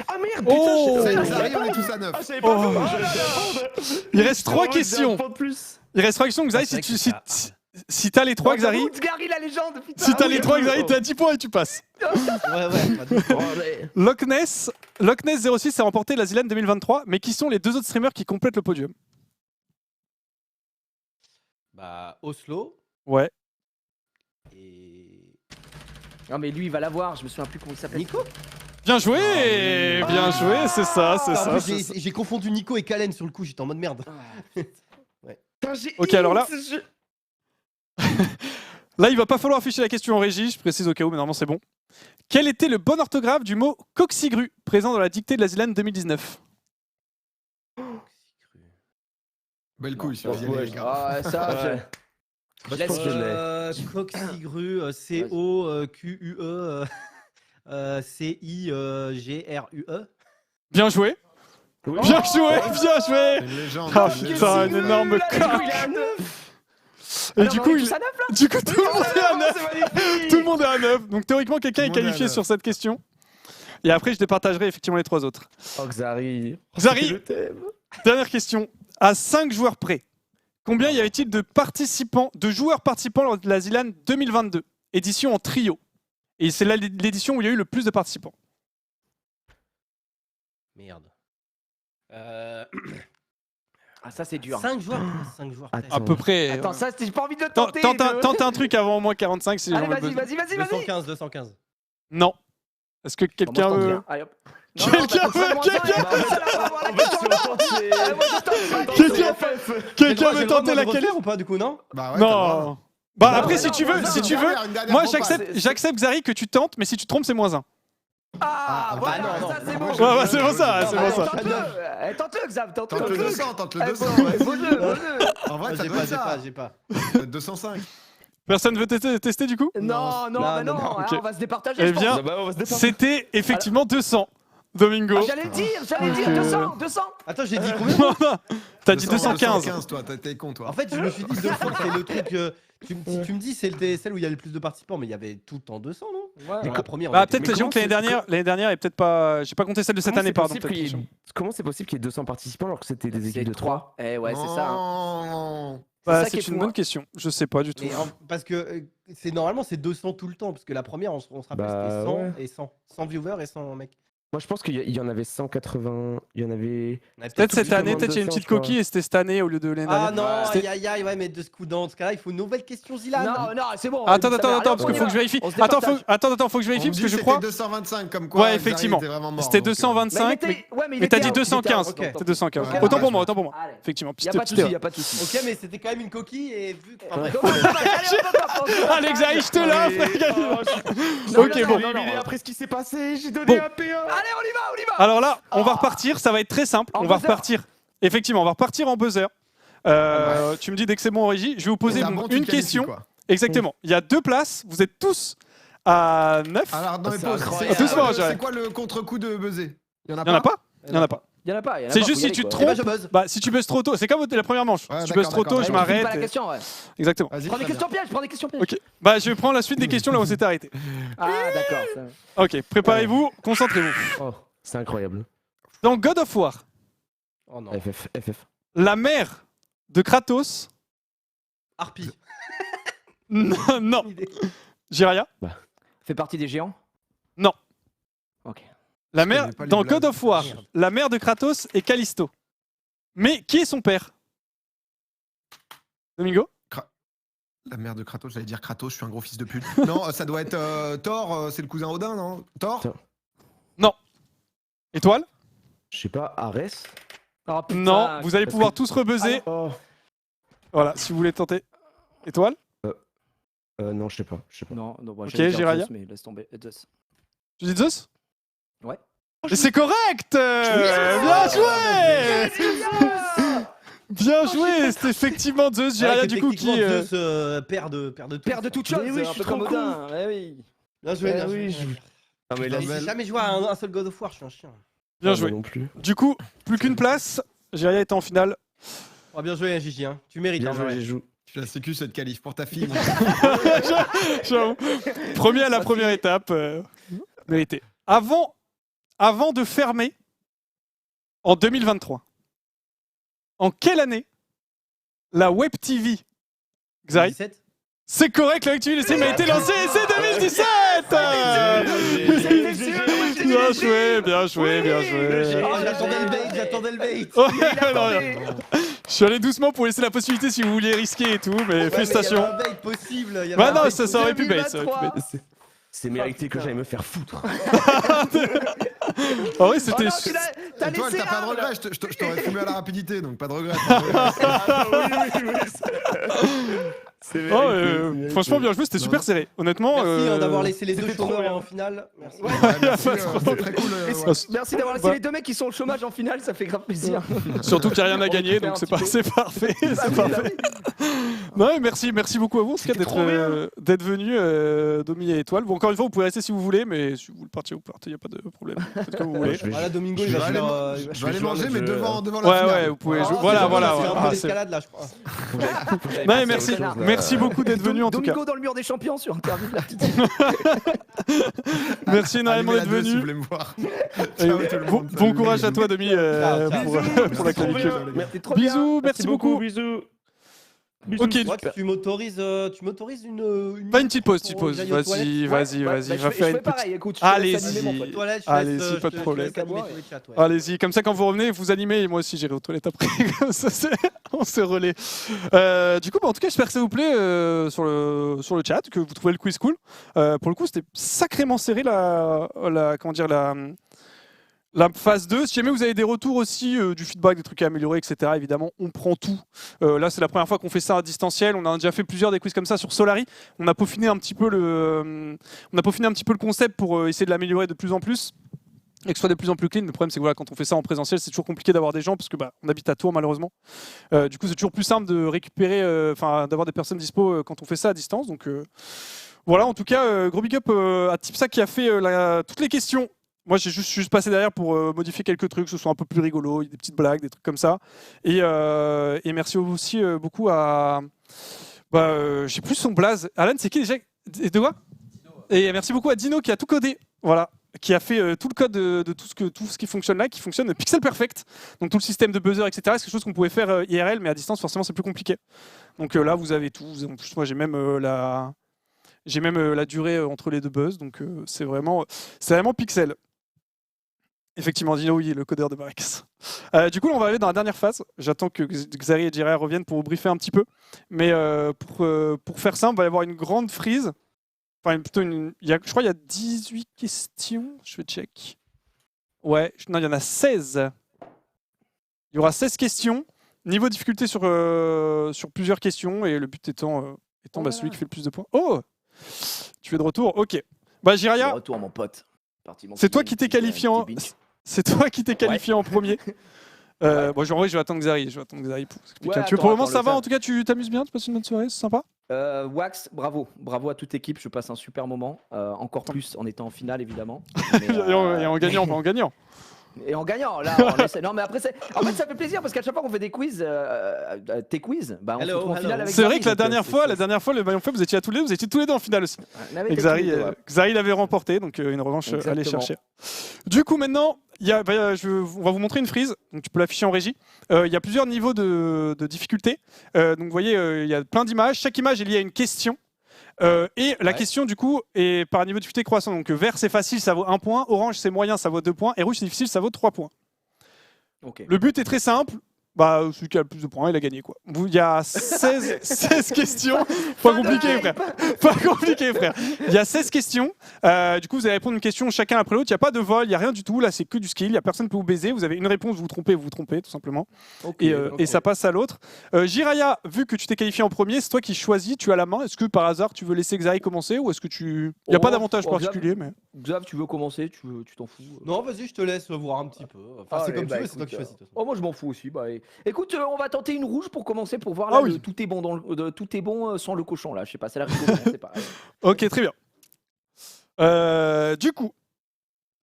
Ah merde, Oh. putain, Ça arrive, on est tous à 9. Ah, je savais Oh. pas. Il reste 3 Oh, j'ai un questions. point de plus. Il reste 3 questions, Xari. Ah, c'est Si, vrai tu, que si, si t'as les 3, Xari, Gary, la légende, putain. si t'as oui. les 3, Xari, t'as 10 points et tu passes. Ouais, pas de- Oh, allez. Loch Ness 06 a remporté la Zilan 2023, mais qui sont les 2 autres streamers qui complètent le podium? Bah, Oslo Ouais. et. Non, mais lui, il va l'avoir. Je me souviens plus comment il s'appelle. Nico. Bien joué, bien joué, c'est ça, c'est En ça. plus, c'est j'ai ça. j'ai confondu Nico et Kalen sur le coup, j'étais en mode merde. Putain, j'ai Ok, alors là- X, Là, il va pas falloir afficher la question en régie, je précise au cas où, mais normalement c'est bon. Quel était le bon orthographe du mot coxigru présent dans la dictée de la Zilan 2019? Belle couille, Non, sur ouais, les gars. Ah, ça, Ouais. je Je pense que je l'ai. Coxigru, C-O-Q-U-E, C-I-G-R-U-E. Bien joué, Oui. bien joué, bien joué. C'est une légende. Ah c'est une putain, légende. une énorme là, coque. il est à 9. Et du coup, il... Ça 9 là. du coup, tout le monde est à 9. Tout le monde est à 9. Donc théoriquement, quelqu'un est Tout le monde est à qualifié 9. sur cette question. Et après, je départagerai effectivement les 3 autres. Oh, Xari. Xari, Je t'aime. dernière question. À 5 joueurs près, combien y avait-il de participants, de joueurs participants lors de la Zilan 2022, édition en trio? Et c'est là l'édition où il y a eu le plus de participants. Merde. Ah, ça, c'est dur. 5 joueurs. 5 joueurs. Attends. À peu près. Attends, ça, j'ai pas envie de le Tente tenter. tente un truc avant au moins 45 si Allez, j'en ai vas-y, besoin. vas-y. 215. Non. Est-ce que quelqu'un Bon, moi, je tente veut... bien. Allez, hop. Quelqu'un Non, bah, veut- moins quelqu'un un, et ça, là, on va voir la question, là. Allez, moi, je tente. Quelqu'un veut tenter la qualif? ou pas du coup, non? Bah ouais, t'as le droit. Non. Bah Non, après, non, si tu non, veux, non, si non, tu non, veux, Une dernière moi propale. j'accepte Xari que tu tentes, mais si tu te trompes, c'est moins 1. Ah, voilà, non, non. ça, c'est bon. Ouais, Ouais, ouais, c'est pour ça, Non, c'est bah, pour ça. Tente-le. Tente-le, Xav, Tente le tente-le. 200, tente le 200. Beau ouais. jeu, beau jeu. En vrai, ça J'ai doit pas, être ça. j'ai pas. 205. Personne veut tester du coup? Non, Non, bah non, non, ok. on va se départager. Eh je pense. bien, Ah bah, on va se défendre. c'était effectivement 200. Domingo. Ah, j'allais dire, Ok. 200. Attends, j'ai dit combien? T'as dit 215. Toi, t'es con, toi. En fait, je me suis dit 200, c'est le truc. Si tu me dis, c'est celle où il y a le plus de participants, mais il y avait tout en 200, non? Ouais. Dans la première. on Bah était- peut-être Mais j'avoue que comment l'année dernière est peut-être pas. J'ai pas compté celle de cette année, pardon. peut-être. Comment c'est possible qu'il y ait 200 participants alors que c'était des C'est équipes de 3? Eh ouais, c'est ça. Non. Bah, ça qui est c'est une fou, bonne hein. question. Je sais pas du tout. Mais parce que normalement c'est 200 tout le temps, parce que la première, on se rappelle, Bah, c'était 100 ouais. et 100. 100 viewers et 100 mecs. Moi je pense qu'il y en avait 180. Il y en avait. On avait Peut-être tout cette plus année, de peut-être il y a une 200, petite je crois. coquille et c'était cette année au lieu de l'année Ah dernière. non, C'était- aïe, ouais, mais de ce coup dans ce cas-là, il faut une nouvelle question, Zilan. Non, c'est bon. Attends, ça va. Allez, parce on qu'il y faut va. que je vérifie. On se Attends, départage. faut que je vérifie On parce me que dit je que crois. c'était 225 comme quoi. Ouais, Xari effectivement. était vraiment mort, C'était donc, 225, Mais mais t'as dit il était 215. out, ok. C'est 215. Ok, Autant ouais. pour moi, autant pour moi. Allez. Effectivement. Y a pas de souci, y a pas de souci. Ok, mais c'était quand même une coquille et vu que. enfin, bref. Allez, Xari, je te l'offre. Non, Ok, non, bon. non, non, non. Après ce qui s'est passé, j'ai donné Bon. un PA. Allez, on y va. Alors là, on va repartir. Ça va être très simple. En On va buzzer. repartir. Effectivement, on va repartir en buzzer. Tu me dis dès que c'est bon en régie. Je vais vous poser C'est un bon, tu une te qualifies, question. quoi. Exactement. Il y a 2 places. Vous êtes tous à 9. Alors, dans les C'est pauses, incroyable. Doucement, Jérémy. c'est quoi le contre-coup de buzzer? Il y en a Il y en a pas. Il y en a pas. C'est juste faut y si aller, tu te quoi. Eh ben, trompes. je buzz. Bah, si tu buzzes trop tôt, c'est comme la première manche. Ouais, si tu d'accord, buzzes trop tôt, d'accord, je d'accord. Tu finis m'arrête. pas la question, ouais. Exactement. Vas-y, Prends des très questions bien. pièges, Ok. Bah, je vais prendre la suite des questions là où on s'était arrêté. Ah, d'accord. ça- Ok, préparez-vous, concentrez-vous. Oh, c'est incroyable. Dans God of War, Oh non. FF. la mère de Kratos. Harpie. Non. Jiraya. Fait partie des géants. Non. Ok. La Je mère connais pas les dans blagues. God of War, Merde. la mère de Kratos est Callisto. Mais qui est son père? Domingo? La mère de Kratos, j'allais dire Kratos, je suis un gros fils de pute. Non, ça doit être Thor, c'est le cousin Odin, non? Thor? Thor. Étoile? Je sais pas, Arès. Oh, putain, Non, vous allez parce pouvoir que- tous rebuzzer. Oh. Voilà, si vous voulez tenter. Étoile? Non, je sais pas. Non, non, moi, Ok, j'allais dire Jiraya. Zeus, mais laisse tomber. Zeus. Tu dis Zeus? Ouais. Et c'est correct! Bien joué! Bien joué! C'est effectivement Zeus, Jiraya, du coup, qui. Perd de tout. Père de toute chose, Mais oui, je un suis peu comme trop Odin. Eh oui. Bien joué, bien Ah joué. oui, bien joué. Ah, mais là, J'ai jamais joué à un seul God of War, je suis un chien. Bien Ah, joué. moi non plus. Du coup, plus qu'une place. Jiraya était en finale. Oh, bien joué, Gigi. Hein. Tu mérites. Bien hein, joué, ouais. j'ai joué. Tu la sécu cette qualif pour ta fille. J'avoue. Premier à la première étape. Mérité. Avant de fermer, en 2023, en quelle année la Web TV, Xari, 17. c'est correct, la Web TV a été lancée et c'est 2017. Bien joué, bien joué, bien joué. Oh, j'attendais le bait. Ouais, non, je suis allé doucement pour laisser la possibilité si vous vouliez risquer et tout, mais félicitations. Il y avait un bait possible. il y avait Bah un non, bait ça aurait pu bait. Ça aurait pu bait. C'est mérité que j'aille me faire foutre. En vrai, c'était. T'as Étoile, laissé t'as pas de un, regret. Je t'aurais fumé à la rapidité, donc pas de regret. C'est Oh, franchement, bien joué, c'était super serré. Honnêtement. Merci d'avoir laissé les deux c'était trop chômeurs bien. en finale. Merci. Merci, c'est très cool. Ouais. Merci d'avoir laissé les deux mecs qui sont au chômage en finale, ça fait grave plaisir. Surtout qu'il n'y a rien à On gagner, récupère donc un c'est petit peu. parfait. Bah C'est oui, parfait. Non, mais merci beaucoup à vous en tout cas C'était trop d'être venus, Domi et Étoile. Bon, encore une fois, vous pouvez rester si vous voulez, mais si vous voulez partir, vous partez, il n'y a pas de problème. Faites comme vous voulez. Voilà, Domingo, il Je va vais faire. aller, il va je vais aller manger, mais je- devant la Ouais, finale. vous pouvez Oh, jouer. c'est Voilà, bon, voilà. c'est un peu Ah, c'est- d'escalade là, je crois. Non, mais merci. Merci beaucoup d'être venus en tout cas. Domingo dans le mur des champions sur interview là. Merci énormément Allumez d'être la 2 si vous venu. voulez me voir. Et Ciao, tout le Bon monde. bon Salut, courage à bisous. toi, Domi, Ciao, ciao. pour la clavicule. C'était trop bien. Bisous, merci beaucoup. Bisous. Ok, Moi, tu m'autorises une. pas une petite pause, pour que j'aille aux Vas-y, toilettes vas-y, Ouais, vas-y. bah, Va je faire fais une petite. pareil, écoute, je te laisse Allez-y. animer, mon pote. Toilette, Allez-y, pas de problème. Allez-y, comme ça quand vous revenez, vous animez et moi aussi j'irai aux toilettes après. Comme ça, on se relaie. Du coup, en tout cas, j'espère que ça vous plaît sur le chat, que vous trouvez le quiz cool. Pour le coup, c'était sacrément serré la phase 2. Si jamais vous avez des retours aussi, du feedback, des trucs à améliorer, etc., évidemment, on prend tout. Là, c'est la première fois qu'on fait ça à distanciel. On a déjà fait plusieurs des quiz comme ça sur Solary. On a peaufiné un petit peu le concept pour essayer de l'améliorer de plus en plus. Et que ce soit de plus en plus clean. Le problème, c'est que voilà, quand on fait ça en présentiel, c'est toujours compliqué d'avoir des gens parce que on habite à Tours malheureusement. Du coup, c'est toujours plus simple de récupérer, d'avoir des personnes dispo quand on fait ça à distance. Donc voilà, en tout cas, gros big up à Tipsa qui a fait toutes les questions. Moi, j'ai juste passé derrière pour modifier quelques trucs, que ce soit un peu plus rigolo, des petites blagues, des trucs comme ça. Et merci aussi beaucoup à. J'ai plus son blaze. Alan, c'est qui déjà? De quoi? Et merci beaucoup à Dino qui a tout codé. Voilà. Qui a fait tout le code de tout ce qui fonctionne là, qui fonctionne pixel perfect. Donc tout le système de buzzer, etc. C'est quelque chose qu'on pouvait faire IRL, mais à distance, forcément, c'est plus compliqué. Donc là, vous avez tout. En plus, moi, j'ai même la durée entre les deux buzz. Donc c'est vraiment pixel. Effectivement, Dino, oui, le codeur de Marex. Du coup, là, on va aller dans la dernière phase. J'attends que Xari et Jiraya reviennent pour vous briefer un petit peu. Mais pour faire ça, on va y avoir une grande freeze. Enfin, plutôt je crois qu'il y a 18 questions. Je vais check. Ouais, non, il y en a 16. Il y aura 16 questions. Niveau difficulté sur plusieurs questions. Et le but étant celui qui fait le plus de points. Oh, tu es de retour. Ok. Jiraya, Retour, mon pote. c'est toi qui t'es qualifié en... C'est toi qui t'es qualifié en premier. En vrai, je vais attendre Xari. Pour expliquer un petit peu. Pour le moment, ça va. En tout cas, tu t'amuses bien. Tu passes une bonne soirée. C'est sympa. Wax, bravo à toute équipe. Je passe un super moment. Encore plus en étant en finale, évidemment. Et en gagnant, pas en gagnant. Et en gagnant, là, on essaie. Non, mais après, en fait, ça fait plaisir parce qu'à chaque fois qu'on fait des quiz, tes quiz, on se retrouve en finale avec C'est vrai Xari, que la donc, dernière fois, le maillon fait, vous étiez tous les deux en finale aussi. on avait Et été Xari, tous les deux, ouais. Xari l'avait remporté, donc une revanche à aller Exactement. chercher. Du coup, maintenant, on va vous montrer une frise, donc tu peux l'afficher en régie. Il y a plusieurs niveaux de difficulté. Donc vous voyez, il y a plein d'images. Chaque image est liée à une question. Et la question, du coup, est par niveau de difficulté croissant. Donc vert, c'est facile, ça vaut 1 point. Orange, c'est moyen, ça vaut 2 points. Et rouge, c'est difficile, ça vaut 3 points. Ok. Le but est très simple. Bah, celui qui a le plus de points, il a gagné quoi. Il y a 16 questions. Pas compliqué, frère. Pas compliqué, frère. Il y a 16 questions. Du coup, vous allez répondre une question chacun après l'autre. Il n'y a pas de vol, il n'y a rien du tout. Là, c'est que du skill. Il n'y a personne qui peut vous baiser. Vous avez une réponse, vous vous trompez, tout simplement. Ok, Et ça passe à l'autre. Jiraya, vu que tu t'es qualifié en premier, c'est toi qui choisis, tu as la main. Est-ce que par hasard, tu veux laisser Xari commencer ou est-ce que tu. Il n'y a pas d'avantage particulier, mais. Xav, tu veux commencer? Tu t'en fous? Non, vas-y, je te laisse voir un petit peu. Enfin, c'est Allez, comme bah, tu veux, c'est toi écoute, qui choisis. de toute façon. Oh, moi je m'en fous aussi. Bah, écoute, on va tenter une rouge pour commencer pour voir Ah là, oui. tout est bon tout est bon sans le cochon là. Je sais pas, ça a l'air rigolo, mais c'est pas. Ok, très bien. Du coup,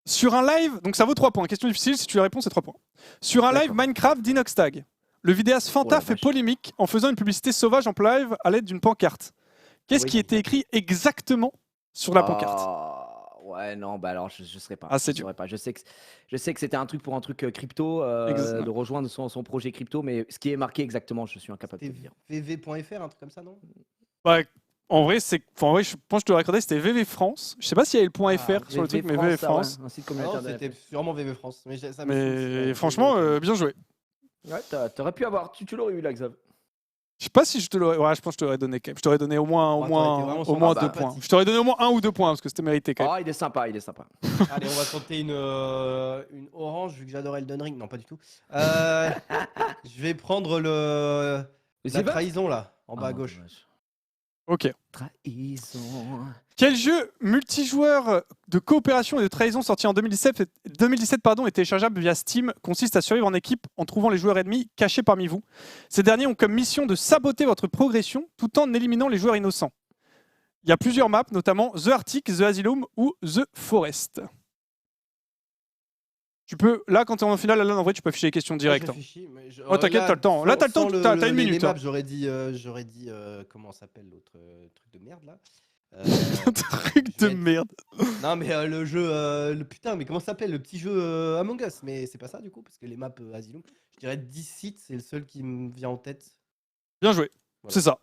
sur un live, donc ça vaut 3 points. Question difficile, si tu la réponds, c'est 3 points. Sur un live D'accord. Minecraft d'Inoxtag, le vidéaste Oh Fanta la fait vache. polémique en faisant une publicité sauvage en live à l'aide d'une pancarte. Qu'est-ce Oui. qui était écrit exactement sur la pancarte? Ouais, non, bah alors je serais pas. Ah, c'est je dur. saurais pas. Je sais que c'était un truc pour un truc crypto, Exact. de rejoindre son projet crypto, mais ce qui est marqué exactement, je suis incapable de te C'était le dire. vv.fr, un truc comme ça, non? Ouais, en vrai, je pense que je te racontais, c'était VV France. Je sais pas s'il y avait le point Ah, .fr sur le truc, mais VV ça, ouais, France. un site Ah non, communautaire. c'était sûrement VV France. Mais ça me Mais saoule, franchement, bien joué. Ouais, t'aurais pu avoir, tu l'aurais eu là, Xav. Je sais pas si je te l'aurais. Ouais, je pense que je t'aurais donné quand même. Je t'aurais donné au moins, Ouais, t'aurais été vraiment au sur moins la 2 sympathie. points. Je t'aurais donné au moins 1 ou 2 points parce que c'était mérité quand même. Ah, il est sympa. Allez, on va tenter une orange vu que j'adore Elden Ring. Non, pas du tout. Je vais prendre la C'est pas- trahison là, en bas à Ah, gauche. dommage. Ok. Trahison. Quel jeu multijoueur de coopération et de trahison sorti en 2017 et téléchargeable via Steam consiste à survivre en équipe en trouvant les joueurs ennemis cachés parmi vous? Ces derniers ont comme mission de saboter votre progression tout en éliminant les joueurs innocents. Il y a plusieurs maps, notamment The Arctic, The Asylum ou The Forest. Tu peux, là, quand tu es en finale, là, en vrai, tu peux afficher les questions directes. Je hein. réfléchis, mais Oh, t'inquiète, t'as le temps. Là, t'as le temps, t'as une minute. Les hein. maps, j'aurais dit comment s'appelle l'autre truc de merde là. Truc de je vais- merde. Non mais le jeu, putain, mais comment ça s'appelle le petit jeu Among Us? Mais c'est pas ça du coup, parce que les maps Asylum, je dirais 10 sites, c'est le seul qui me vient en tête. Bien joué. Voilà. C'est ça.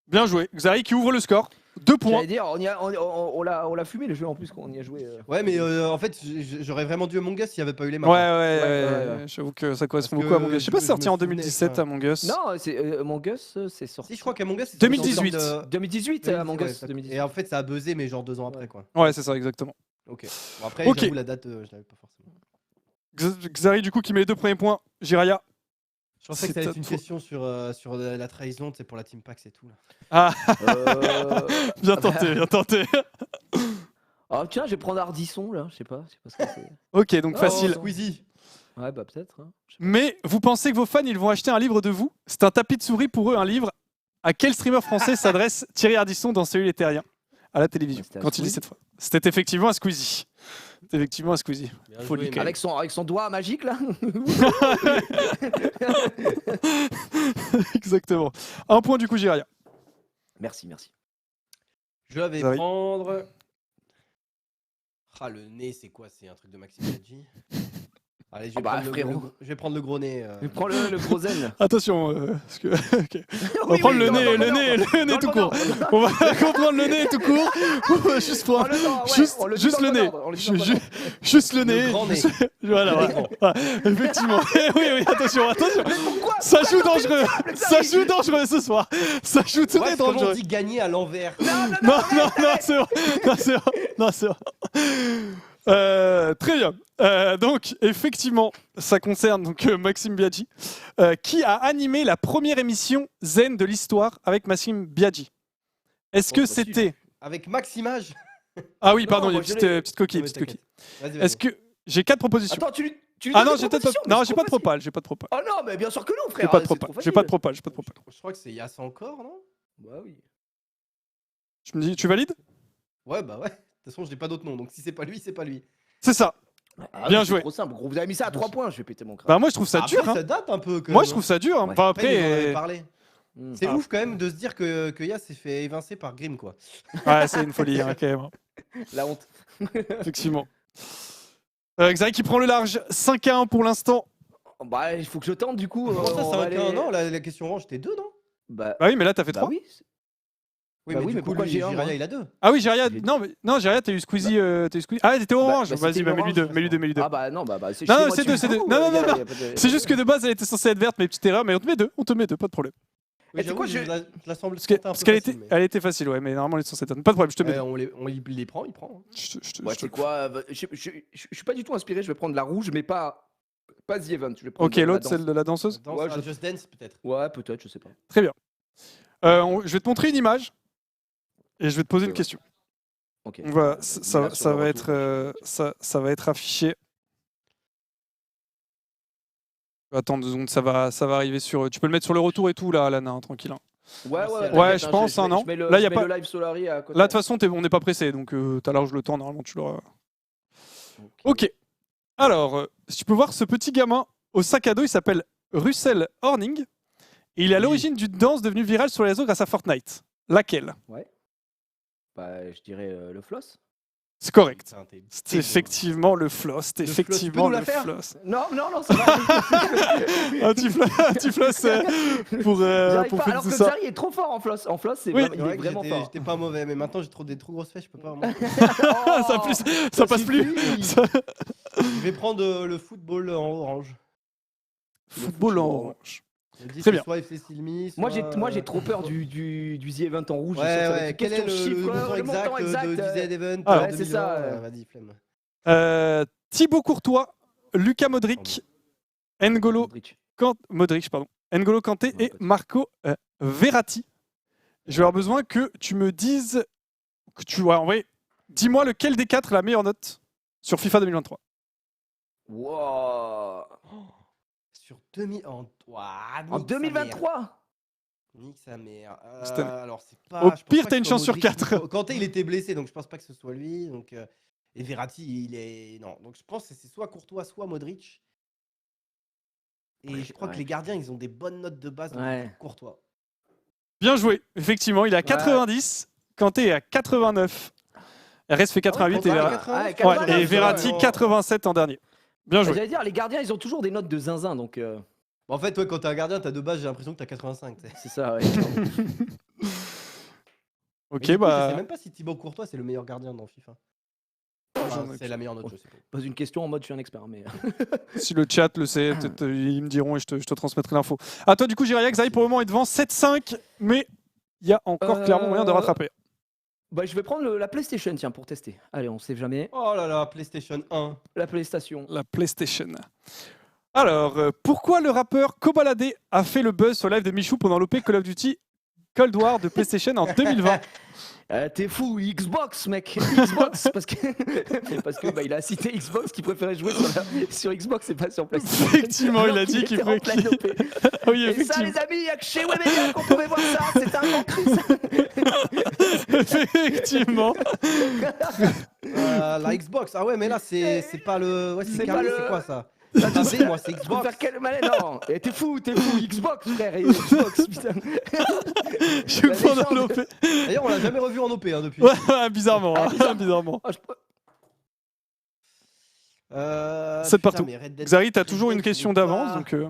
Bien joué. Xari qui ouvre le score. 2 points. J'allais dire, on l'a fumé le jeu en plus qu'on y a joué. Ouais, mais en fait, j'aurais vraiment dû Among Us s'il n'y avait pas eu les maps. Ouais, hein. ouais. J'avoue que ça correspond Parce beaucoup à que Among Us. Je sais pas si c'est je sorti me en souvenais, 2017 enfin. Among Us. Non, c'est Among Us, c'est sorti. Si, je crois qu'Among Us, c'est 2018. sorti en 2018, Among Us. 2018. Et en fait, ça a buzzé, mais genre 2 ans après, quoi. Ouais, c'est ça, exactement. Ok. Bon, après, Ok. j'avoue, la date, je l'avais pas forcément. Xari, du coup, qui met les 2 premiers points. Jiraya. Je pensais que C'est ça allait à être une toi. question sur la trahison, c'est pour la Team Pax et tout. Là. Ah, Euh, bien tenté, bien tenté. Oh, tiens, je vais prendre Ardisson là, je sais pas ce que c'est. Ok, donc Oh, facile. Squeezie. Ouais, bah peut-être. Hein. Mais vous pensez que vos fans, ils vont acheter un livre de vous? C'est un tapis de souris pour eux, un livre. À quel streamer français s'adresse Thierry Ardisson dans Salut les Terriens à la télévision C'était à quand il dit Squeezie. cette fois? C'était effectivement un Squeezie. C'était effectivement un Squeezie. Bien Faut joué, lui mais- quand même. Avec son doigt magique là. Exactement. 1 point du coup, Jiraya. Merci. Je vais Ça va. prendre. Ah, le nez, c'est quoi? C'est un truc de Maxime Biaggi. Allez, je vais, Ah bah, prendre, frérot. je vais prendre le gros nez. Prends le gros zen. Attention, parce que. Ok. On va prendre le nez tout court. On va comprendre le nez tout court. Juste pour. Juste le nez. Juste le nez. grand nez. Voilà. Effectivement. Oui, attention. Ça joue dangereux. Ça joue dangereux ce soir. Ça joue très Ouais, comment on dangereux. dit gagner à l'envers? Non, c'est bon. Non, c'est bon. Très bien. Donc, effectivement, ça concerne donc, Maxime Biaggi, qui a animé la première émission Zen de l'histoire avec Maxime Biaggi. Est-ce que facile. c'était... Avec Maximage. Ah oui, pardon, Non, il y a moi, une je l'ai. petite coquille. Ouais, Petite coquille. Vas-y, Est-ce que... J'ai 4 propositions. Attends, tu lui Ah donnes non, des j'ai peut-être propositions, pas... Non, mais j'ai c'est pas de trop propal. J'ai pas de propal. facile. Oh non, mais bien sûr que non, frère. J'ai pas de c'est trop propal. J'ai pas de facile. propal. J'ai pas de propal. Je crois que c'est Yassa encore, non? Bah oui. Tu me dis, tu valides? Ouais, bah ouais. De toute façon, je n'ai pas d'autre nom, donc si c'est pas lui, c'est pas lui. C'est ça. Ah, Bien mais c'est joué. trop simple, gros. Vous avez mis ça à 3 points, je vais péter mon crâne. Bah moi, je trouve ça Après, dur. ça Hein. date un peu. Quand Moi, même, je trouve hein. ça dur. Hein. Ouais. Enfin, Après, ils en avaient après... parlé. Hmm. C'est Ah. ouf quand même de se dire que Yas s'est fait évincer par Grimm, quoi. Ouais, c'est une folie, hein, quand même. La honte. Effectivement. Xari qui prend le large. 5-1 pour l'instant. Bah, il faut que je tente du coup. Comment ça, on c'est va un aller- cas? Non, la question orange, c'était 2, non? Bah, Bah oui, mais là, t'as fait 3. oui. Oui, Bah mais oui, du mais coup, pourquoi lui, j'ai un, Jiraya, moi il a 2. Ah oui, Jiraya, J'ai- non, Jiraya, t'as eu Squeezie. Ah, t'étais orange. bah, Vas-y, c'était bah, mets-lui orange, 2, mets-lui 2. Ah bah non, c'est Non, chez non, moi, c'est tu deux, me c'est deux. fous, Non, non, les gars, non, y a pas de- C'est juste que de base, elle était censée être verte, mais petite erreur, mais on te met 2, pas de problème. Oui, c'est quoi, j'avoue, je- je la semble Parce un peu qu'elle facile, était, mais- elle était facile, ouais, mais normalement, elle est censée être verte. Pas de problème, je te mets 2. on les prend, il prend. hein. Ouais, c'est quoi je suis pas du tout inspiré, je vais prendre la rouge, mais pas The Event. Je vais prendre Ok, la l'autre, danse. celle de la danseuse. Danse, Ouais, ah, Just Dance, peut-être. Ouais, peut-être, je sais pas. Très bien. Je vais te montrer une image et je vais te poser Ok, une ouais. question. Ok. Voilà, Bah, ça mets-la sur le va retour, être, ça va être affiché. Attends 2 secondes, ça va arriver sur. Tu peux le mettre sur le retour et tout là, Lana, hein, tranquille. hein. Ouais, Merci, ouais, Alain. t'inquiète, je hein, pense, hein, mets- non mets le, Là, y a je mets pas- le live Solari à côté. Là, de toute façon, on n'est pas pressé, donc t'as large le temps. Normalement, tu l'auras. Ok. Alors, si tu peux voir ce petit gamin au sac à dos, il s'appelle Russell Horning. Et il est à Oui. l'origine d'une danse devenue virale sur les réseaux grâce à Fortnite. Laquelle? Ouais. Bah, je dirais le floss. C'est correct. Putain, t'es C'est bon. effectivement le floss. C'est Le floss, tu peux effectivement nous la le faire floss. Non, ça va. Un petit floss pour J'arrive pour pas. faire Alors tout que ça. Zari est trop fort en floss. En floss, Oui. il C'est est vrai que vraiment fort. j'étais pas mauvais, mais maintenant j'ai des trop grosses fesses, je peux pas vraiment. Ça passe plus. Ça- Je vais prendre le football en orange. Football en orange. Je dis Très que bien. Soit FC Silmi, Moi, soit, j'ai trop peur du The Event en rouge. Ouais, Ça va être ouais. une Quel est question le chiffre, montant le montant exact de exact, Z Event Alors, ouais, c'est ça, 2020, vas-y, flemme. Thibaut Courtois, Lucas Modric, N'Golo Modric. Modric, pardon. N'Golo Kanté Ouais, et pas de- Marco Verratti. Je vais avoir besoin que tu me dises que tu vas envoyer. Dis-moi lequel des 4 a la meilleure note sur FIFA 2023. Wow. Sur 2000. En En 2023. Nique sa mère. Cette année. Alors, c'est pas. Au je pense pire, pas t'as que une ce soit chance sur Modric. 4. Kanté, il était blessé, donc je pense pas que ce soit lui. Donc, et Verratti, il est. Non. Donc, je pense que c'est soit Courtois, soit Modric. Et je crois que les gardiens, ils ont des bonnes notes de base. Donc Ouais. Courtois. Bien joué. Effectivement, il est à 90. Kanté est à 89. RS fait 88 et, Kanté, Verratti- 89, Ouais, je crois. 89, et ouais. Verratti 87 en dernier. Bien joué. J'allais dire, les gardiens, ils ont toujours des notes de zinzin, donc En fait, ouais, quand t'es un gardien, t'as de base, j'ai l'impression que t'as 85. tu sais. c'est ça. Ouais. Ok, Mais du coup, Je sais bah. même pas si Thibaut Courtois, c'est le meilleur gardien dans FIFA. j'en Enfin, ai- c'est la meilleure note, je sais pas. Pose une question en mode je suis un expert, mais Si le chat le sait, peut-être ils me diront et je te transmettrai l'info. À toi, du coup, Jiraya, Xaï pour le moment est devant 7-5, mais il y a encore clairement moyen de rattraper. bah, je vais prendre la PlayStation, tiens, pour tester. Allez, on sait jamais. Oh là là, PlayStation 1. La PlayStation. La PlayStation. Alors, pourquoi le rappeur Kobalade a fait le buzz sur live de Michou pendant l'OP Call of Duty Cold War de PlayStation en 2020? T'es fou, Xbox, mec. Xbox, parce que bah, il a cité Xbox qui préférait jouer sur Xbox et pas sur PlayStation. Effectivement, il Alors a dit qu'il était en préférait- pleine OP. Ah oui, Et ça, effectivement. les amis, il n'y a que chez Webedia qu'on pouvait voir ça. C'est un grand crise. Effectivement. La Xbox. Ah ouais, mais là, c'est pas le. Ouais, C'est c'est carré, pas le- c'est quoi ça? C'est moi, c'est Tu Xbox. préfères quel malais? Non. Et t'es fou, Xbox, frère. Xbox, putain. Je La prends dans légende. l'OP. D'ailleurs, on l'a jamais revu en OP hein, depuis. Ouais, bizarrement. hein, bizarrement. bizarrement. Oh, Sept Putain, partout. mais Red Dead- Xari, t'as Red toujours Dead, une question je l'ai d'avance, pas. donc. Red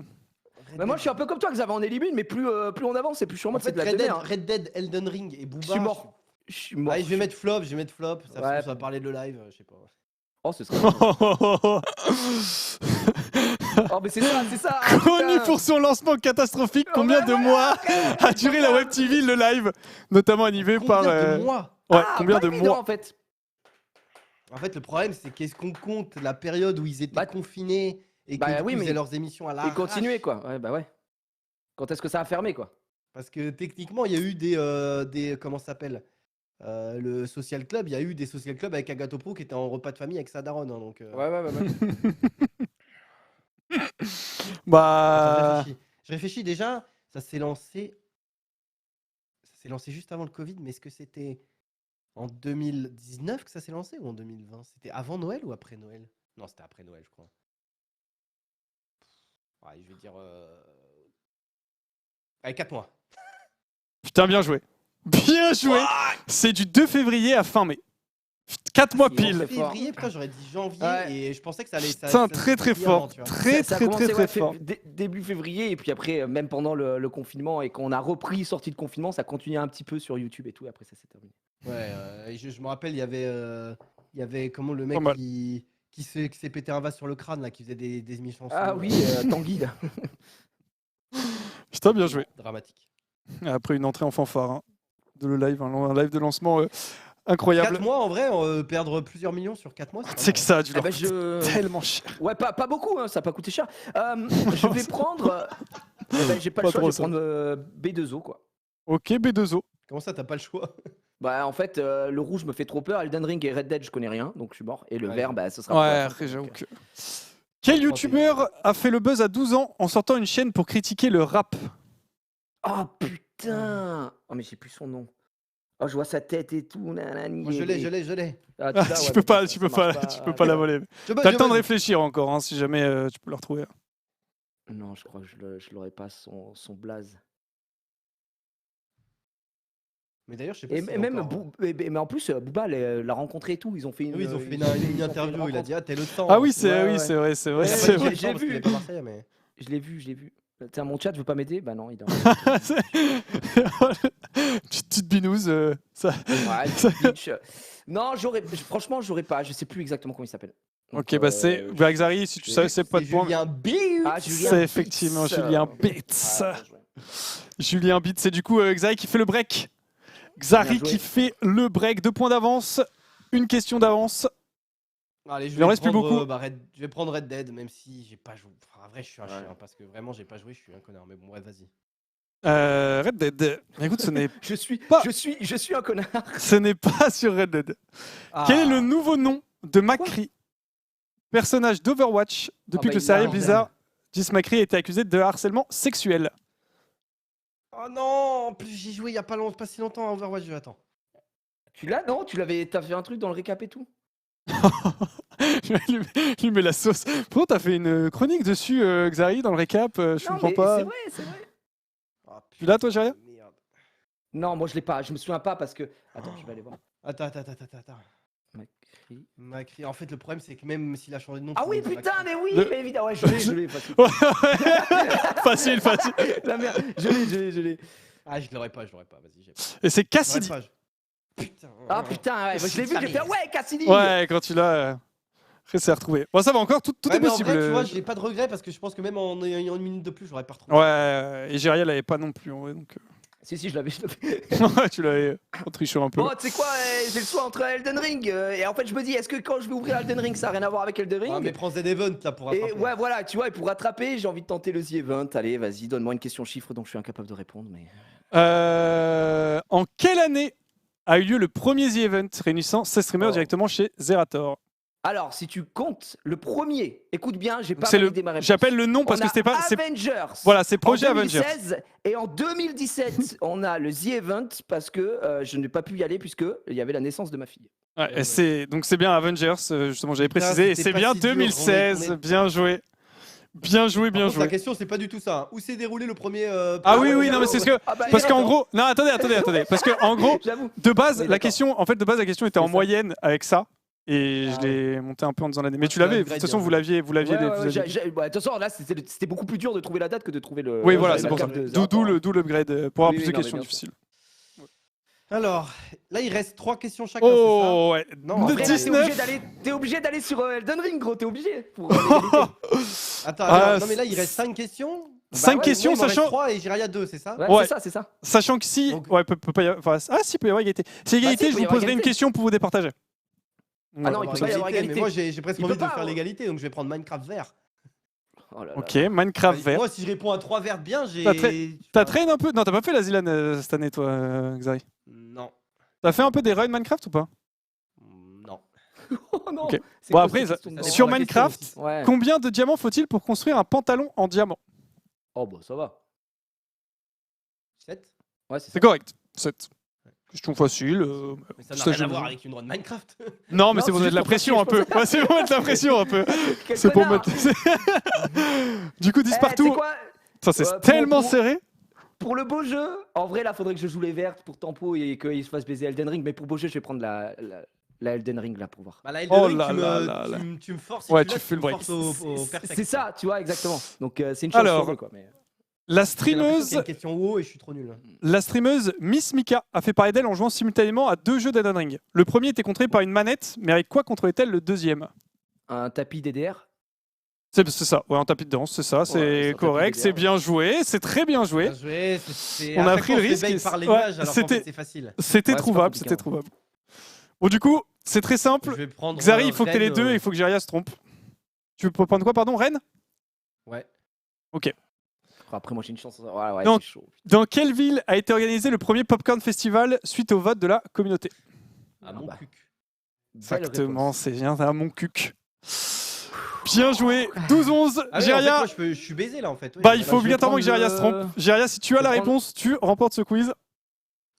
bah, moi, Dead- je suis un peu comme toi, Xavier. On élimine, mais plus on avance, et plus je suis en En mode c'est fait, de la Red Dead, TNR. Red Dead, Elden Ring et Booba. Je suis mort. Je suis mort. Allez, je vais mettre flop, je vais mettre flop. Ça, se Ouais. trouve, ça va parler de live, je sais pas. Oh, ce serait. Oh, mais c'est ça. Connu putain. pour son lancement catastrophique, Oh, combien bah de voilà, mois ok. a duré la Web TV, le live, notamment animé par. Combien de mois? Ouais, Ah, combien pas de évident, mois en fait. En fait, le problème, c'est qu'est-ce qu'on compte la période où ils étaient Bah, confinés et bah qu'ils oui, mais- faisaient leurs émissions à la Et continuer, quoi. Ouais, bah ouais. Quand est-ce que ça a fermé, quoi? Parce que techniquement, il y a eu des comment ça s'appelle le social club. Il y a eu des social clubs avec Agathe Pro qui était en repas de famille avec sa daronne. Hein, donc, Ouais. attends, Bah. je réfléchis déjà. Ça s'est lancé. Ça s'est lancé juste avant le Covid, mais est-ce que c'était en 2019 que ça s'est lancé ou en 2020? C'était avant Noël ou après Noël? Non, c'était après Noël, je crois. Ouais, je vais dire. Allez, 4 mois. Putain, bien joué. Bien joué. C'est du 2 février à fin mai. 4 mois C'est pile. très fort. Février, putain, j'aurais dit janvier Ouais. et je pensais que ça allait. Putain, très très fort. Très Ça a très commencé, très ouais, très fort. début février, et puis après, même pendant le confinement, et quand on a repris, sorti de confinement, ça continuait un petit peu sur YouTube et tout, et après ça s'est terminé. Ouais, et je me rappelle, il y avait comment le mec Pas mal. qui s'est pété un vase sur le crâne, là, qui faisait des émissions. Ah oui, Tanguy. là. Putain, bien joué. Dramatique. Après une entrée en fanfare hein, de le live, un live de lancement incroyable. 4 mois, en vrai, perdre plusieurs millions sur 4 mois, C'est que ça a dû Eh leur ben, coûter tellement cher. Ouais, pas beaucoup, hein, ça n'a pas coûté cher. Je vais prendre. J'ai pas Pas le choix, trop, je vais prendre B2O, quoi. Ok, B2O. Comment ça, t'as pas le choix? Bah, en fait, le rouge me fait trop peur. Elden Ring et Red Dead, je connais rien, donc je suis mort. Et le Ouais. vert, bah, ce sera. pour Ouais, la fin, après, donc, j'avoue que. Quel youtubeur a fait le buzz à 12 ans en sortant une chaîne pour critiquer le rap? Oh putain! Oh, mais j'ai plus son nom. Oh, je vois sa tête et tout. Nanani, Moi, je l'ai. Ah, Ah, l'as, tu ouais, peux mais pas, ça- tu ça peux pas, marche tu peux pas la voler. T'as le temps de réfléchir encore, hein, si jamais tu peux le retrouver. Non, je crois que je l'aurais pas son blaze. Mais d'ailleurs, je sais pas Et si même, encore- mais en plus, Booba l'a rencontré et tout. Ils ont fait une. Oui, ils ont fait ils une ont fait interview, une il a dit ah t'es le temps. Ah oui, c'est Ouais, oui, ouais. c'est vrai, c'est vrai, Ouais, c'est ouais, vrai. j'ai vu. Il est pas marseillais, mais. Je l'ai vu. Tiens, mon chat veut pas m'aider? Bah non, il dort. Petite binouse, ça. Ouais, petite bitch. Non, franchement, j'aurais pas. Je sais plus exactement comment il s'appelle. Donc, Ok, bah c'est Xari, si tu savais, c'est pas de point. Julien B. Ah, Julien C'est Bitz. effectivement Julien Bitz. Ouais, bien joué. Julien Bitz, c'est du coup Xari qui fait le break. Xari Bien joué. qui fait le break, 2 points d'avance, une question d'avance. Allez, Il en reste plus beaucoup. Je vais prendre Red Dead, même si j'ai pas joué. Enfin, en vrai, je suis un Ouais. chien parce que vraiment, j'ai pas joué, je suis un connard. Mais bon, bref, vas-y. Red Dead. Écoute, ce n'est Je suis un connard. ce n'est pas sur Red Dead. Quel est le nouveau nom de McCree, personnage d'Overwatch, depuis bah, que le il serial l'a. Blizzard Jis McCree a été accusé de harcèlement sexuel? Oh non, en plus j'ai joué il y a pas si longtemps à Overwatch, attends. Tu l'as, non? T'as fait un truc dans le récap et tout? lui met la sauce. Pourquoi t'as fait une chronique dessus, Xari, dans le récap? Je Non, comprends mais pas. c'est vrai. Oh, Tu l'as, toi, Jaria? merde. Non, moi je l'ai pas. Je me souviens pas parce que. Attends, je vais aller voir. Attends. McCree. Macri. En fait, le problème, c'est que même s'il a changé de nom. Ah son oui, nom, c'est putain, Macri. mais oui, Le- mais évidemment, ouais, je l'ai, facile. Facile, facile. La merde, je l'ai. Ah, je l'aurais pas, vas-y, j'ai pas. Et c'est J'aurais Cassidy. pas. Putain. Ah putain, ouais, je l'ai vu, j'ai fait ouais, Cassidy. Ouais, quand tu l'as. Après, c'est retrouvé. Bon, ça va encore, tout Ouais, est mais en possible. vrai, tu vois, j'ai pas de regret parce que je pense que même en ayant une minute de plus, j'aurais pas retrouvé. Ouais, et Jaria l'avait pas non plus, en vrai. Donc, Si, je l'avais. ouais, tu l'avais en trichant un peu. Bon, tu sais quoi, j'ai le choix entre Elden Ring. Et en fait, je me dis, est-ce que quand je vais ouvrir Elden Ring, ça n'a rien à voir avec Elden Ring? Ah, mais prends Z-Event là pour Et rattraper. ouais, voilà, tu vois, et pour rattraper, j'ai envie de tenter le The Event. Allez, vas-y, donne-moi une question chiffre dont je suis incapable de répondre. Mais... En quelle année a eu lieu le premier The Event réunissant 16 streamers Oh. directement chez Zerator? Alors, si tu comptes le premier, écoute bien, j'ai pas C'est validé ma réponse. J'appelle le nom parce On que a c'était pas. c'est- Avengers. Voilà, c'est Projet en Avengers. 2016, et en 2017, on a le The Event parce que je n'ai pas pu y aller puisque il y avait la naissance de ma fille. Ouais, et donc c'est bien Avengers, justement, j'avais Putain, précisé. Et c'était c'est pas bien si dur, 2016. on est- Bien joué. Bien joué, Par bien contre, la joué. question, c'est pas du tout ça. hein. Où s'est déroulé le premier. Ah oui, oui, non, mais c'est ce que. Ah bah, Parce qu'en attends, gros. Non, attendez. Parce que en gros, j'avoue. de base, Oui, la d'accord. question. En fait, de base, la question était C'est en ça. moyenne avec ça. Et Ah je l'ai monté un peu en disant l'année. Mais Ah, tu tu l'as l'avais, de toute upgrade, façon, bien. vous l'aviez. Ouais, ouais, vous aviez- de toute façon, là, c'était beaucoup plus dur de trouver la date que de trouver le. Oui, voilà, la c'est pour ça. carte de D'où Zerator. d'où l'upgrade, pour avoir Oui, plus oui, de non, mais questions bien sûr. difficiles. Alors, là, il reste 3 questions chacun. Oh, ouais. Non, en De vrai, Après, là, 19. t'es obligé d'aller sur Elden Ring, gros, t'es obligé. Pour, l'égalité. c'est ça Attends, Ah, alors, non, mais là, il reste 5 questions. 5 ouais, questions, Moi, il m'en reste sachant. 3 et Jiraya 2, c'est ça Ouais, Ouais. c'est ça. Sachant que si. Donc- Ouais, peut pas y avoir. Enfin, ah, si, peut y avoir égalité. Si égalité, si, il je peut y vous avoir poserai une égalité. question pour vous départager. Ah non, Ouais. il peut pas y avoir Mais égalité. moi, j'ai presque Il envie peut de pas, faire ouais. l'égalité, donc je vais prendre Minecraft vert. Oh là là. Ok, Minecraft vert. Moi, si je réponds à 3 vertes bien, j'ai. T'as traîné un peu. Non, t'as pas fait la Zilan cette année, toi, Xari. Non. T'as fait un peu des runs Minecraft ou pas? Non. Oh non. Ok. C'est Bon, quoi après, cette Ça question dépend de- sur de la question Minecraft, aussi. Ouais. combien de diamants faut-il pour construire un pantalon en diamant? Oh bah ça va. 7. Ouais, c'est ça. C'est correct. 7. Question facile. Mais ça n'a Ça, rien je- à voir avec une run Minecraft. Non, mais Non, c'est pour c'est mettre de la juste pour pression un faire peu. Ouais, c'est pour mettre de la pression un peu. Quel C'est pour connard. mettre. Du coup, 10 Eh, tu sais partout. quoi Ça, c'est pour- tellement pour- serré. Pour le beau jeu, en vrai, là, faudrait que je joue les vertes pour tempo et qu'il se fasse baiser Elden Ring. Mais pour beau jeu, je vais prendre la Elden Ring là pour voir. Bah, la Oh Elden là Ring, là là là. tu me forces. Ouais, et tu fais le me break. forces au perfect. C'est ça, tu vois, exactement. Donc c'est une chance Alors, sur deux, quoi. Mais... La J'ai l'impression qu'il y a streameuse, une question WoW et je suis trop nul. la streameuse Miss Mika a fait parler d'elle en jouant simultanément à 2 jeux d'Elden Ring. Le premier était contré par une manette, mais avec quoi contrôlait-elle le deuxième? Un tapis DDR. C'est ça, ouais, un tapis de danse, c'est ça, c'est c'est un correct, tapis c'est DDR. bien joué, c'est très bien joué. Bien joué, On à a chaque pris fois, le on se fait risque bait par les ouais, nuages, alors qu'en c'était- fait, c'est facile. C'était Ouais, c'est trouvable, pas c'était compliqué, trouvable. Bon, du coup, c'est très Je simple. vais prendre Xari, il faut que tu les Rennes, deux et il faut que Jiria se trompe. Tu peux prendre quoi, pardon, Rennes? Ouais. Après, moi j'ai une chance. Ouais, Donc, c'est chaud. Dans quelle ville a été organisé le premier Popcorn Festival suite au vote de la communauté? À mon bah. cuc. Belle Exactement, réponse. c'est bien à mon cuc. Bien joué, 12-11, Ah oui, en fait, Jiria. moi, je suis baisé là en fait. oui. Bah, il bah, faut je vais obligatoirement que prendre Jiria se le- trompe. Jiria, si tu as Je la vais prendre- réponse, tu remportes ce quiz.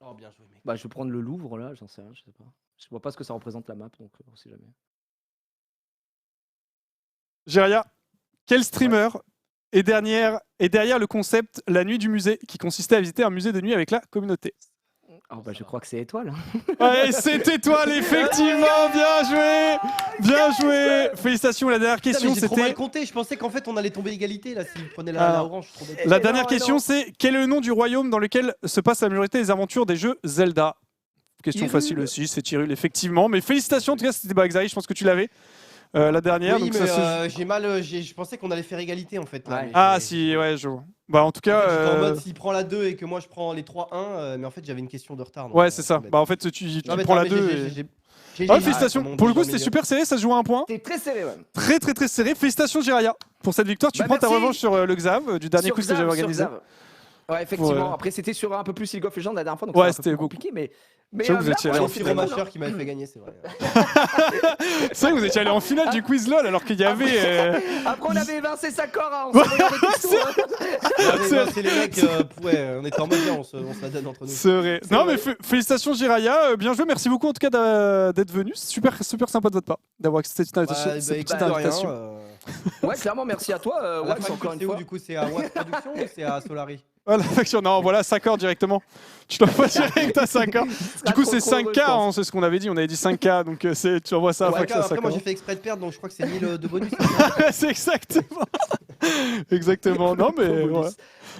Oh, bien joué, mec. Bah, je vais prendre le Louvre là, j'en sais rien, je sais pas. Je vois pas ce que ça représente la map, donc on sait jamais. Jiria, quel streamer est derrière le concept La Nuit du Musée, qui consistait à visiter un musée de nuit avec la communauté? Oh bah je crois que c'est Étoile. Ouais, c'est Étoile, effectivement, bien joué. Bien joué. Félicitations, la dernière Putain, question, mais j'ai trop mal c'était... compté. Je pensais qu'en fait on allait tomber égalité là s'il prenait Ah. la orange. Je suis trop bête. La Et dernière non, question, non. c'est quel est le nom du royaume dans lequel se passe la majorité des aventures des jeux Zelda? Question Hyrule. facile aussi, c'est Hyrule, effectivement. Mais félicitations, en tout cas, c'était Xari, je pense que tu l'avais la dernière. Oui, donc mais ça se- j'ai mal. Je pensais qu'on allait faire égalité en fait. Là, Ouais. mais Ah j'ai- si, ouais, je vois. Bah en tout En cas... fait, j'étais en mode s'il prend la 2 et que moi je prends les 3-1, mais en fait j'avais une question de retard. donc, Ouais, c'est ça. trop bête. Bah en fait, tu Non, mais prends la attends, mais 2 j'ai- et... j'ai- Ouais, j'ai- félicitations. ah, Pour le coup, dans c'était milieu. super serré, ça se joue à un point. C'était très serré, ouais. Très très très serré. Félicitations Jiria pour cette victoire. Tu Bah, prends ta merci. revanche sur le Xav du dernier Sur quiz que Xav, j'avais sur organisé. Xav. Ouais, effectivement. Ouais. Après, c'était sur un peu plus League of Legends la dernière fois, donc Ouais, c'était un peu c'était plus compliqué, mais J'avoue que vous là, étiez C'est allé en aussi finale. Romacher qui m'avait fait gagner, c'est vrai. C'est vrai que vous étiez allé en finale du quiz LOL alors qu'il y avait... Après, on avait évincé Sakor, hein, on s'envoyait des textos, hein. C'est les mecs, on était en mode bien, on se la donne entre nous. C'est vrai. C'est Non vrai. mais félicitations Jiraya, bien joué, merci beaucoup en tout cas d'être venu, c'est super sympa de votre part d'avoir accepté cette invitation. Bah, cette écoute, petite de rien, invitation. Ouais, clairement, merci à toi, la Wax, traduction, encore une c'est où, fois. du coup, c'est à Wax Production ou c'est à Solari? Voilà, non, voilà, 5 heures directement. Tu l'envoies direct à 5 heures. Du coup, c'est 5K, hein, c'est ce qu'on avait dit. On avait dit 5K, donc tu envoies ça à Ouais, fax à après, 5 moi j'ai heures. fait exprès de perdre, donc je crois que c'est 1000 de bonus. C'est exactement. Exactement. Non, mais Bonus. voilà.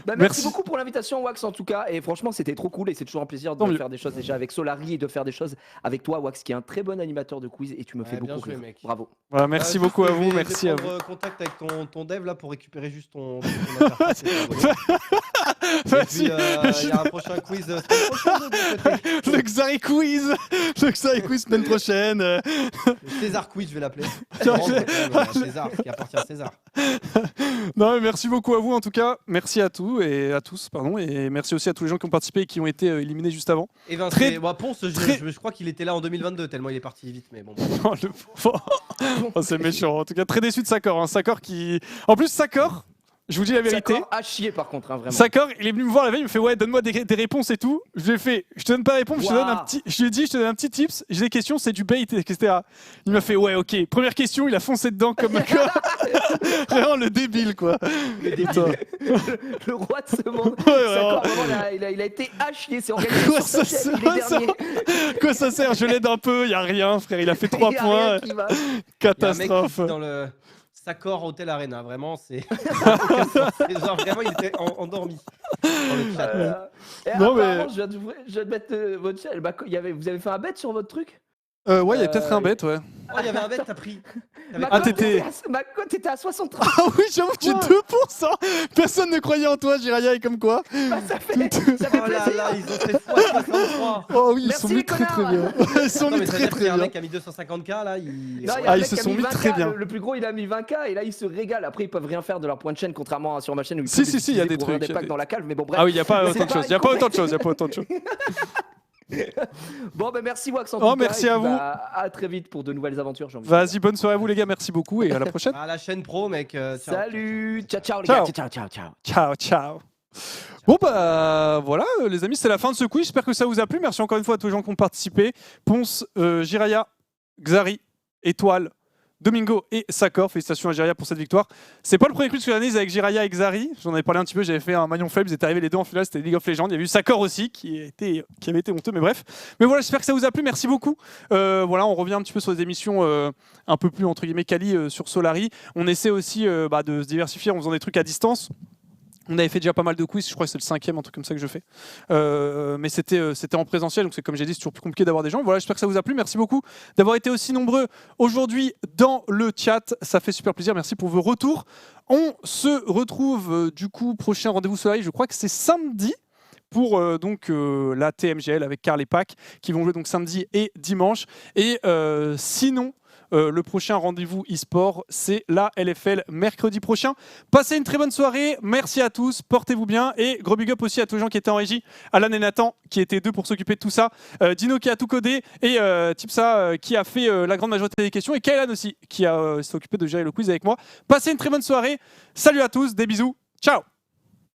Bah, Merci. merci beaucoup pour l'invitation, Wax, en tout cas. Et franchement, c'était trop cool. Et c'est toujours un plaisir Tant de mieux. faire des choses déjà avec Solari et de faire des choses avec toi, Wax, qui est un très bon animateur de quiz. Et tu me fais Ouais, bien beaucoup joué, rire. mec. Bravo. Voilà, merci Juste, beaucoup à je vous. vais Merci à vous. prendre contact avec ton dev là pour récupérer juste ton interface. Et puis, Vas-y. il y a un prochain quiz semaine prochaine, de ton côté. Le Xari Quiz. Le Xari Quiz semaine prochaine. Le César Quiz, je vais l'appeler. Tiens, C'est vraiment, quand même, César, qui appartient à César. Non, mais merci beaucoup à vous en tout cas. Merci à tous et pardon, et merci aussi à tous les gens qui ont participé et qui ont été éliminés juste avant. Et Vincent, Très- Ponce, très- je crois qu'il était là en 2022 tellement il est parti vite, mais bon. Oh, le pauvre. Oh, c'est méchant. En tout cas, très déçu de Sakor. Hein. Sakor qui. En plus, Sakor, je vous dis la vérité. Sakor a chier, par contre, hein, vraiment. Sakor, il est venu me voir la veille, il me fait ouais, donne-moi des réponses et tout. Je lui ai fait, je te donne pas de réponse, je te donne un Waouh. petit, je lui ai dit, je te donne un petit tips. J'ai des questions, c'est du bait, etc. Il m'a fait ouais, ok. Première question, il a foncé dedans comme vraiment le débile quoi. Putain. Le roi de ce monde. Ouais, vraiment. Sakor, vraiment, il a été à chier. C'est organisé Quoi, sur sa ça chaîne, il sert- est ça- dernier. Quoi ça sert? Je l'aide un peu, y a rien, frère. Il a fait 3 Il y a points, rien qui va. Il y a un mec qui catastrophe. dit dans le Sakor Hotel Arena, vraiment, c'est. C'est genre, vraiment, il était endormi dans le chat. Et Non, mais- apparemment, je viens de mettre votre chaîne. Bah, vous avez fait un bet sur votre truc? Ouais, il y a peut-être un bête, ouais. Oh, il y avait un bet, t'as pris. T'avais Ma Ah, cote t'étais- était à 63. Ah oui, j'avoue que tu es 2%. Personne ne croyait en toi, Jiraya, et comme quoi. Bah, ça fait Oh là plaisir. là, ils ont fait x63. Oh oui, ils Merci, sont mis les très très connards. bien. Ils sont Non, mis mais très c'est-à-dire qu'il y très a un bien. mec qui a mis 250k là, il. Non, il y a Ah, un ils mec se qui a sont mis 20K, très bien. Le plus gros, il a mis 20K et là, il se régale. Après, ils peuvent rien faire de leur point de chaîne, contrairement à sur ma chaîne où ils Si, peuvent si, si, il y a utiliser des pour ouvrir trucs, des il y a packs des- dans la cave. Mais bon, bref. Ah oui, il n'y a pas C'est autant de choses. Il n'y a pas autant de choses. Il y a pas autant de choses. Bon, ben merci Wax en Oh, tout cas, merci et à puis, vous. bah, à très vite pour de nouvelles aventures. j'ai envie de Vas-y, bonne soirée à vous les gars. Merci beaucoup et à la prochaine. À la chaîne pro, mec. dire. ciao. Salut, ciao ciao les Ciao. gars, ciao ciao ciao. Ciao, ciao. Bon bah voilà les amis, c'est la fin de ce quiz. J'espère que ça vous a plu. Merci encore une fois à tous les gens qui ont participé. Ponce, Jiraya, Xari, Étoile, Domingo et Sakor. Félicitations à Jiraya pour cette victoire. C'est pas le premier quiz que j'analyse avec Jiraya et Xari. J'en avais parlé un petit peu, j'avais fait un maillon faible, ils étaient arrivés les deux en finale, c'était League of Legends. Il y a eu Sakor aussi qui avait été honteux, mais bref. Mais voilà, j'espère que ça vous a plu, merci beaucoup. Voilà, on revient un petit peu sur des émissions un peu plus entre guillemets quali sur Solary. On essaie aussi de se diversifier en faisant des trucs à distance. On avait fait déjà pas mal de quiz, je crois que c'est le 5e, un truc comme ça que je fais. Mais c'était en présentiel, donc c'est comme j'ai dit, c'est toujours plus compliqué d'avoir des gens. Voilà, j'espère que ça vous a plu. Merci beaucoup d'avoir été aussi nombreux aujourd'hui dans le chat. Ça fait super plaisir. Merci pour vos retours. On se retrouve du coup, prochain rendez-vous Solary, je crois que c'est samedi. Pour la TMGL avec Karl et Pac qui vont jouer donc samedi et dimanche. Et sinon, le prochain rendez-vous e-sport, c'est la LFL mercredi prochain. Passez une très bonne soirée. Merci à tous. Portez-vous bien. Et gros big up aussi à tous les gens qui étaient en régie. Alan et Nathan qui étaient deux pour s'occuper de tout ça. Dino qui a tout codé. Et Tipsa qui a fait la grande majorité des questions. Et Kailan aussi qui s'est occupé de gérer le quiz avec moi. Passez une très bonne soirée. Salut à tous. Des bisous. Ciao.